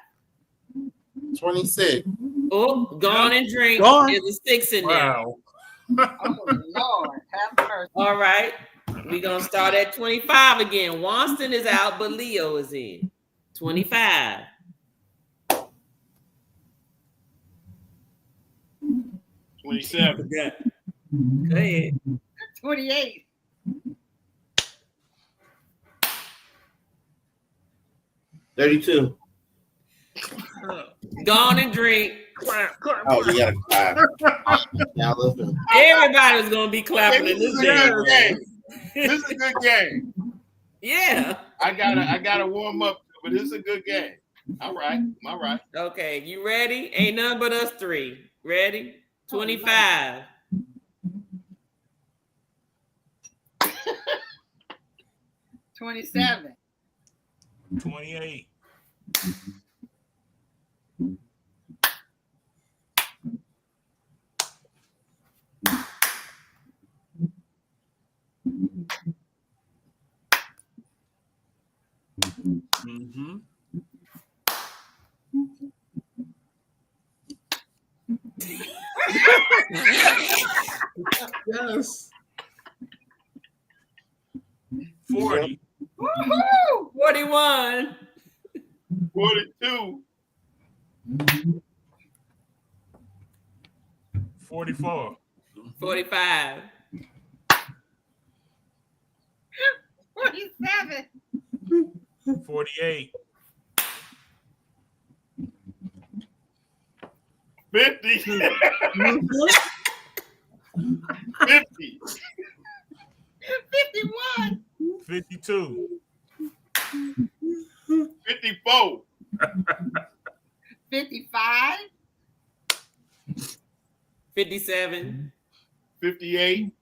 26. Oh, go on and drink. Go on. There's a 6 in there. Wow. Oh, Lord, have mercy. All right. We're gonna start at 25 again. Wanston is out, but Leo is in. 25. 27. Go ahead. 28. 32. Go on and drink. Oh, we gotta clap. Now listen. Everybody's gonna be clapping in this game. This is a good game. Yeah. I gotta warm up, but this is a good game. All right. Okay, you ready? Ain't none but us 3. Ready? 25. 27. 28. 40. 41. 42. 44. 45. 47. 48. 50. 50. 51. 52. 54. 55. 57. 58.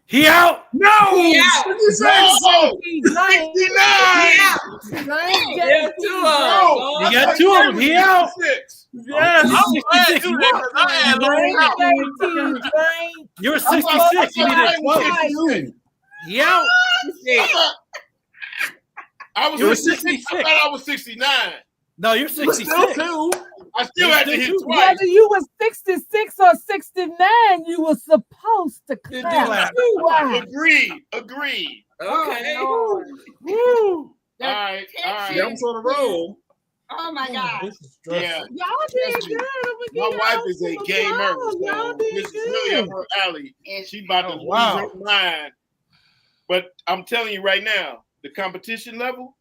'He out? No! He out. No! 69. 69. There's 2 of them. You got 2 of them. He out. 6. Yes, I'm glad you did because I had no doubt. You were 66. You needed 12. He out. I was You were 66. I 66. thought I was 69. No, you're 66. I still had to hit twice. Whether you was 66 or 69, you were supposed to clap. Agreed. Okay. Oh, Woo. All right. Jumps on the roll. oh my God. Yeah. Y'all did good. My wife is a gamer, so Y'all this did is really up good. her alley. And She about to lose her mind. But I'm telling you right now, the competition level,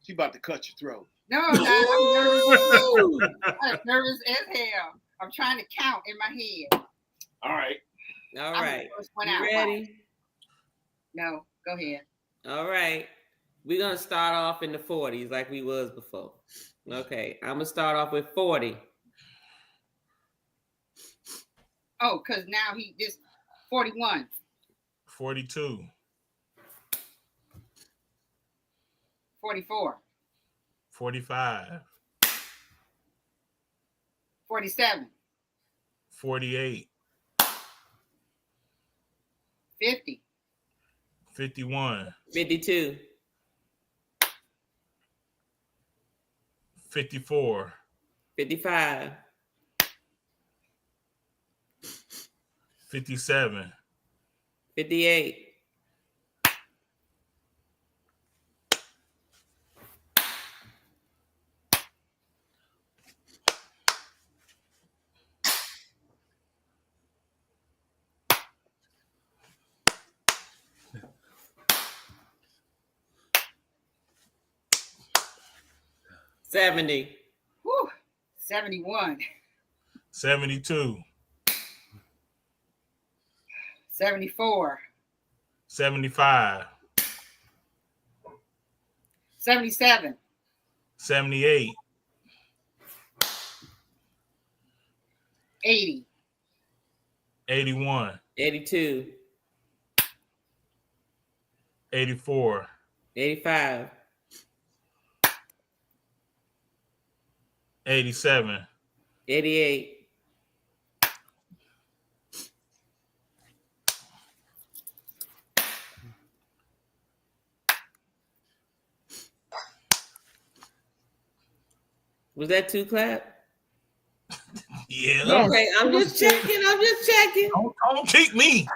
she about to cut your throat. no, I'm nervous. I'm nervous as hell. I'm trying to count in my head. All right. All I'm right. the first one You out. ready? No, go ahead. All right. We're going to start off in the 40s like we was before. Okay. I'm going to start off with 40. Oh, because now he just 41. 42. 44. 45. 47. 48. 50. 51. 52. 54. 55. 57. 58. 70. Whew. 71. 72. 74. 75. 77. 78. 80. 81. 82. 84. 85. 87. 88. 'Was that 2 clap? Yeah. Yes. Okay, I'm just checking. Don't cheat me.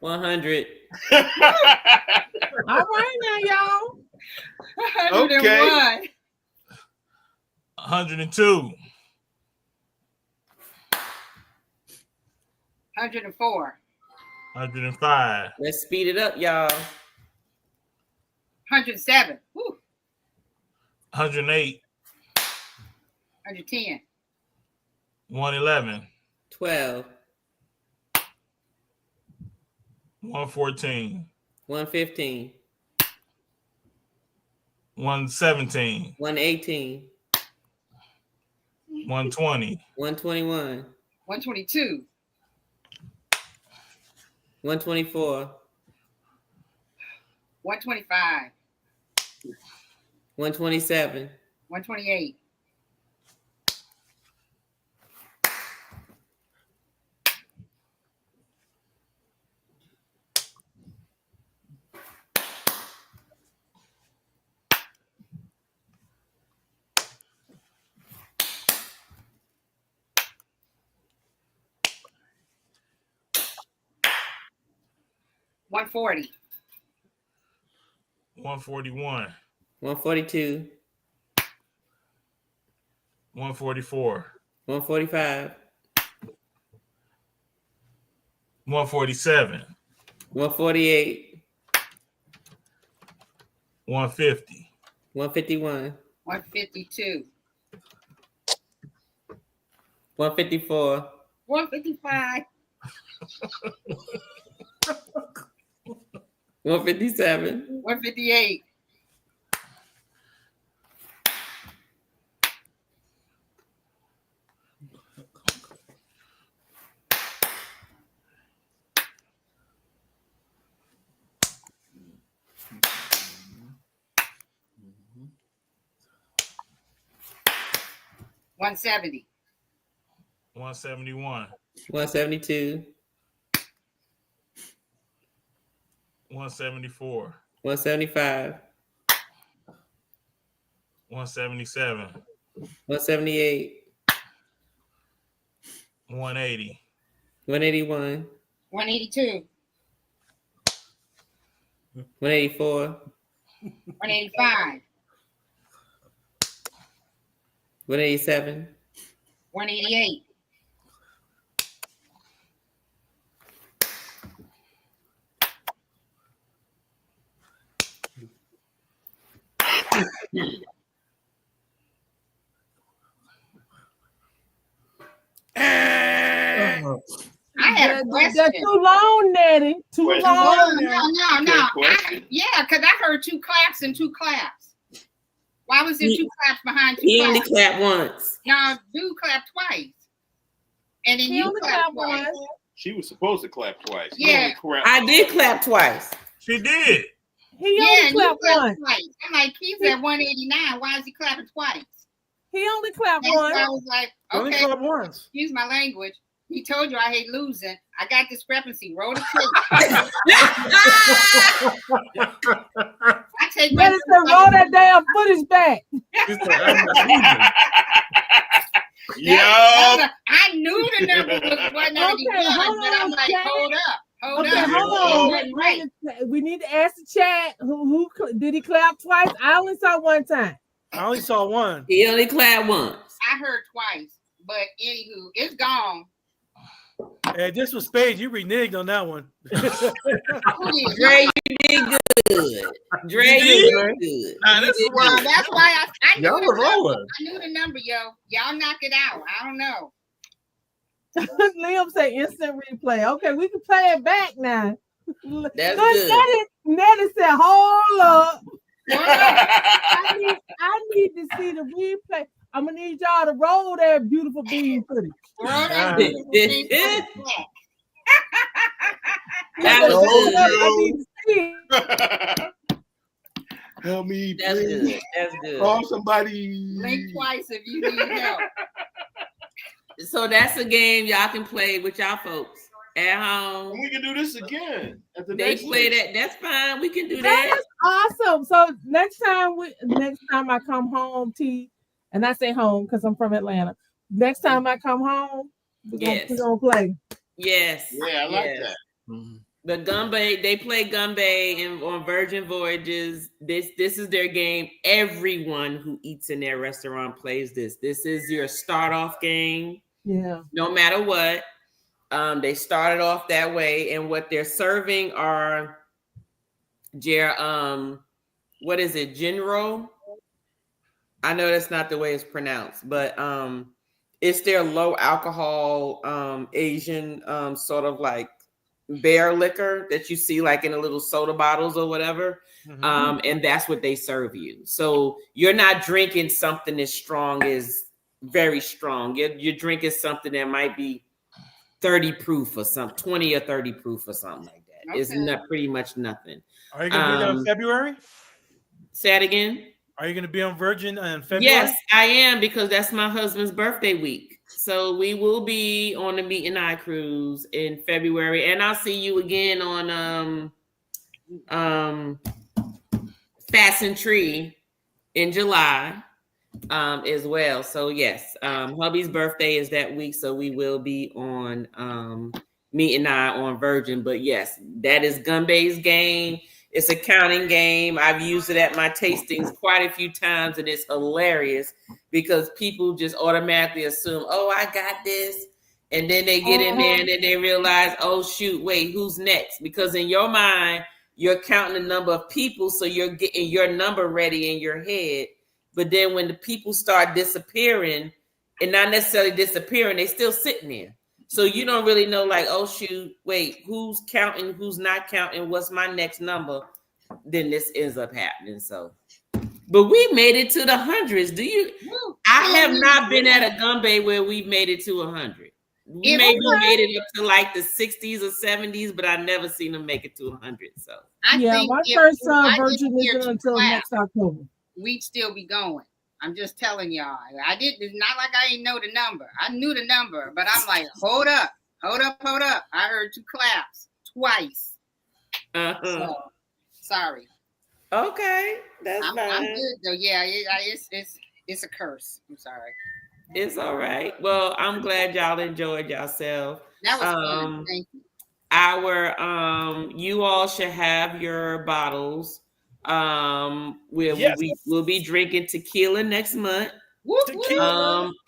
$100. All right now, y'all. 101. 102. 104. 105. Let's speed it up, y'all. 107. Whew. 108. 110. 111. 12. 114. 115. 117. 118. 120. 121. 122. 124. 125. 127. 128. 140. 141. 142. 144. 145. 147. 148. 150. 151. 152. 154. 155. 157. 158. 170. 171. 172. 174. 175. 177. 178. 180. 181. 182. 184. 185. 187. 188. Uh-huh. I had a question. That's too long, Nettie. Too Question. long. No. Question. Because I heard 2 claps and 2 claps. Why was there 2 claps behind 2 He claps? only clapped once. No, do clap twice. And then He you only clap clapped twice. once. She was supposed to clap twice. Yeah. I did clap twice. She did. He only clapped once. Twice. I'm like, he's at 189. Why is he clapping twice? He only clapped That's once. why I was like, Only okay, clapped once. excuse my language. He told you I hate losing. I got discrepancy. Roll the tape. I take Better say, roll that damn footage back. Yeah. I knew the number was 191, but I'm like, hold up. Hold up. Right. We need to ask the chat who did he clap twice? I only saw one time. I only saw one. He only clapped once. I heard twice, but anywho, it's gone. Hey, this was Spade. You reneged on that one. Dre, you did good. Dre, you did good. That's why I knew Y'all the were number. rolling. I knew the number, yo. Y'all knock it out. I don't know. Liam said instant replay. Okay, we can play it back now. That's good. Nettie said, hold up. I need to see the replay. I'm gonna need y'all to roll that beautiful bean footage. That was good. Help me, That's please. good. That's good. Call somebody. Blink twice if you need help. So that's a game y'all can play with y'all folks at home. And we can do this again. At the They next play one. that. That's fine. We can do That that. is awesome. So next time I come home, T, and I say home because I'm from Atlanta. Next time I come home, we're gonna play. Yes. Yeah, I like that. The Gumbay, they play Gumbay on Virgin Voyages. This is their game. Everyone who eats in their restaurant plays this. This is your start off game. Yeah. No matter what. They started off that way, and what they're serving are what is it, Genro? I know that's not the way it's pronounced, but it's their low alcohol Asian sort of like bear liquor that you see like in the little soda bottles or whatever. Mm-hmm. And that's what they serve you. So you're not drinking something as strong as very strong. You're drinking something that might be 30 proof or something, 20 or 30 proof or something like that. Okay. It's not pretty much nothing. Are you going to be there in February? Say it again. Are you going to be on Virgin in February? Yes, I am, because that's my husband's birthday week. So we will be on the Meet and I cruise in February, and I'll see you again on Fasten Tree in July as well. So yes, hubby's birthday is that week, so we will be on Meet and I on Virgin. But yes, that is Gumbay's game. It's a counting game. I've used it at my tastings quite a few times, and it's hilarious because people just automatically assume, oh, I got this. And then they get in there and then they realize, oh, shoot, wait, who's next? Because in your mind, you're counting the number of people, so you're getting your number ready in your head. But then when the people start disappearing, and not necessarily disappearing, they still sitting there. So you don't really know, like, oh, shoot, wait, who's counting, who's not counting, what's my next number? Then this ends up happening. So, but we made it to the hundreds. I have not been at a Gumbay where we made it to 100. We maybe made it up to like the 60s or 70s, but I've never seen them make it to 100. So, my first Virgin isn't until next October. We'd still be going. I'm just telling y'all. It's not like I didn't know the number. I knew the number, but I'm like, hold up. I heard 2 claps twice. So, sorry. Okay, that's fine. I'm good though. Yeah, it's a curse. I'm sorry. It's all right. Well, I'm glad y'all enjoyed yourself. That was fun. Thank you. You all should have your bottles. We'll be drinking tequila next month.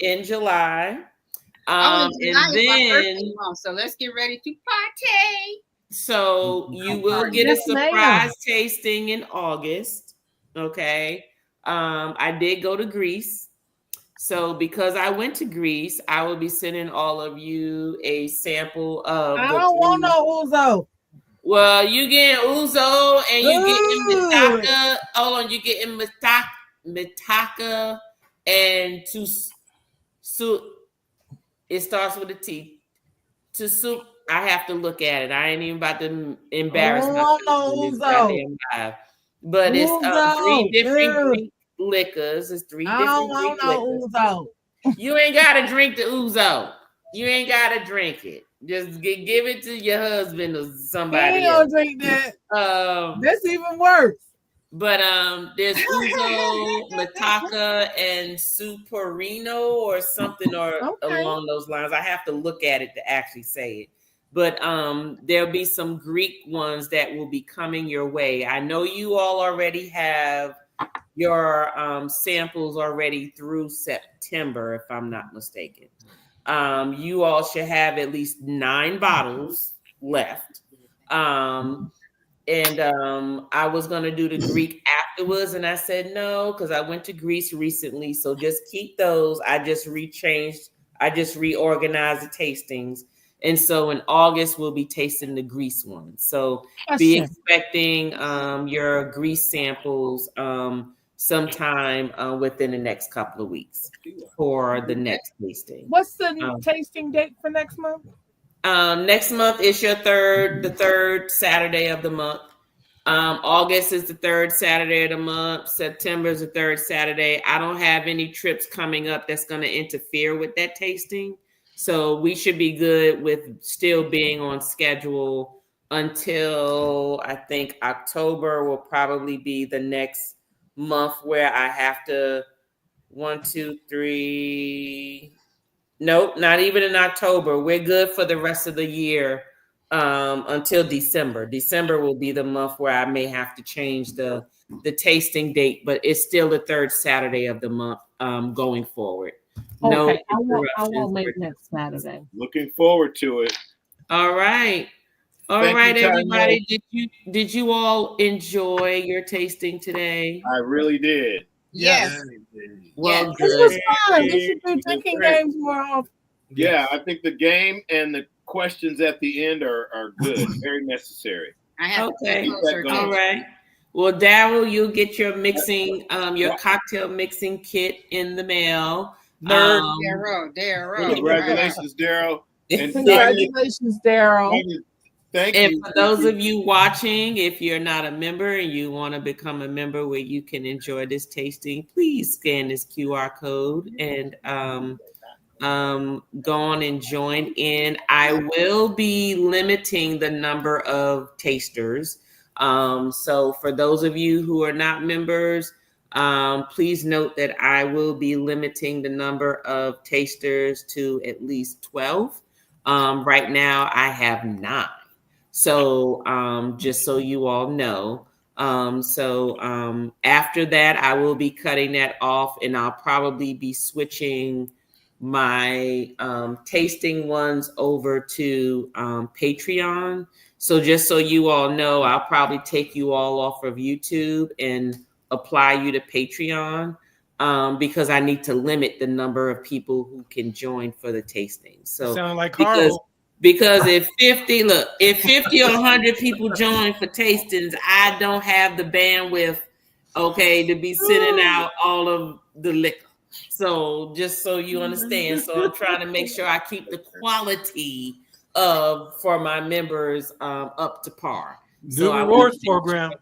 In July. And then so let's get ready to party. So you will get a surprise tasting in August. Okay. I did go to Greece. So because I went to Greece, I will be sending all of you a sample of. I don't want no ouzo. Well, you getting ouzo and you getting Mitaka. Hold on, you getting Mitaka and it starts with a T. I have to look at it. I ain't even about to embarrass myself in this goddamn live. But it's 3 different Greek liquors. It's 3 different Greek liquors. Uzo. You ain't gotta drink the Uzo. You ain't gotta drink it. Just give it to your husband or somebody else. Drink that. That's even worse. But there's Uzo, Mataka, and Superino or something along those lines. I have to look at it to actually say it. But there'll be some Greek ones that will be coming your way. I know you all already have your samples already through September, if I'm not mistaken. You all should have at least 9 bottles left. And I was going to do the Greek afterwards, and I said no, because I went to Greece recently. So just keep those. I just reorganized the tastings. And so in August, we'll be tasting the Greece ones. So be expecting your Greece samples sometime within the next couple of weeks for the next tasting. What's the tasting date for next month? Next month is the third Saturday of the month. August is the 3rd Saturday of the month. September is the 3rd Saturday. I don't have any trips coming up that's going to interfere with that tasting. So we should be good with still being on schedule until I think October will probably be the next month where I have to 1, 2, 3. Nope, not even in October. We're good for the rest of the year until December. December will be the month where I may have to change the tasting date, but it's still the 3rd Saturday of the month going forward. No, I won't make next Saturday. Looking forward to it. All right. All right, everybody. Did you all enjoy your tasting today? I really did. Yes. Well, this was fun. We should do drinking games more often. Yeah, I think the game and the questions at the end are good. Very necessary. I have okay. All right. Well, Daryl, you'll get your mixing, your cocktail mixing kit in the mail. Daryl. Congratulations, Daryl. Congratulations, Daryl. Thank you. And for those of you watching, if you're not a member and you want to become a member where you can enjoy this tasting, please scan this QR code and go on and join in. I will be limiting the number of tasters. So for those of you who are not members, please note that I will be limiting the number of tasters to at least 12. Right now I have 9. So just so you all know. After that, I will be cutting that off and I'll probably be switching my tasting ones over to Patreon. So just so you all know, I'll probably take you all off of YouTube and apply you to Patreon because I need to limit the number of people who can join for the tasting. So sound like Carl. Because if 50 or 100 people join for tastings, I don't have the bandwidth, to be sending out all of the liquor. So just so you understand, so I'm trying to make sure I keep the quality for my members up to par. New rewards program.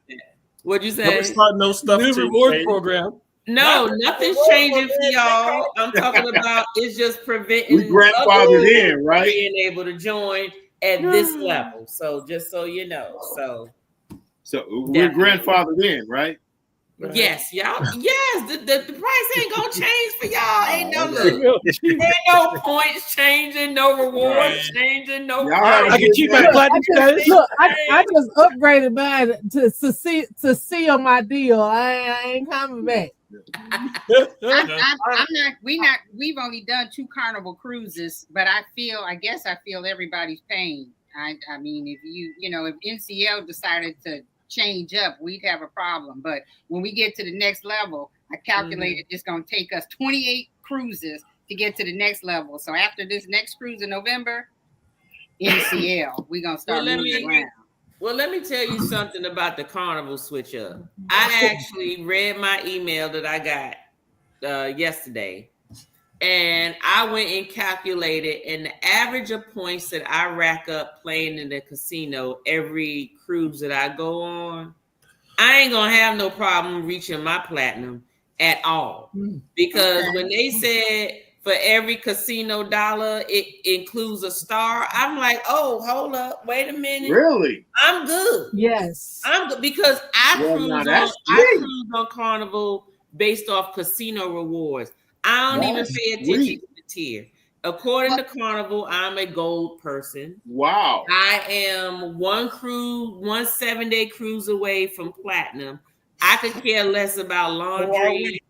What'd you say? No stuff. New rewards program. No, nothing's changing for y'all. I'm talking about it's just preventing we grandfathered in, right? Being able to join at this level. So just so you know. So we're grandfathered in, right? Yes, y'all. Yes, the price ain't gonna change for y'all. Ain't no points changing, no rewards changing, no. I can keep my platinum status. Look, I just upgraded mine to seal my deal. I ain't coming back. We've only done 2 Carnival cruises, but I guess I feel everybody's pain. I mean, if NCL decided to change up, we'd have a problem. But when we get to the next level, I calculated it's going to take us 28 cruises to get to the next level. So after this next cruise in November, NCL, we're going to start moving around. Well, let me tell you something about the Carnival switch up. I actually read my email that I got yesterday, And I went and calculated, and the average of points that I rack up playing in the casino every cruise that I go on, I ain't gonna have no problem reaching my platinum at all. Because when they said for every casino dollar it includes a star, I'm like, oh, hold up, wait a minute. Really? I'm good. Yes. I'm good because I cruise on Carnival based off casino rewards. I don't even pay attention to the tier. According to Carnival, I'm a gold person. Wow. I am one 7-day cruise away from platinum. I could care less about laundry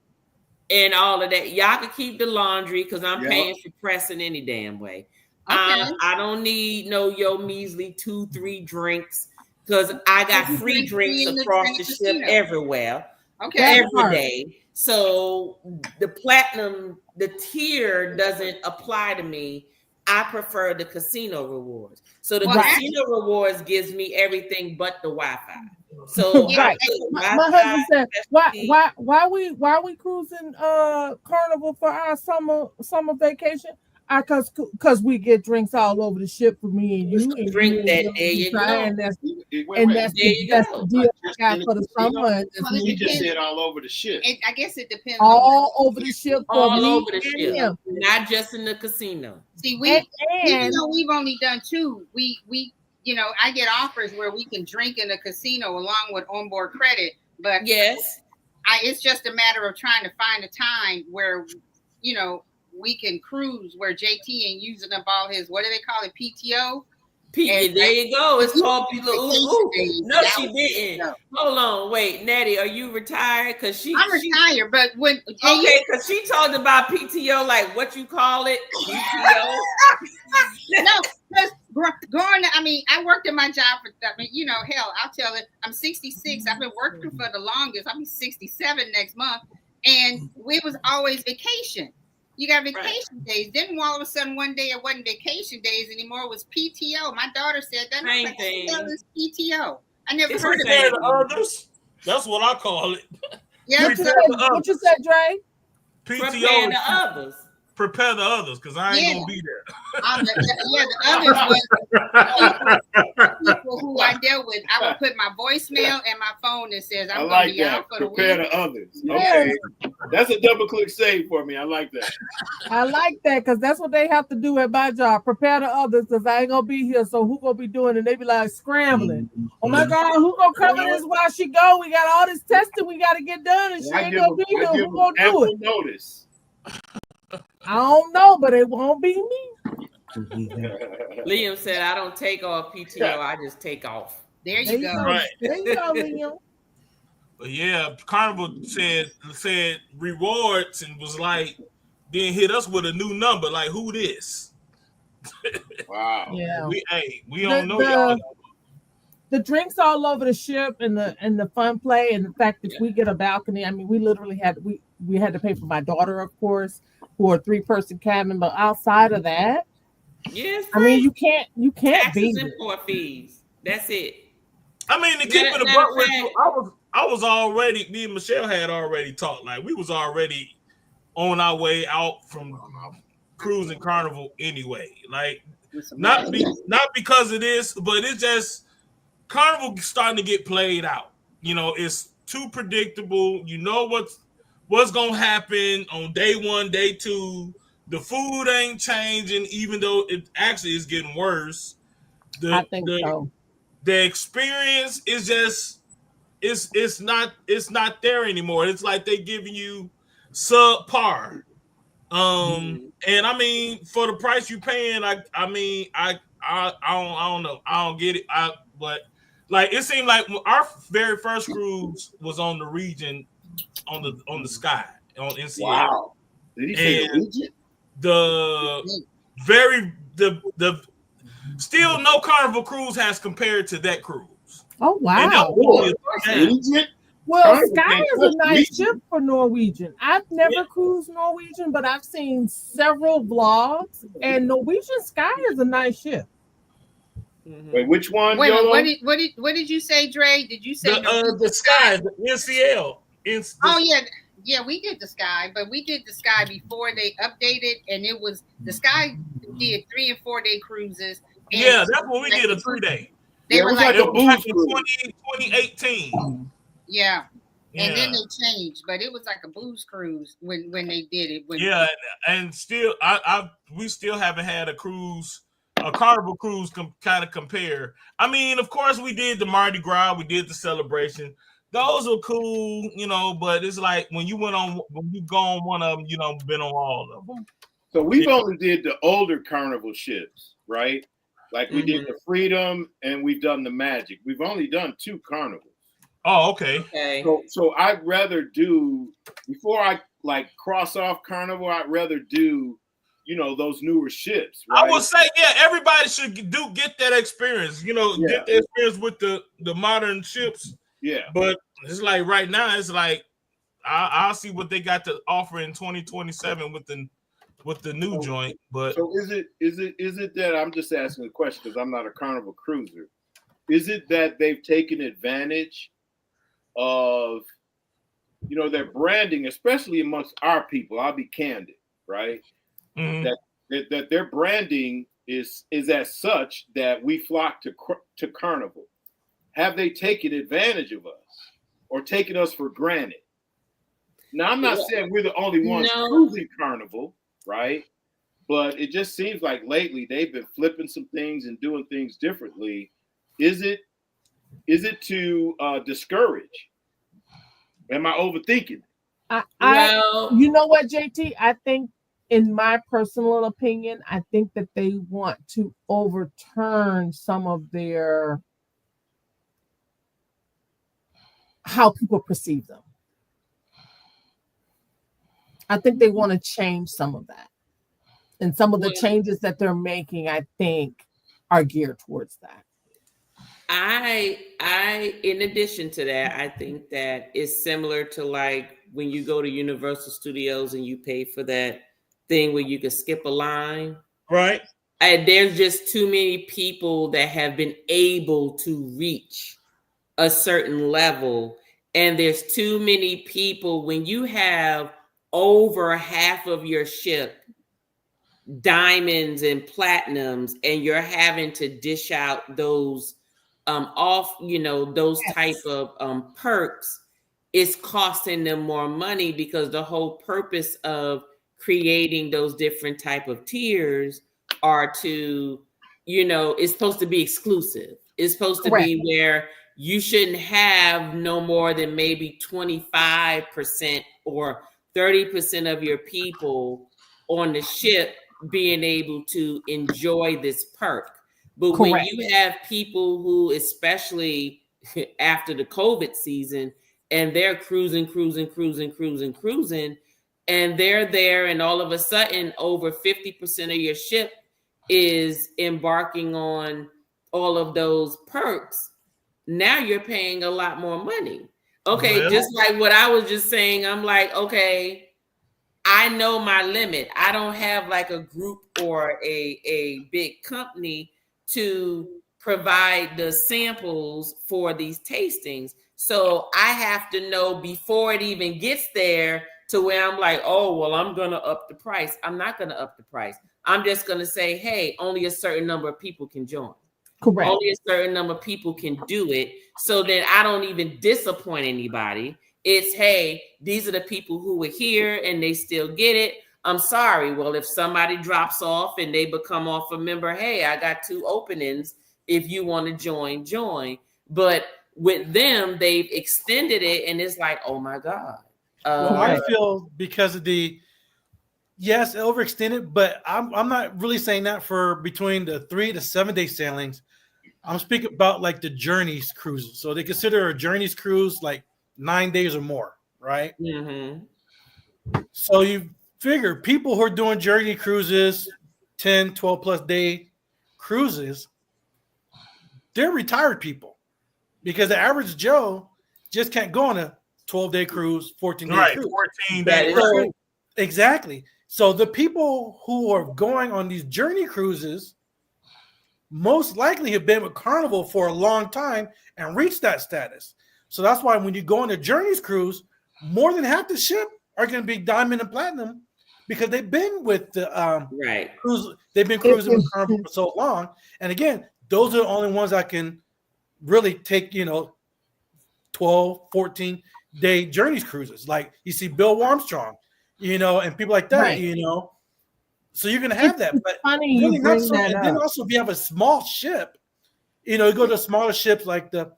and all of that. Y'all can keep the laundry because I'm paying for pressing any damn way. I don't need your measly 2-3 drinks because I got free drinks across the ship everywhere. Every day. So the platinum, the tier doesn't apply to me. I prefer the casino rewards. So the casino rewards gives me everything but the Wi-Fi. So my husband said, why we cruising Carnival for our summer vacation? Because we get drinks all over the ship for me and you. And drink you that, there you go. And that's the deal I got for the summer. He just said all over the ship. I guess it depends. All over the ship. All over the ship. Not just in the casino. See, even though we've only done 2, we I get offers where we can drink in the casino along with onboard credit. But it's just a matter of trying to find a time where, we can cruise where JT ain't using up all his, what do they call it, PTO? There you go. It's called PTO. No, she didn't. No. Hold on, wait, Natty, are you retired? Because I'm retired, but when because she talked about PTO, like what you call it, PTO. No, because I worked at my job for, hell, I'll tell it. I'm 66. I've been working for the longest. I'll be 67 next month, and it was always vacation. You got vacation days. Then all of a sudden one day it wasn't vacation days anymore. It was PTO. My daughter said that. Same thing. Is PTO. I never heard of it. Others. That's what I call it. Yeah. What you said, Dre? PTO. Prepare the others. Prepare the others because I ain't gonna be there. The others was people who I dealt with. I would put my voicemail and my phone that says I'm gonna be out for the week. Prepare the others. Okay, that's a double click save for me. I like that. I like that because that's what they have to do at my job. Prepare the others because I ain't gonna be here. So who gonna be doing it? They be like scrambling. Oh my God, who gonna cover this while she go? We got all this testing we got to get done, and she ain't gonna be here. Who gonna do it? Notice. I don't know, but it won't be me. Liam said, I don't take off PTO, I just take off. There you go. Right. There you go, Liam. But yeah, Carnival said rewards and was like, then hit us with a new number. Like, who this? Wow. Yeah. We don't know y'all. The drinks all over the ship and the fun play and the fact that we get a balcony. I mean, we literally had to pay for my daughter, of course, for a 3-person cabin. But outside of that, I mean, you can't taxes and port fees. That's it. I mean, to keep it a buck with you, I was already, me and Michelle had already talked. Like we was already on our way out from cruising Carnival anyway. Like not because of this, but it's just Carnival starting to get played out. It's too predictable. You know what's gonna happen on day 1, day 2. The food ain't changing, even though it actually is getting worse. I think so. The experience is just it's not there anymore. It's like they giving you subpar. And I mean, for the price you paying, I don't know. I don't get it. But like it seemed like our very first cruise was on the region, on the Sky on NCA. Wow. Did he say the region? The still no Carnival cruise has compared to that cruise. Oh wow! Well, Sky is a nice ship for Norwegian. I've never cruised Norwegian, but I've seen several vlogs, and Norwegian Sky is a nice ship. Wait, which one? Wait, what did you say, Dre? Did you say the Sky, the NCL? Oh yeah, we did the Sky, but we did the Sky before they updated, and it was the Sky did 3 and 4 day cruises. Yeah, that's what we did, a 3-day. They were like it was like in 2018. Yeah. And then they changed, but it was like a booze cruise when they did it. Yeah, and still, we still haven't had a Carnival cruise kind of compare. I mean, of course, we did the Mardi Gras, we did the celebration. Those were cool, but it's like when you go on one of them, been on all of them. So we've only did the older Carnival ships, right? Like we did the Freedom and we've done the Magic. We've only done 2 Carnivals. Oh, okay. So I'd rather do, before I like cross off Carnival, I'd rather do, those newer ships. Right? I would say, everybody should get that experience. Get the experience with the modern ships. Yeah. But it's like right now, it's like I'll see what they got to offer in 2027 with the new joint. But so is it that, I'm just asking the question because I'm not a Carnival cruiser. Is it that they've taken advantage of their branding, especially amongst our people? I'll be candid, right? Mm-hmm. That their branding is as such that we flock to Carnival. Have they taken advantage of us or taken us for granted? Now, I'm not saying we're the only ones cruising Carnival, right? But it just seems like lately they've been flipping some things and doing things differently. Is it to discourage? Am I overthinking? You know what, JT? I think, in my personal opinion, I think that they want to overturn some of their how people perceive them. I think they want to change some of that. And some of the changes that they're making, I think, are geared towards that. In addition to that, I think that it's similar to like when you go to Universal Studios and you pay for that thing where you can skip a line. Right. And there's just too many people that have been able to reach a certain level. And there's too many people when you have over half of your ship diamonds and platinums, and you're having to dish out those those type of perks, it's costing them more money because the whole purpose of creating those different type of tiers are to, it's supposed to be exclusive. It's supposed to be where you shouldn't have no more than maybe 25% or 30% of your people on the ship being able to enjoy this perk. But when you have people who, especially after the COVID season, and they're cruising, and they're there, and all of a sudden over 50% of your ship is embarking on all of those perks, now you're paying a lot more money. Okay, just like what I was just saying, I'm like, okay, I know my limit. I don't have like a group or a big company to provide the samples for these tastings. So I have to know before it even gets there to where I'm like, oh, well, I'm going to up the price. I'm not going to up the price. I'm just going to say, hey, only a certain number of people can join. Correct. Only a certain number of people can do it. So then I don't even disappoint anybody. It's, hey, these are the people who were here and they still get it. I'm sorry. Well, if somebody drops off and they become off a member, hey, I got 2 openings. If you want to join. But with them, they've extended it and it's like, oh my God. Well, I feel because of yes, overextended, but I'm not really saying that for between the 3 to 7 day sailings. I'm speaking about like the Journeys cruises. So they consider a Journeys cruise like 9 days or more, right? Mm-hmm. So you figure people who are doing Journey cruises, 10, 12 plus day cruises, they're retired people because the average Joe just can't go on a 12-day cruise, 14-day cruise. 14-day cruise. Exactly. So the people who are going on these Journey cruises most likely have been with Carnival for a long time and reached that status. So that's why when you go on a Journeys cruise, more than half the ship are going to be diamond and platinum because they've been with the cruise. They've been cruising with Carnival for so long. And again, those are the only ones that can really take 12, 14-day journeys cruises. Like you see Bill Armstrong, and people like that, Right. So you're going to have that. But funny really you bring not so. that And then up. also if you have a small ship, you go to smaller ships like the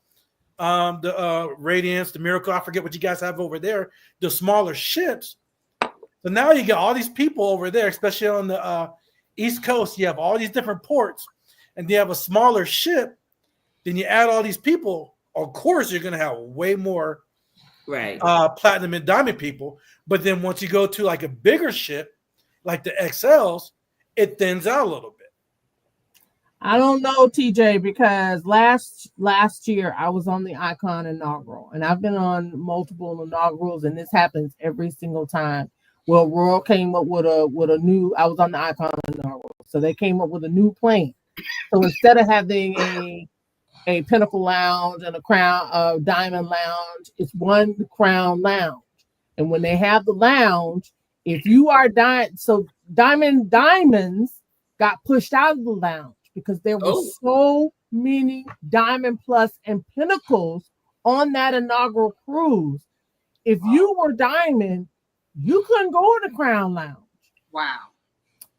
Radiance, the Miracle. I forget what you guys have over there. The smaller ships. So now you get all these people over there, especially on the East Coast. You have all these different ports, and you have a smaller ship. Then you add all these people. Of course, you're going to have way more platinum and diamond people. But then once you go to like a bigger ship, like the XLs, it thins out a little bit. I don't know, TJ, because last year I was on the Icon inaugural, and I've been on multiple inaugurals, and this happens every single time. Well, Royal came up with a new. I was on the Icon inaugural, so they came up with a new plane. So instead of having a Pinnacle Lounge and a Diamond Lounge, it's one Crown Lounge. And when they have the lounge, if you are diamonds got pushed out of the lounge because there were so many Diamond Plus and Pinnacles on that inaugural cruise. If you were Diamond, you couldn't go to the Crown Lounge. Wow.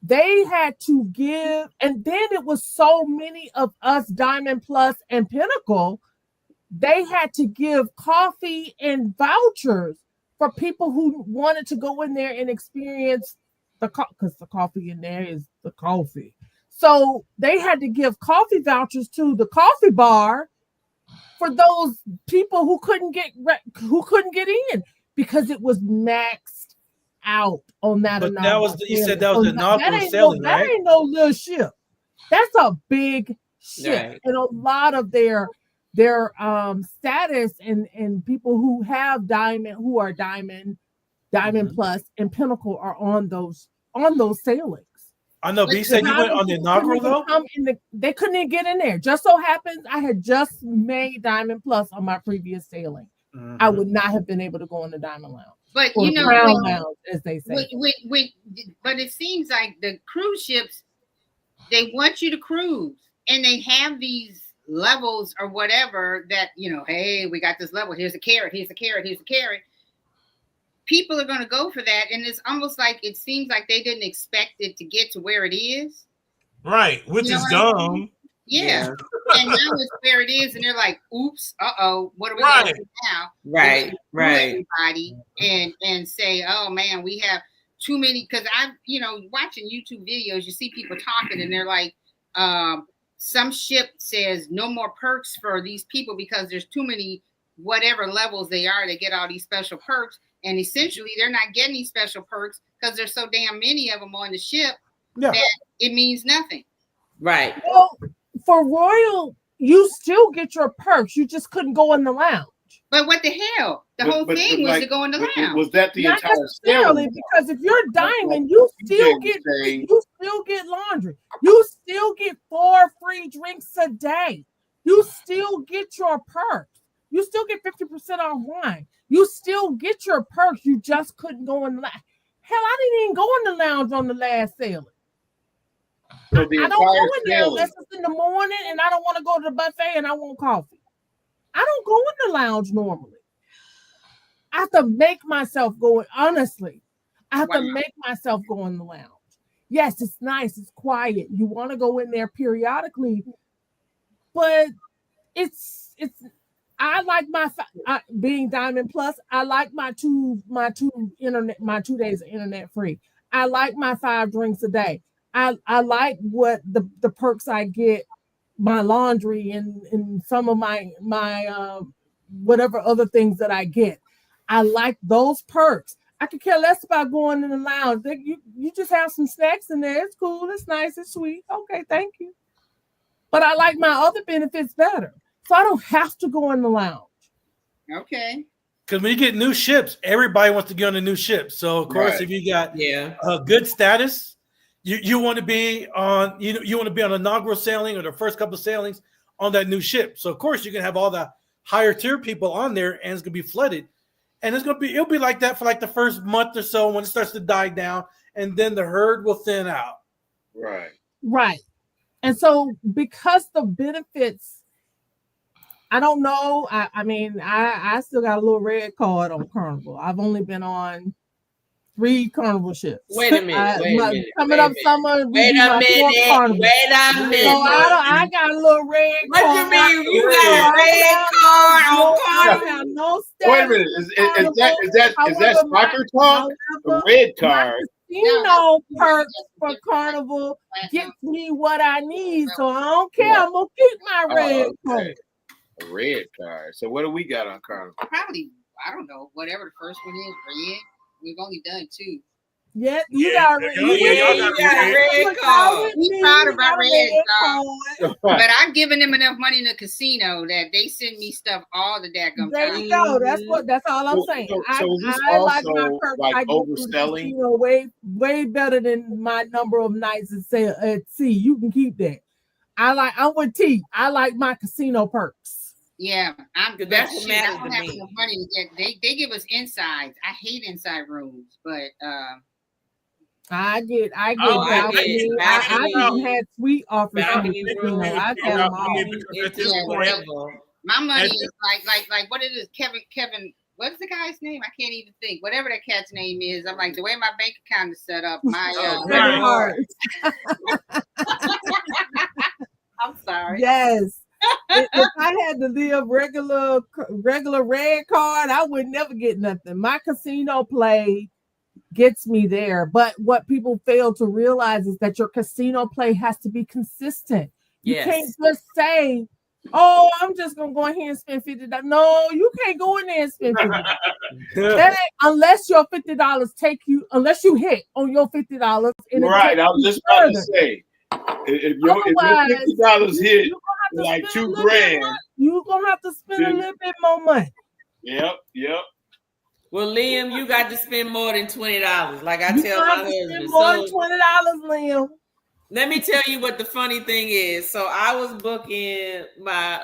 They had to give, and then it was so many of us Diamond Plus and Pinnacle, they had to give coffee and vouchers for people who wanted to go in there and experience because the coffee in there is the coffee. So they had to give coffee vouchers to the coffee bar for those people who couldn't get in because it was maxed out on that. But you said that was the inaugural sailing, right? That ain't no little ship. That's a big ship, Right. and a lot of their status and people who have diamond, who are diamond plus and Pinnacle are on those sailings. I know, but you said you went on the inaugural though? They couldn't even get in there. Just so happens I had just made Diamond Plus on my previous sailing. Mm-hmm. I would not have been able to go in the Diamond Lounge. But or the Crown Lounge, as they say. But it seems like the cruise ships, they want you to cruise, and they have these levels or whatever that, hey, we got this level. Here's a carrot. Here's a carrot. Here's a carrot. People are going to go for that, and it's almost like it seems like they didn't expect it to get to where it is. Right, which is dumb. Yeah. And now it's where it is, and they're like, oops, what are we going to do now? Right. Everybody and say, oh man, we have too many, because I'm, watching YouTube videos, you see people talking, and they're like, some ship says no more perks for these people because there's too many whatever levels they are, they get all these special perks. And essentially, they're not getting these special perks because there's so damn many of them on the ship that it means nothing. Right. Well, for Royal, you still get your perks. You just couldn't go in the lounge. But what the hell? The whole thing was to go in the lounge. Was that the Not entire necessarily, because if you're diamond, you still get laundry. You still get 4 free drinks a day. You still get your perks. You still get 50% off wine. You still get your perks. You just couldn't go in the lounge. Hell, I didn't even go in the lounge on the last sailing. So I don't go in there unless it's in the morning and I don't want to go to the buffet and I want coffee. I don't go in the lounge normally. I have to make myself go in, honestly. I have to make myself go in the lounge. Yes, it's nice. It's quiet. You want to go in there periodically, but I like being Diamond Plus. I like my 2 days of internet free. I like my 5 drinks a day. I like what the perks I get, my laundry and some of my whatever other things that I get. I like those perks. I could care less about going in the lounge. You just have some snacks in there. It's cool. It's nice. It's sweet. Okay, thank you. But I like my other benefits better. So I don't have to go in the lounge. Okay. Because when you get new ships, everybody wants to get on a new ship. So of course, if you got a good status, you want to be on you want to be on inaugural sailing or the first couple of sailings on that new ship. So of course you can have all the higher tier people on there, and it's gonna be flooded. and it'll be like that for like the first month or so when it starts to die down, and then the herd will thin out. Right. And so because the benefits, I don't know. I mean, I still got a little red card on Carnival. I've only been on 3 Carnival ships. Wait a minute. Coming up summer, Wait a minute. So I got a little red card. What you mean? You got a red card on Carnival? I have no Wait a minute. Is that soccer talk? A red card. Perks for Carnival gets me what I need, so I don't care. I'm gonna keep my red card. A red card. So what do we got on Carnival? Probably, I don't know, whatever the first one is, red. We've only done 2. Yeah, you got a red card. We proud of our red card. But I'm giving them enough money in the casino that they send me stuff all the daggum time. There you go. That's all I'm saying. So is this I also like my perks. like I go to the overselling? casino way better than my number of nights at sea. You can keep that. I'm with T. I like my casino perks. Yeah, that's what matters I don't to have me. enough money to get. They give us insides. I hate inside rooms, but I get. I even had sweet offers from the casino. I tell them all. At this point, my money is like what it is. Kevin. What's the guy's name? I can't even think. Whatever that cat's name is, I'm like the way my bank account is set up. I'm sorry. Yes. If I had to live regular red card, I would never get nothing. My casino play gets me there. But what people fail to realize is that your casino play has to be consistent. You can't just say, oh, I'm just gonna go in here and spend $50. No, you can't go in there and spend $50. Unless your $50 unless you hit on your $50. Right, I was just about to say, if your $50 hit like $2,000, you're gonna have to spend a little bit more money. Yep. Well, Liam, you got to spend more than $20. Like I tell my husband. More than $20, Liam. Let me tell you what the funny thing is. So I was booking my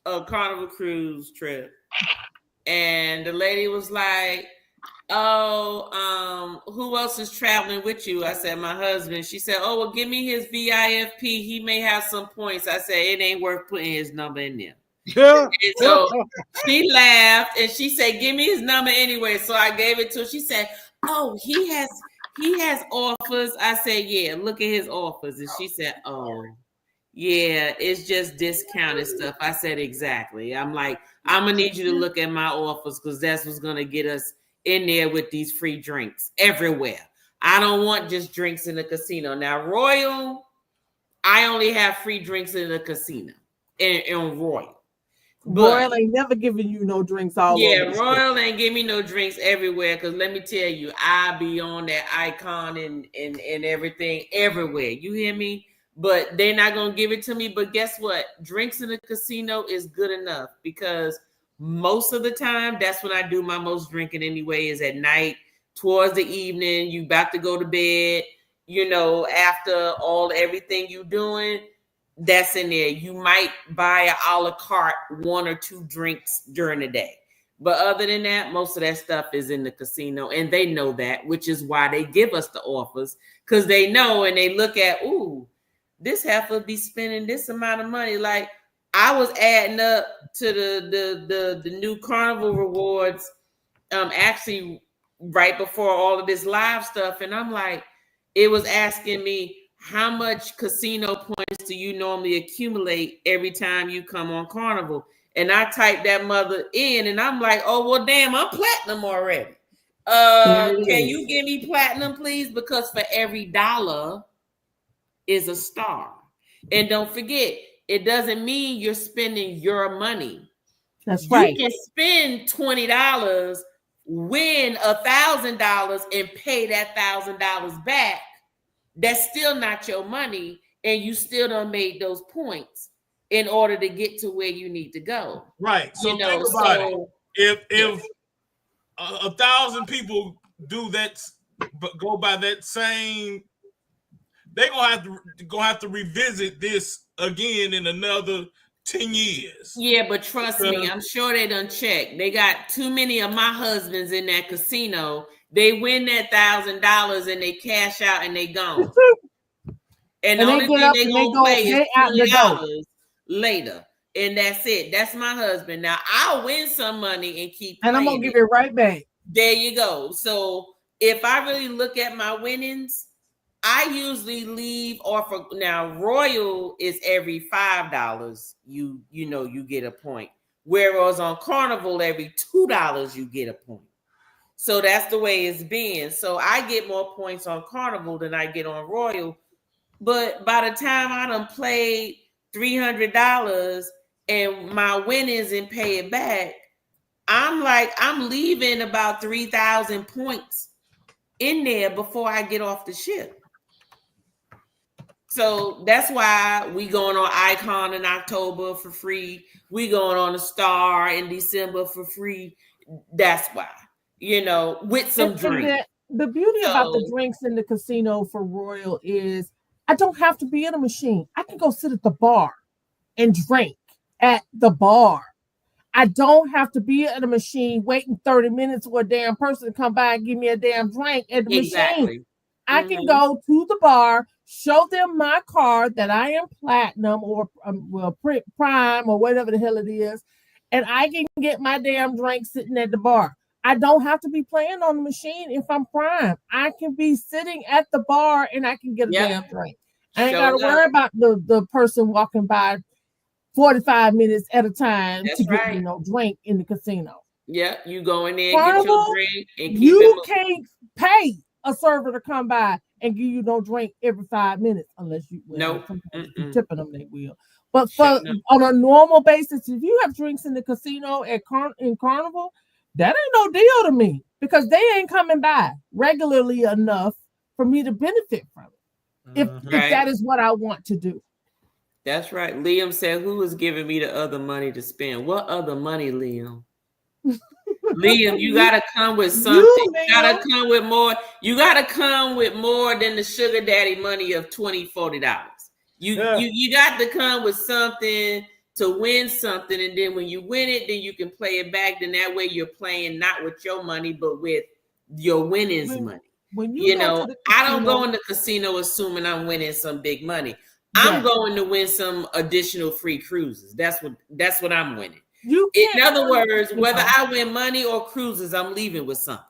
Carnival cruise trip, and the lady was like, "Oh, who else is traveling with you?" I said, "My husband." She said, "Oh, well, give me his VIFP. He may have some points." I said, "It ain't worth putting his number in there." And so she laughed and she said, "Give me his number anyway." So I gave it to her. She said, "Oh, he has offers." I said, "Yeah, look at his offers." And she said, "Oh, yeah, it's just discounted stuff." I said, "Exactly." I'm like, "I'm gonna need you to look at my offers because that's what's gonna get us in there with these free drinks everywhere. I don't want just drinks in the casino." Now, Royal, I only have free drinks in the casino in Royal. Royal ain't never giving you no drinks all over. Yeah, Royal ain't give me no drinks everywhere because let me tell you, I be on that icon and everything everywhere. You hear me? But they're not gonna give it to me. But guess what? Drinks in the casino is good enough because most of the time, that's when I do my most drinking anyway, is at night, towards the evening. You about to go to bed, after everything you doing, that's in there. You might buy a la carte 1 or 2 drinks during the day. But other than that, most of that stuff is in the casino. And they know that, which is why they give us the offers. Because they know and they look at, ooh, this heifer be spending this amount of money. Like, I was adding up to the new Carnival rewards actually right before all of this live stuff. And I'm like, it was asking me, how much casino points do you normally accumulate every time you come on Carnival? And I typed that mother in and I'm like, oh, well, damn, I'm platinum already. Can you give me platinum, please? Because for every dollar is a star. And don't forget, it doesn't mean you're spending your money. That's right. You can spend $20, win $1,000 and pay that $1,000 back. That's still not your money, and you still done made those points in order to get to where you need to go. Right. So think about it. If 1,000 people do that, but go by that same, they're gonna have to revisit this again in another 10 years. Yeah, but trust me, I'm sure they done checked. They got too many of my husbands in that casino. They win that $1,000 and they cash out and they gone. And the only thing they gonna pay is $20 later. And that's it. That's my husband. Now I'll win some money and keep and I'm gonna give it right back. There you go. So if I really look at my winnings, I usually leave off of, now Royal is every $5 you get a point. Whereas on Carnival, every $2 you get a point. So that's the way it's been. So I get more points on Carnival than I get on Royal. But by the time I done played $300 and my winnings and pay it back, I'm leaving about 3,000 points in there before I get off the ship. So that's why we going on Icon in October for free. We going on a Star in December for free. That's why, with some drinks. The beauty about the drinks in the casino for Royal is I don't have to be in a machine. I can go sit at the bar and drink at the bar. I don't have to be at a machine waiting 30 minutes for a damn person to come by and give me a damn drink at the machine. I can go to the bar, show them my card that I am platinum or prime or whatever the hell it is, and I can get my damn drink sitting at the bar. I don't have to be playing on the machine if I'm prime. I can be sitting at the bar and I can get a damn drink. I ain't got to worry about the person walking by 45 minutes at a time to get me no drink in the casino. Yeah, you go in there and get your drink and keep you can't pay a server to come by and give you no drink every 5 minutes unless you tipping them, they will. But on a normal basis, if you have drinks in the casino in Carnival, that ain't no deal to me because they ain't coming by regularly enough for me to benefit from it. If that is what I want to do. That's right. Liam said, who is giving me the other money to spend? What other money, Liam? Liam, you gotta come with something. You gotta come with more. You gotta come with more than the sugar daddy money of $20-$40. You got to come with something to win something, and then when you win it, then you can play it back. Then that way you're playing not with your money, but with your winnings money. When you I don't go in the casino assuming I'm winning some big money. I'm going to win some additional free cruises. That's what I'm winning. In other words, whether I win money or cruises, I'm leaving with something.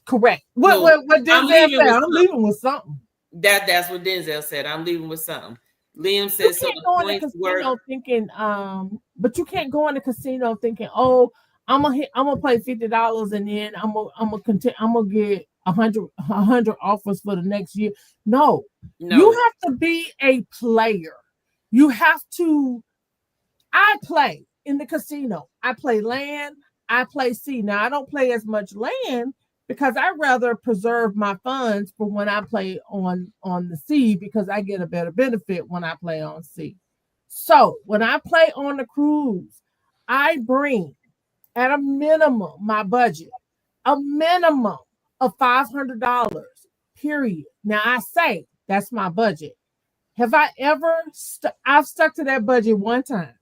Correct. What Denzel said, I'm leaving with something. That's what Denzel said. I'm leaving with something. Liam said so. But you can't go in the casino thinking, oh, I'm gonna play $50 and then I'm gonna get 100 offers for the next year. No, you have to be a player. You have to. I play in the casino. I play land. I play sea. Now I don't play as much land because I rather preserve my funds for when I play on the sea because I get a better benefit when I play on sea. So when I play on the cruise, I bring at a minimum my budget, a minimum of $500, period. Now I say that's my budget. Have I ever I've stuck to that budget one time.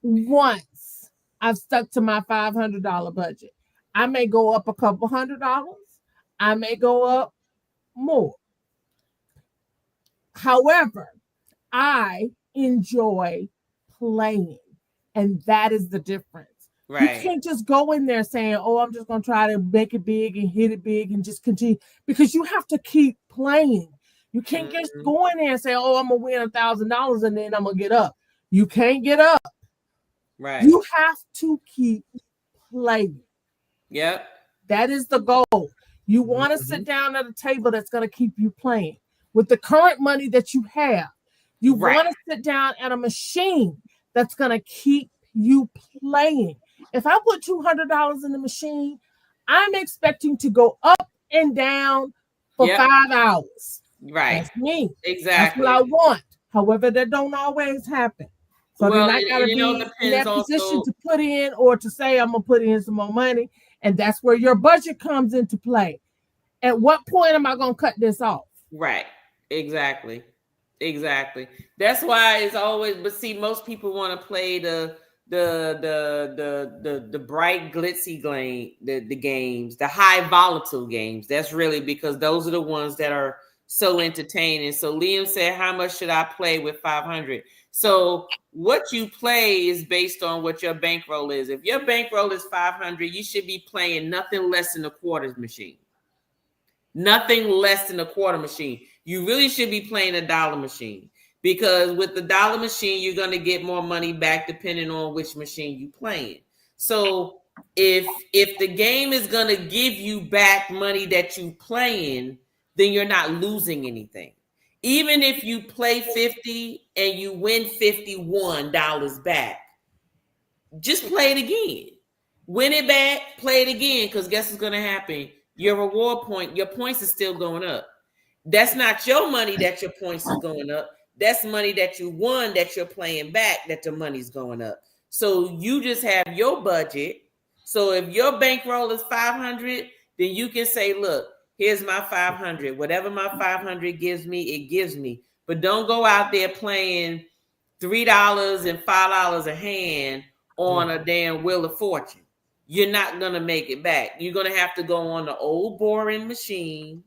Once I've stuck to my $500 budget. I may go up a couple $100. I may go up more. However, I enjoy playing, and that is the difference. Right. You can't just go in there saying, oh, I'm just going to try to make it big and hit it big and just continue, because you have to keep playing. You can't just go in there and say, oh, I'm going to win $1,000 and then I'm going to get up. You can't get up. Right. You have to keep playing. Yep. That is the goal. You want to sit down at a table that's going to keep you playing with the current money that you have. You want to sit down at a machine that's going to keep you playing. If I put $200 in the machine, I'm expecting to go up and down for 5 hours. Right. That's me. Exactly. That's what I want. However, that don't always happen. So then I gotta be in that position to put in or to say I'm gonna put in some more money. And that's where your budget comes into play. At what point am I gonna cut this off? Right. Exactly. That's why it's always. But see, most people want to play the bright glitzy the games, the high volatile games. That's really because those are the ones that are so entertaining. So Liam said, how much should I play with 500? So what you play is based on what your bankroll is. If your bankroll is 500, you should be playing nothing less than a quarters machine. Nothing less than a quarter machine. You really should be playing a dollar machine, because with the dollar machine, you're going to get more money back depending on which machine you playing. So if the game is going to give you back money that you playing, then you're not losing anything. Even if you play 50 and you win $51 back, just play it again. Win it back, play it again, because guess what's going to happen? Your reward point, your points is still going up. That's not your money that your points is going up. That's money that you won that you're playing back that the money's going up. So you just have your budget. So if your bankroll is 500, then you can say, look, here's my 500. Whatever my 500 gives me, it gives me. But don't go out there playing $3 and $5 a hand on a damn Wheel of Fortune. You're not going to make it back. You're going to have to go on the old boring machine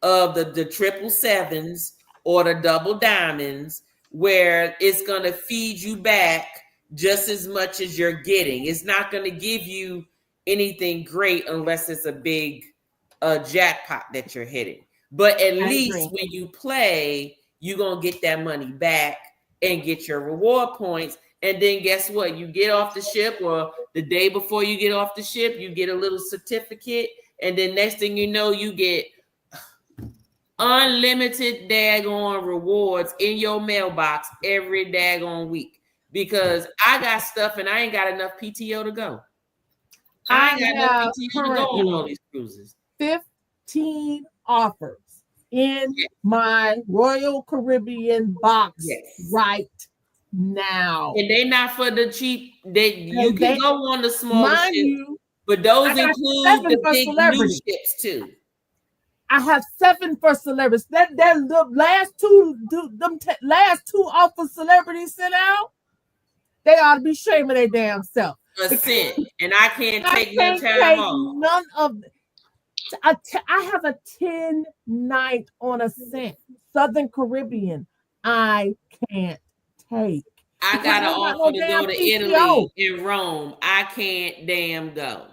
of the triple sevens or the double diamonds, where it's going to feed you back just as much as you're getting. It's not going to give you anything great unless it's a big jackpot that you're hitting. But at least when you play, you're going to get that money back and get your reward points. And then guess what? You get off the ship, or the day before you get off the ship, you get a little certificate. And then next thing you know, you get unlimited daggone rewards in your mailbox every daggone week. Because I got stuff and I ain't got enough PTO to go. I ain't got enough PTO to go on all these cruises. 15 offers in my Royal Caribbean box right now. And they not for the cheap. You can go on the small ships, but those include the big new ships too. I have 7 for celebrities. That the last two offers celebrities sent out, they ought to be shaming their damn self. A cent, and I can't take no time off. None of. I have a 10 night on a cent. Southern Caribbean, I can't take. I got an offer to go to Italy and Rome. I can't damn go.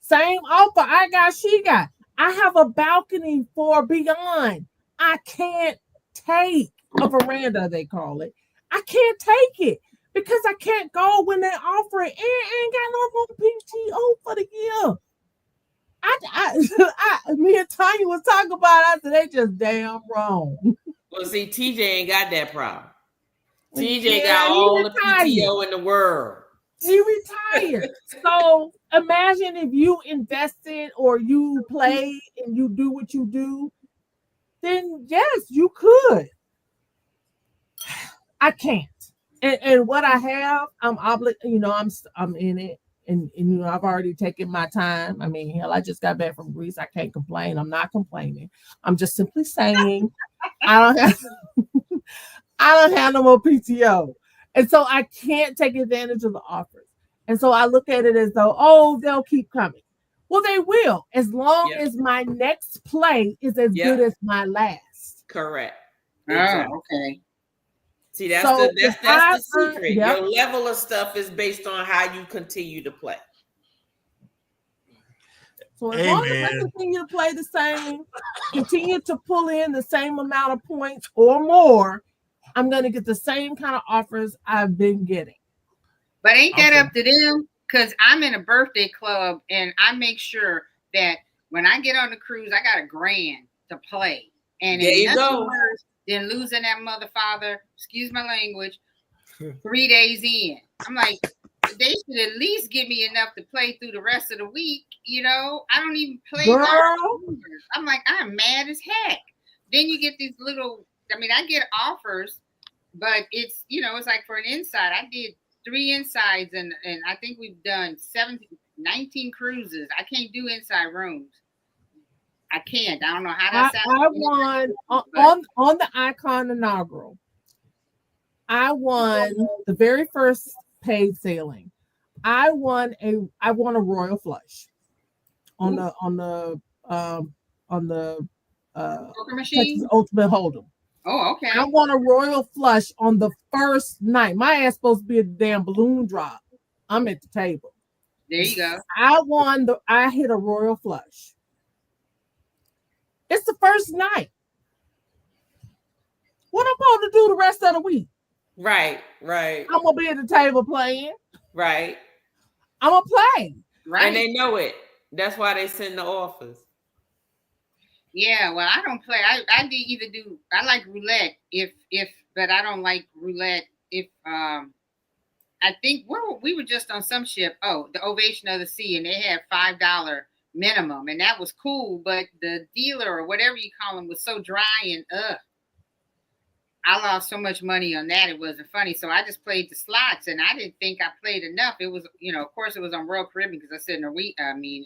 Same offer I got, she got. I have a balcony for Beyond. I can't take a veranda, they call it. I can't take it because I can't go when they offer it. And I ain't got no more PTO for the year. Me and Tanya was talking about it. I said, they just damn wrong. Well, see, TJ ain't got that problem. TJ got all the PTO in the world. He retired. So imagine if you invested or you play and you do what you do, then yes, you could. I can't. And what I have, I'm obligated. I'm in it. And I've already taken my time. I mean, hell, I just got back from Greece. I can't complain. I'm not complaining. I'm just simply saying I don't have no more PTO. And so I can't take advantage of the offers. And so I look at it as though, they'll keep coming. Well, they will, as long as my next play is as good as my last. Correct. Exactly. Okay. See, that's the secret. Your level of stuff is based on how you continue to play. So as long as I continue to play the same, continue to pull in the same amount of points or more, I'm going to get the same kind of offers I've been getting. But ain't that up to them? Because I'm in a birthday club and I make sure that when I get on the cruise, I got $1,000 to play. And there you go. Worse than losing that mother father, excuse my language, 3 days in. I'm like, they should at least give me enough to play through the rest of the week. I don't even play. I'm like, I'm mad as heck. Then you get these little, I get offers, but it's, it's like for an inside, I did 3 insides and I think we've done 19 cruises. I can't do inside rooms. I can't. I don't know how that sounds. I won on the Icon inaugural. I won the very first paid sailing. I won a royal flush on the poker machine? Texas Ultimate Hold'em. Oh, okay. I won a royal flush on the first night. My ass supposed to be a damn balloon drop. I'm at the table. There you go. I hit a royal flush. It's the first night. What I'm supposed to do the rest of the week? Right. I'm gonna be at the table playing. Right. I'm gonna play. Right. And they know it. That's why they send the offers. Yeah, well, I don't play. I like roulette but I don't like roulette if I think we were just on some ship. Oh, the Ovation of the Sea, and they had $5 minimum, and that was cool. But the dealer or whatever you call him was so dry and I lost so much money on that. It wasn't funny. So I just played the slots, and I didn't think I played enough. It was, of course, it was on Royal Caribbean because I said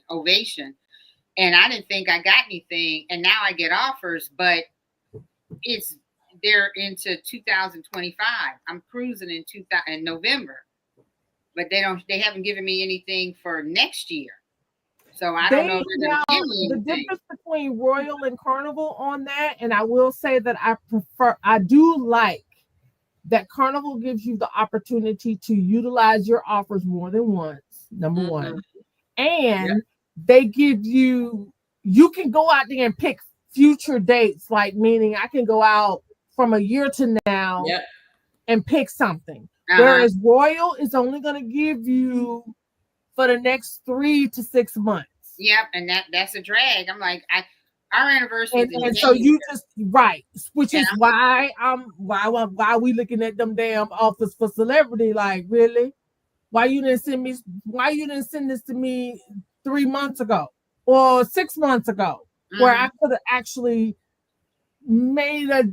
Ovation, and I didn't think I got anything. And now I get offers, but they're into 2025. I'm cruising in November, but they haven't given me anything for next year. So I don't know if they're going to give me anything. The difference between Royal and Carnival on that, and I will say that I do like that Carnival gives you the opportunity to utilize your offers more than once, number one. And they give you can go out there and pick future dates, like meaning I can go out from a year to now and pick something. Whereas Royal is only going to give you for the next 3 to 6 months. Yep, and that's a drag. I'm like, our anniversary is and so you just which is why we looking at them damn offers for celebrity. Like, really? Why you didn't send this to me 3 months ago or 6 months ago, where I could have actually made a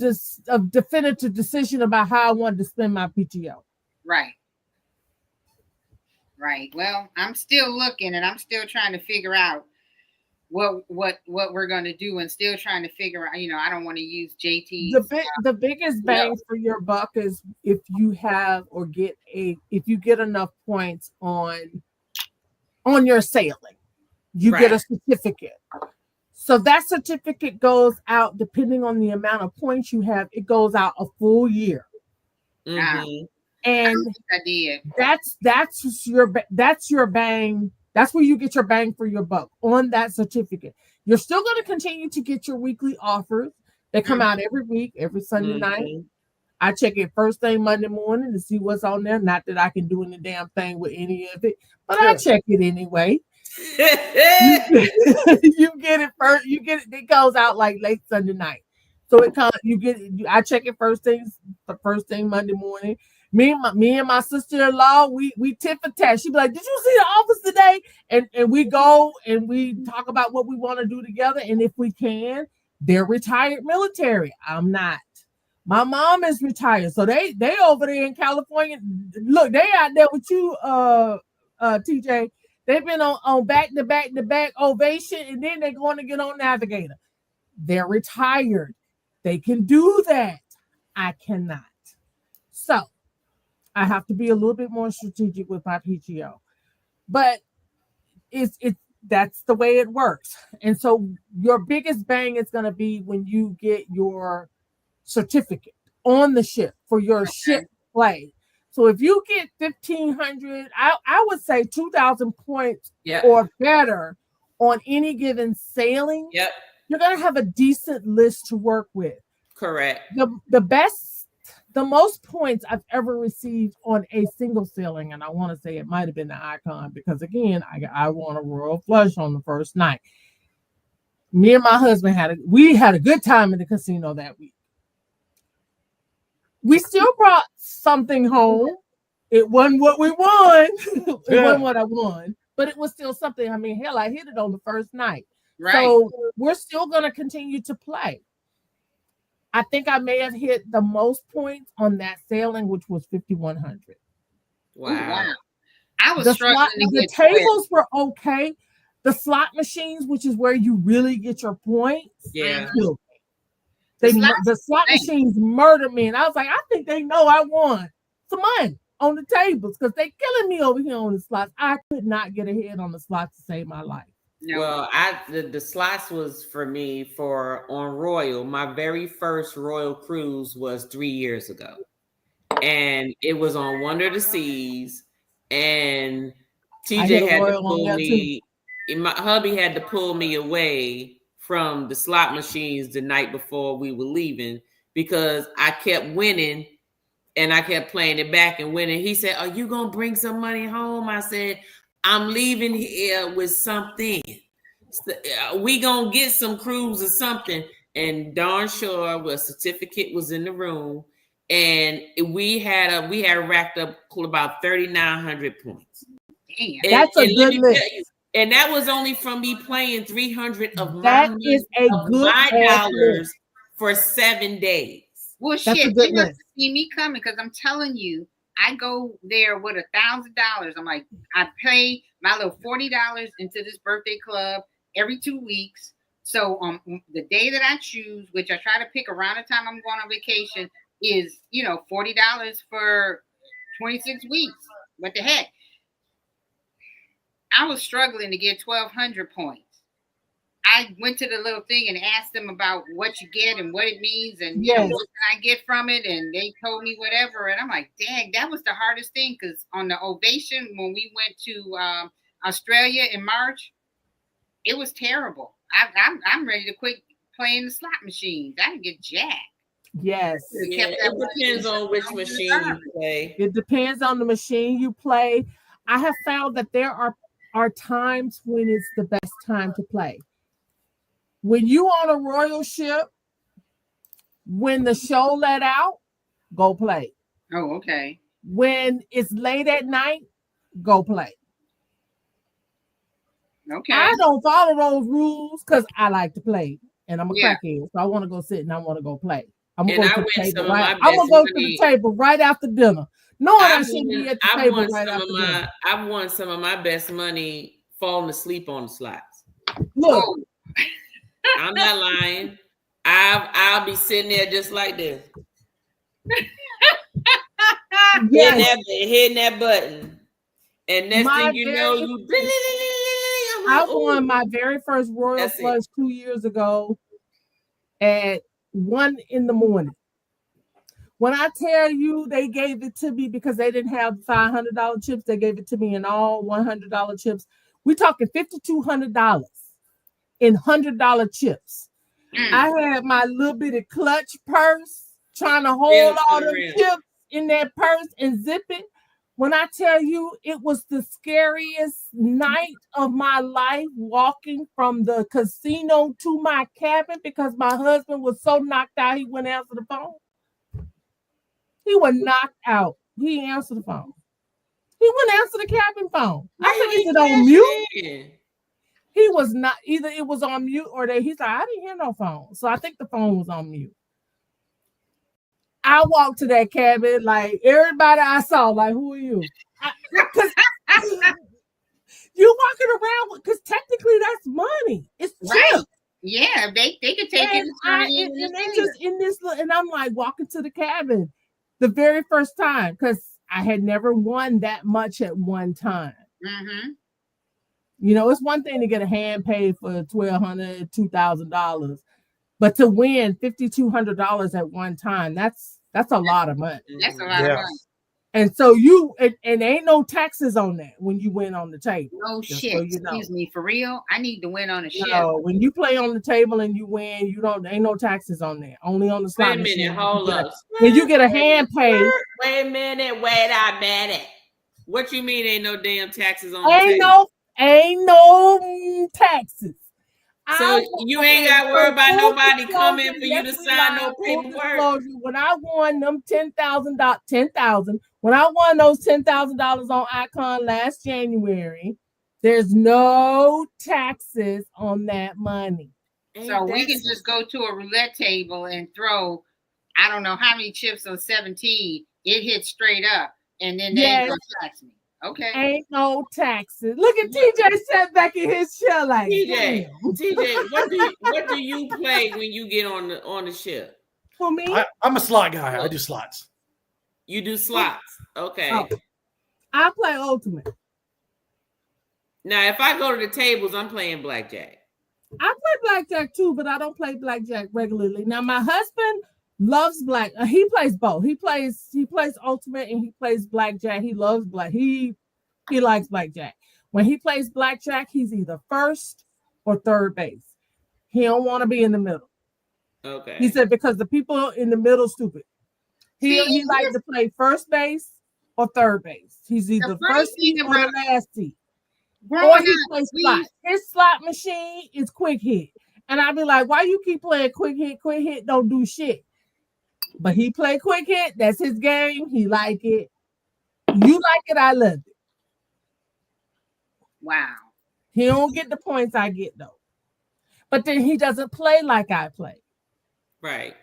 definitive decision about how I wanted to spend my PTO. Right. Well, I'm still looking, and I'm still trying to figure out what we're going to do, and still trying to figure out. I don't want to use JT. The biggest bang for your buck is if you have if you get enough points on your sailing, you get a certificate. So that certificate goes out depending on the amount of points you have. It goes out a full year. And I did. That's your bang. That's where you get your bang for your buck on that certificate. You're still going to continue to get your weekly offers. They come out every week, every Sunday night. I check it first thing Monday morning to see what's on there. Not that I can do any damn thing with any of it, but I check it anyway. You get it first. You get it. It goes out like late Sunday night. So it comes. You get it. I check it first thing Monday morning. Me and my sister-in-law, we tit for tat. She be like, "Did you see the office today?" And we go and we talk about what we want to do together. And if we can, they're retired military. I'm not. My mom is retired, so they over there in California. Look, they out there with you, TJ. They've been on back to back Ovation, and then they're going to get on Navigator. They're retired. They can do that. I cannot. So I have to be a little bit more strategic with my PTO, but that's the way it works. And so your biggest bang is going to be when you get your certificate on the ship for your ship play. So if you get 1,500, I would say 2,000 points or better on any given sailing, you're going to have a decent list to work with. Correct. The most points I've ever received on a single sailing, and I want to say it might have been the Icon, because again, I won a royal flush on the first night. Me and my husband had a good time in the casino that week. We still brought something home. It wasn't what we won. It wasn't what I won, but it was still something. I mean, hell, I hit it on the first night. Right. So we're still going to continue to play. I think I may have hit the most points on that sailing, which was 5,100. Wow. I was struggling. The tables were okay. The slot machines, which is where you really get your points. Yeah. The slot machines murdered me. And I was like, I think they know I won some money on the tables because they're killing me over here on the slots. I could not get ahead on the slots to save my life. No. Well, the slots was for me on Royal. My very first Royal cruise was 3 years ago. And it was on Wonder of the Seas. And TJ had to pull me. My hubby had to pull me away from the slot machines the night before we were leaving because I kept winning and I kept playing it back and winning. He said, "Are you going to bring some money home?" I said, "I'm leaving here with something. We going to get some cruise or something." And darn sure a certificate was in the room. And we had racked up about 3,900 points. Damn. That's a good list. And that was only from me playing 300 of my dollars for 7 days. Well, shit, you must see me coming because I'm telling you, I go there with $1,000. I'm like, I pay my little $40 into this birthday club every 2 weeks. So the day that I choose, which I try to pick around the time I'm going on vacation, is $40 for 26 weeks. What the heck? I was struggling to get 1,200 points. I went to the little thing and asked them about what you get and what it means and what can I get from it, and they told me whatever. And I'm like, dang, that was the hardest thing because on the Ovation when we went to Australia in March, it was terrible. I'm ready to quit playing the slot machines. I didn't get jacked. Yes. It depends on which machine you play. It depends on the machine you play. I have found that there are times when it's the best time to play. When you on a royal ship, when the show let out, go play. Oh, okay. When it's late at night, go play. Okay. I don't follow those rules because I like to play. And I'm a crackhead, so I want to go sit and I want to go play. I'm gonna go to the table right after dinner. No, I shouldn't be at the table right after dinner. I've won some of my best money falling asleep on the slots. Look, I'm not lying. I'll be sitting there just like this. Hitting that button. And next thing you know, I won my very first Royal Flush 2 years ago at 1 a.m. When I tell you they gave it to me because they didn't have $500 chips, they gave it to me in all $100 chips. We're talking $5,200 in $100 chips. I had my little bitty clutch purse trying to hold all the chips in that purse and zip it. When I tell you it was the scariest night of my life walking from the casino to my cabin because my husband was so knocked out he wouldn't answer the phone. He was knocked out. He answered the phone. He wouldn't answer the cabin phone. I think he said on mute. He was not, either it was on mute or he's like, I didn't hear no phone. So I think the phone was on mute. I walked to that cabin, like everybody I saw, like, who are you? You're walking around because technically that's money. It's chips. Yeah, they could take it. And they just in this, and I'm like walking to the cabin the very first time because I had never won that much at one time. Mm-hmm. You know, it's one thing to get a hand paid for $1,200, $2,000, but to win $5,200 at one time, that's a lot of money. That's a lot of money. And so and ain't no taxes on that when you win on the table. No shit. So excuse me, for real. I need to win on a ship. No, when you play on the table and you win, ain't no taxes on that. Only on the slot machine. Wait a minute, hold up. When you get a hand paid. Wait a minute. What you mean ain't no damn taxes on the table? Ain't no taxes. So you ain't got to worry about nobody coming for you to sign no paperwork. When I won them $10,000, when I won those $10,000 on Icon last January, there's no taxes on that money. So we can just go to a roulette table and throw, I don't know how many chips on 17. It hits straight up, and then they ain't gonna tax me. Okay. Ain't no taxes. Look at TJ sat back in his chair like TJ, what do you play when you get on the ship? For me, I'm a slot guy. I do slots. You do slots. Okay. Oh, I play ultimate. Now, if I go to the tables, I'm playing blackjack. I play blackjack too, but I don't play blackjack regularly. Now, my husband loves black. He plays both. He plays ultimate and he plays blackjack. He loves black. He likes blackjack. When he plays blackjack, he's either first or third base. He don't want to be in the middle. Okay. He said because the people in the middle stupid. He likes to play first base or third base. He's either first seat or the last seat. Or he plays slot. His slot machine is quick hit. And I'd be like, why you keep playing quick hit? Quick hit don't do shit. But he play quick hit. That's his game. He like it. You like it, I love it. Wow. He don't get the points I get though. But then he doesn't play like I play. Right.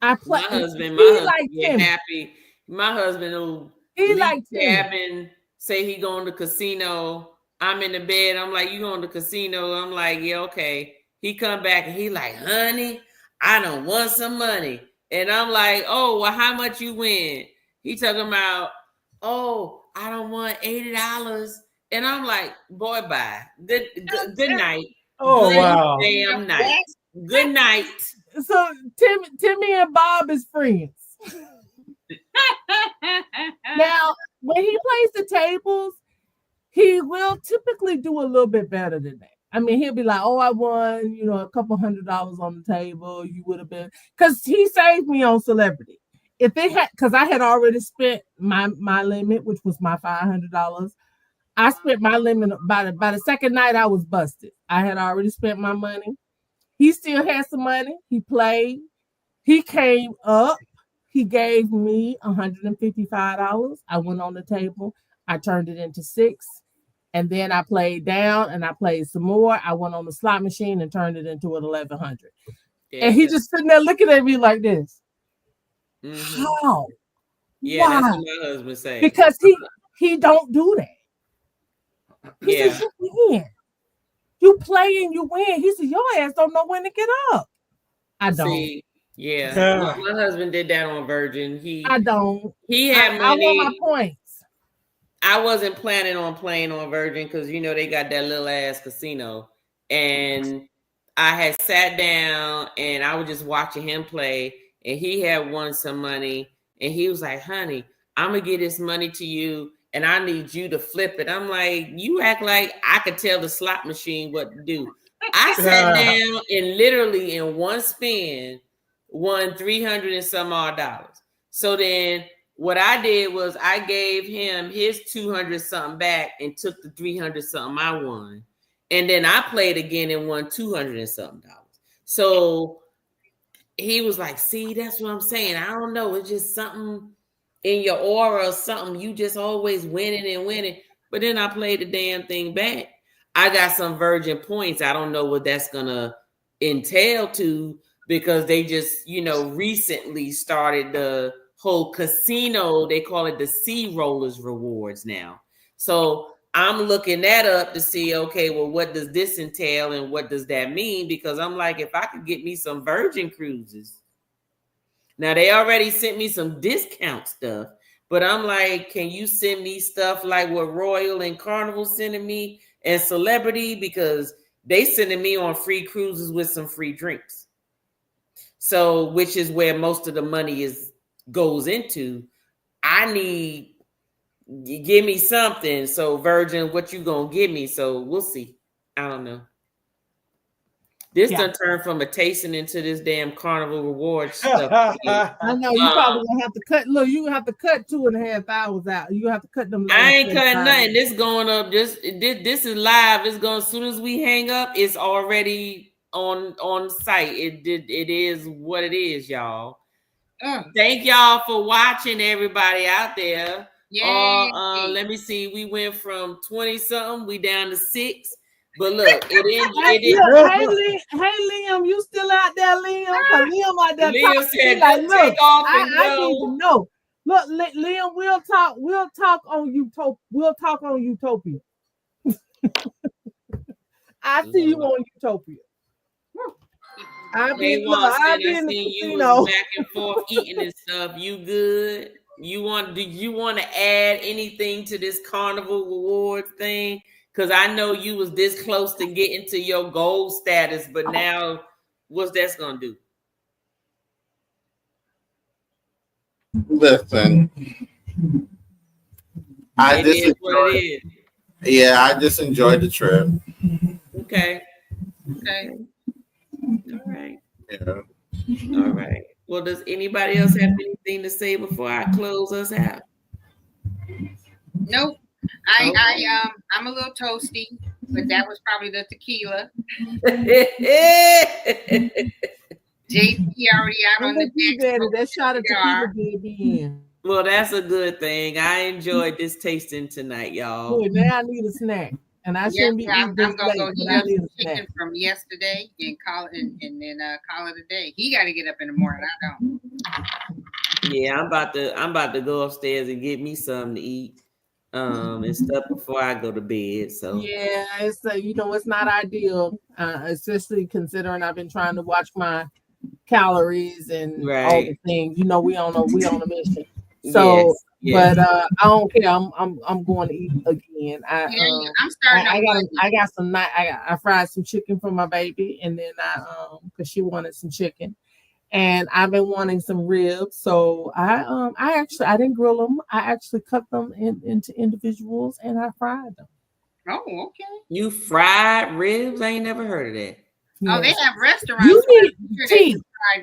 I play. My husband like get happy. My husband will like cabin, say he going to casino. I'm in the bed. I'm like, you going to casino? I'm like, yeah, okay. He come back and he like, honey, I don't want some money. And I'm like, oh, well, how much you win? He talking about, oh, I don't want $80. And I'm like, boy, bye. Good night. Oh, good wow. Damn night. Good night. So Timmy and Bob is friends. Now, when he plays the tables, he will typically do a little bit better than that. I mean, he'll be like, oh, I won, a couple $100 on the table. You would have been, because he saved me on Celebrity. If it had, because I had already spent my limit, which was my $500. I spent my limit by the second night I was busted. I had already spent my money. He still had some money. He played. He came up. He gave me $155. I went on the table. I turned it into $6. And then I played down and I played some more. I went on the slot machine and turned it into an 1100. Yeah, and he just sitting there looking at me like this. Mm-hmm. How? Yeah, why? That's what my husband said. Because he don't do that. He says, you win. You play and you win. He said, your ass don't know when to get up. I don't. See, yeah. My husband did that on Virgin. I don't. He had money. I want my points. I wasn't planning on playing on Virgin because they got that little ass casino. And I had sat down and I was just watching him play. And he had won some money. And he was like, honey, I'm going to get this money to you. And I need you to flip it. I'm like, you act like I could tell the slot machine what to do. I sat down and literally in one spin won $300 and some odd. So then what I did was I gave him his 200 something back and took the 300 something I won. And then I played again and won $200 and something. So he was like, see, that's what I'm saying. I don't know. It's just something in your aura or something. You just always winning and winning. But then I played the damn thing back. I got some Virgin points. I don't know what that's going to entail to, because they just, recently started the whole casino. They call it the Sea Rollers rewards now. So I'm looking that up to see, okay, well, what does this entail and what does that mean? Because I'm like, if I could get me some Virgin cruises. Now, they already sent me some discount stuff, but I'm like, can you send me stuff like what Royal and Carnival sending me and Celebrity? Because they sending me on free cruises with some free drinks. So, which is where most of the money goes into. I need, give me something. So, Virgin, what you gonna give me? So, we'll see. I don't know. This done turned from a tasting into this damn Carnival Rewards stuff. I know you probably gonna have to cut. Look, you gonna have to cut 2.5 hours out. You have to cut them. I ain't cutting nothing. This going up. This is live. It's going as soon as we hang up. It's already on site. It is what it is, y'all. Thank y'all for watching, everybody out there. Yeah. Let me see. We went from 20 something. We down to 6. But look, it is. Hey, Liam, you still out there, Liam? Because Liam out there. Liam said, like, look, take off and I need to know. Look, Liam, we'll talk on Utopia. We'll talk on Utopia. I see you on Utopia. I've been in the casino. Was back and forth eating and stuff. You good? Do you want to add anything to this carnival reward thing? Because I know you was this close to getting to your gold status, but now what's that's gonna do? Listen, I just enjoyed the trip. Okay. All right. Yeah. All right. Well, does anybody else have anything to say before I close us out? Nope. I'm a little toasty, but that was probably the tequila. JP already out on the deck. That shot of tequila baby in. Well, that's a good thing. I enjoyed this tasting tonight, y'all. Good, now I need a snack. And I shouldn't be eating this gonna late, go but eat I up need some a snack. chicken from yesterday and call it a day. He got to get up in the morning. I don't. Yeah, I'm about to go upstairs and get me something to eat, and stuff before I go to bed. So yeah, it's it's not ideal, especially considering I've been trying to watch my calories and all the things. We on a mission. So, yes. But I don't care. I'm going to eat again. I'm starting. I got some. I fried some chicken for my baby, and then because she wanted some chicken, and I've been wanting some ribs. So I didn't grill them. I actually cut them into individuals, and I fried them. Oh, okay. You fried ribs? I ain't never heard of that. Oh, they have restaurants.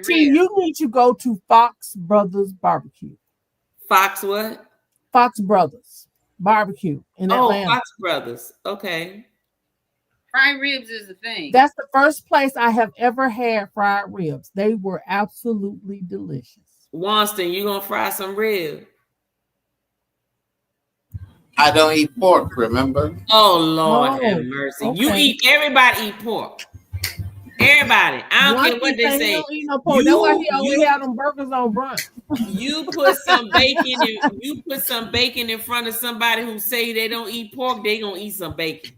You need to go to Fox Brothers Barbecue. Fox what? Fox Brothers Barbecue in Atlanta. Oh, Fox Brothers. Okay. Fried ribs is the thing. That's the first place I have ever had fried ribs. They were absolutely delicious. Wonston, you gonna fry some ribs? I don't eat pork, remember? Oh, Lord have mercy. Okay. Everybody eat pork. Everybody. I don't care what they say. Don't eat no pork. That's why he always have them burgers on brunch. You put some bacon in front of somebody who say they don't eat pork, they gonna eat some bacon.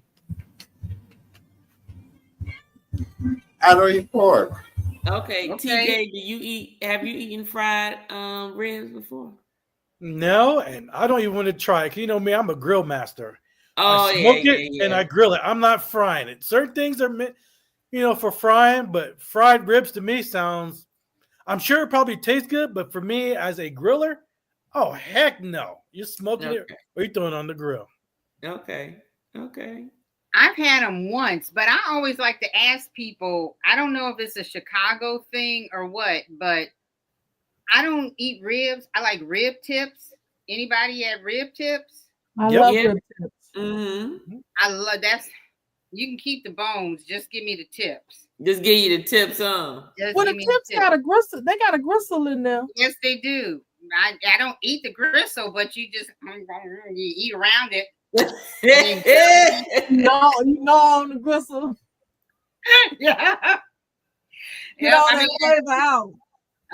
I don't eat pork. Okay. TJ, have you eaten fried ribs before? No, and I don't even want to try it. You know me, I'm a grill master. Oh, I smoke it and I grill it. I'm not frying it. Certain things are meant, for frying, but fried ribs to me sounds, I'm sure it probably tastes good, but for me as a griller, oh, heck no. You're smoking it or you're throwing it on the grill. Okay. I've had them once, but I always like to ask people, I don't know if it's a Chicago thing or what, but I don't eat ribs. I like rib tips. Anybody have rib tips? I love rib tips. Mm-hmm. I love that. You can keep the bones. Just give me the tips. Just give you the tips, Well, the tips got a gristle. They got a gristle in there. Yes, they do. I don't eat the gristle, but you just you eat around it. No, on the gristle. Yeah.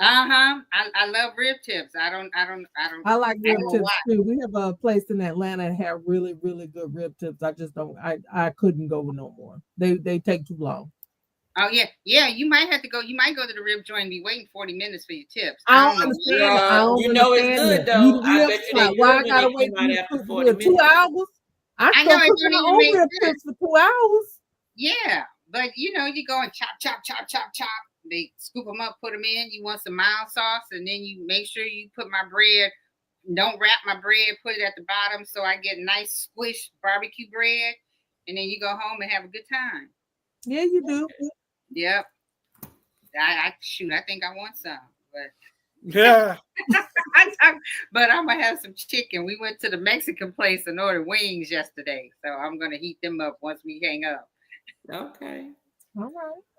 Out. I love rib tips. I like rib tips too. We have a place in Atlanta that have really, really good rib tips. I just don't. I couldn't go with no more. They take too long. Oh yeah. You might have to go. You might go to the rib joint and be waiting 40 minutes for your tips. I don't understand. It's good though. I bet you why I gotta wait for 2 hours? I know it don't even make sense for 2 hours. Yeah, but you go and chop. They scoop them up, put them in. You want some mild sauce, and then you make sure you put my bread. Don't wrap my bread. Put it at the bottom so I get nice squished barbecue bread, and then you go home and have a good time. Yeah, you do. Yep. I think I want some, but yeah. But I'm gonna have some chicken. We went to the Mexican place and ordered wings yesterday, so I'm gonna heat them up once we hang up. Okay.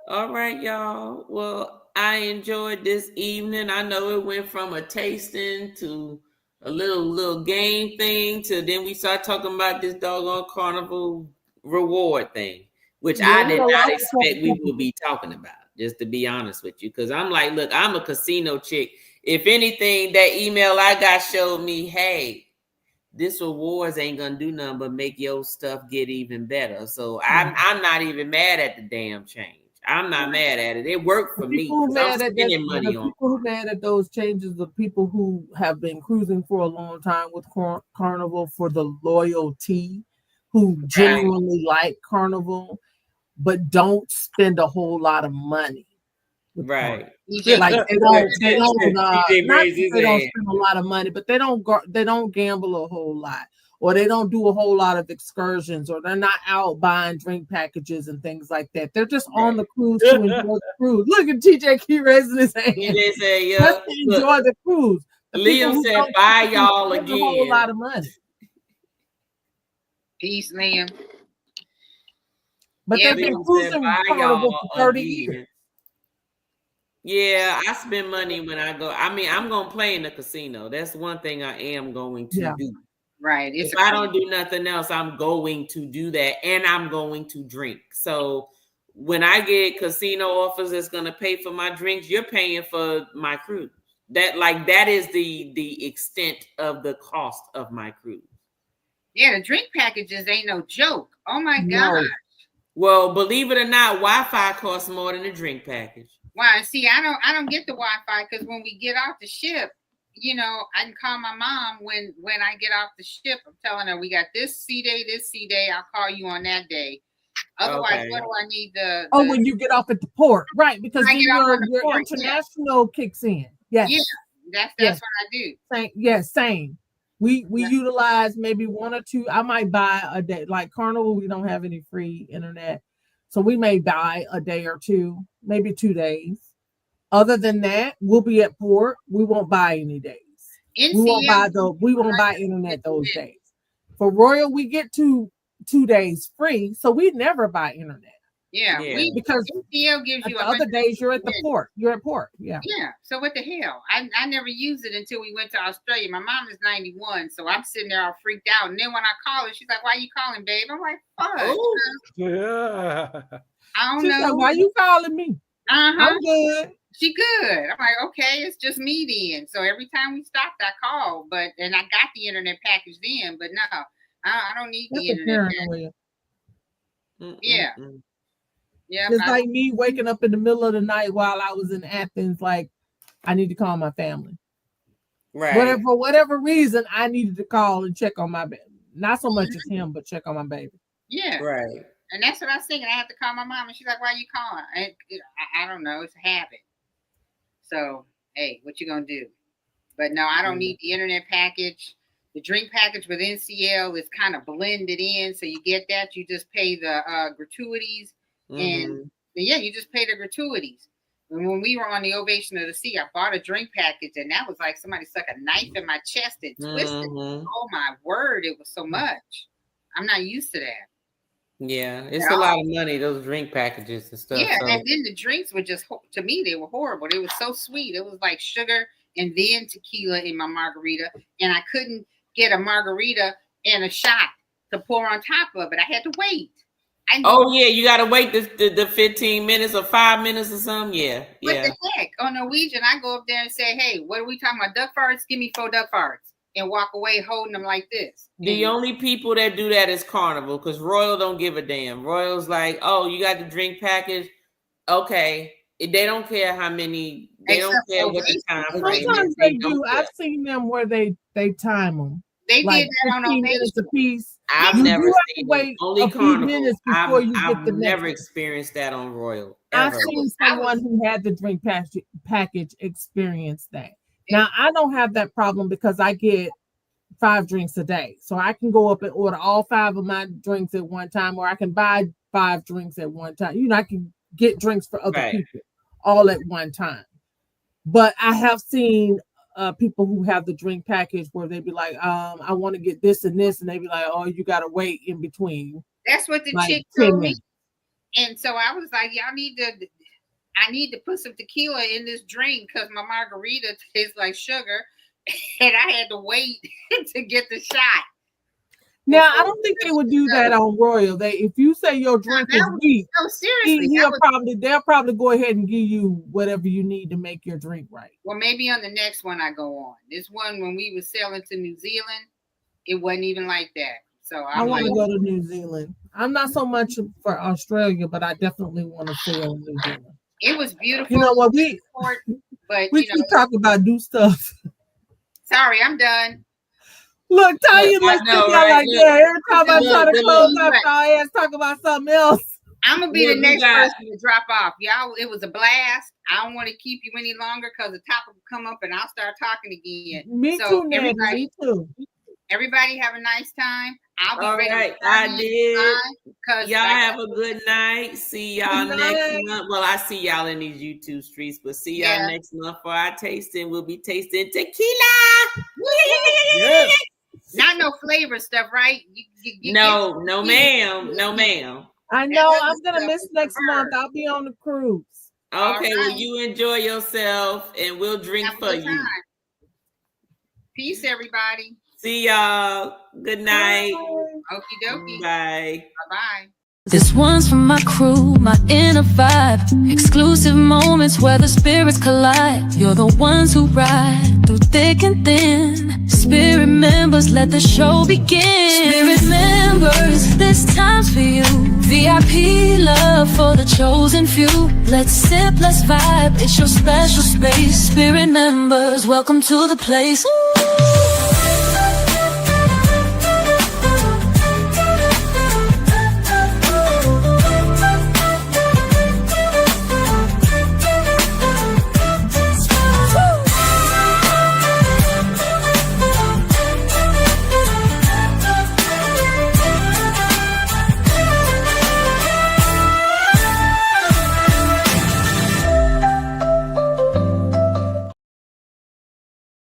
All right, y'all. Well, I enjoyed this evening. I know it went from a tasting to a little game thing to then we start talking about this doggone carnival reward thing, which I did not expect we would be talking about, just to be honest with you. Because I'm like, look, I'm a casino chick, If anything, that email I got showed me, hey, this awards ain't gonna do nothing but make your stuff get even better. So I'm not even mad at the damn change. I'm not mad at it. It worked for me. I'm spending money on. People who mad at those changes, the people who have been cruising for a long time with Carnival for the loyalty, who genuinely like Carnival, but don't spend a whole lot of money. Right. Like they don't not that they don't spend a lot of money, but they don't gamble a whole lot, or they don't do a whole lot of excursions, or they're not out buying drink packages and things like that. They're just on the cruise to enjoy the cruise. Look at TJ Key raising his hand. TJ said, "Yeah, let's enjoy the cruise." Liam said, "Bye, y'all again." A whole lot of money. Peace, Liam. But they've been cruising Carnival for 30 years. Yeah, I spend money when I go. I mean, I'm gonna play in the casino. That's one thing I am going to do. Right. If I don't do nothing else, I'm going to do that, and I'm going to drink. So when I get casino offers that's gonna pay for my drinks, you're paying for my cruise. That is the extent of the cost of my cruise. Yeah, the drink packages ain't no joke. Oh my God. Well, believe it or not, Wi-Fi costs more than a drink package. Wow, see, I don't get the Wi-Fi because when we get off the ship, you know, I can call my mom when I get off the ship. I'm telling her we got this C day. I'll call you on that day. Otherwise, what do I need when you get off at the port, right? Because then your international kicks in. Yes. Yeah, that's what I do. Same. We utilize maybe one or two. I might buy a day. Like Carnival, we don't have any free internet. So we may buy a day or two, maybe 2 days. Other than that, we'll be at port. We won't buy any days. We won't buy internet those days. For Royal, we get 2 days free, so we never buy internet. Yeah. Because NCL gives you the other days you're at the port. You're at port. Yeah. Yeah. So what the hell? I never used it until we went to Australia. My mom is 91, so I'm sitting there all freaked out. And then when I call her, she's like, "Why are you calling, babe?" I'm like, "Fuck." Yeah. I don't know. Like, why you calling me? I'm good. She good. I'm like, okay, it's just me then. So every time we stopped, I called, and I got the internet package then, but no, I don't need the internet package. Yeah. Yeah. It's like me waking up in the middle of the night while I was in Athens, like I need to call my family. Right. For whatever reason, I needed to call and check on my baby. Not so much as him, but check on my baby. Yeah. Right. And that's what I was thinking. I have to call my mom, and she's like, "Why are you calling?" I don't know. It's a habit. So, hey, what you gonna do? But no, I don't need the internet package. The drink package with NCL is kind of blended in, so you get that. You just pay the gratuities, and you just pay the gratuities. And when we were on the Ovation of the Sea, I bought a drink package, and that was like somebody stuck a knife in my chest and twisted. Oh my word, it was so much. I'm not used to that. Yeah, it's a lot of money, those drink packages and stuff. Yeah, and then the drinks were just, to me, they were horrible. They were so sweet. It was like sugar and then tequila in my margarita, and I couldn't get a margarita and a shot to pour on top of it. I had to wait. You got to wait the 15 minutes or 5 minutes or something. Yeah. What the heck? On Norwegian, I go up there and say, "Hey, what are we talking about? Duck farts? Give me 4 duck farts." And walk away holding them like this. The only people that do that is Carnival, because Royal don't give a damn. Royal's like, "Oh, you got the drink package? Okay." They don't care how many. They don't care what the time frame. Sometimes they do. I've seen them where they time them. They like did that on 15 minutes a piece. I've never seen wait only a few Carnival. minutes before you get the never next. experienced that on Royal. I've seen someone who had the drink package experience that. Now I don't have that problem because I get 5 drinks a day. So I can go up and order all 5 of my drinks at one time, or I can buy 5 drinks at one time. You know, I can get drinks for other people all at one time. But I have seen people who have the drink package where they be like, I want to get this and this, and they be like, "Oh, you got to wait in between." That's what the chick told me. And so I was like, I need to put some tequila in this drink because my margarita tastes like sugar. And I had to wait to get the shot. Now, I don't think they would do that on Royal. If you say your drink is weak, no, seriously, they'll probably go ahead and give you whatever you need to make your drink right. Well, maybe on the next one I go on. This one, when we were selling to New Zealand, it wasn't even like that. So I want to go to New Zealand. I'm not so much for Australia, but I definitely want to sail in New Zealand. It was beautiful. You know what? We keep talking about new stuff. Sorry, I'm done. Look, Tanya looks at me like that. Every time I try to close up, I ass talk about something else. I'm gonna be the next person to drop off. Y'all, it was a blast. I don't want to keep you any longer because the topic will come up and I'll start talking again. Me too, Nanny. Me too. Everybody have a nice time. I'll be ready. Right, I did. Y'all have a good night. See y'all next month. Well, I see y'all in these YouTube streets, but see y'all next month for our tasting. We'll be tasting tequila. Yes. Not no flavor stuff, right? No, ma'am. No, ma'am. I know. I'm gonna miss next month. I'll be on the cruise. Okay, well, you enjoy yourself, and we'll drink for you. Peace, everybody. See y'all. Good night. Okie dokie. Bye. Bye-bye. This one's for my crew, my inner vibe. Exclusive moments where the spirits collide. You're the ones who ride through thick and thin. Spirit members, let the show begin. Spirit members, this time's for you. VIP love for the chosen few. Let's sip, let's vibe, it's your special space. Spirit members, welcome to the place.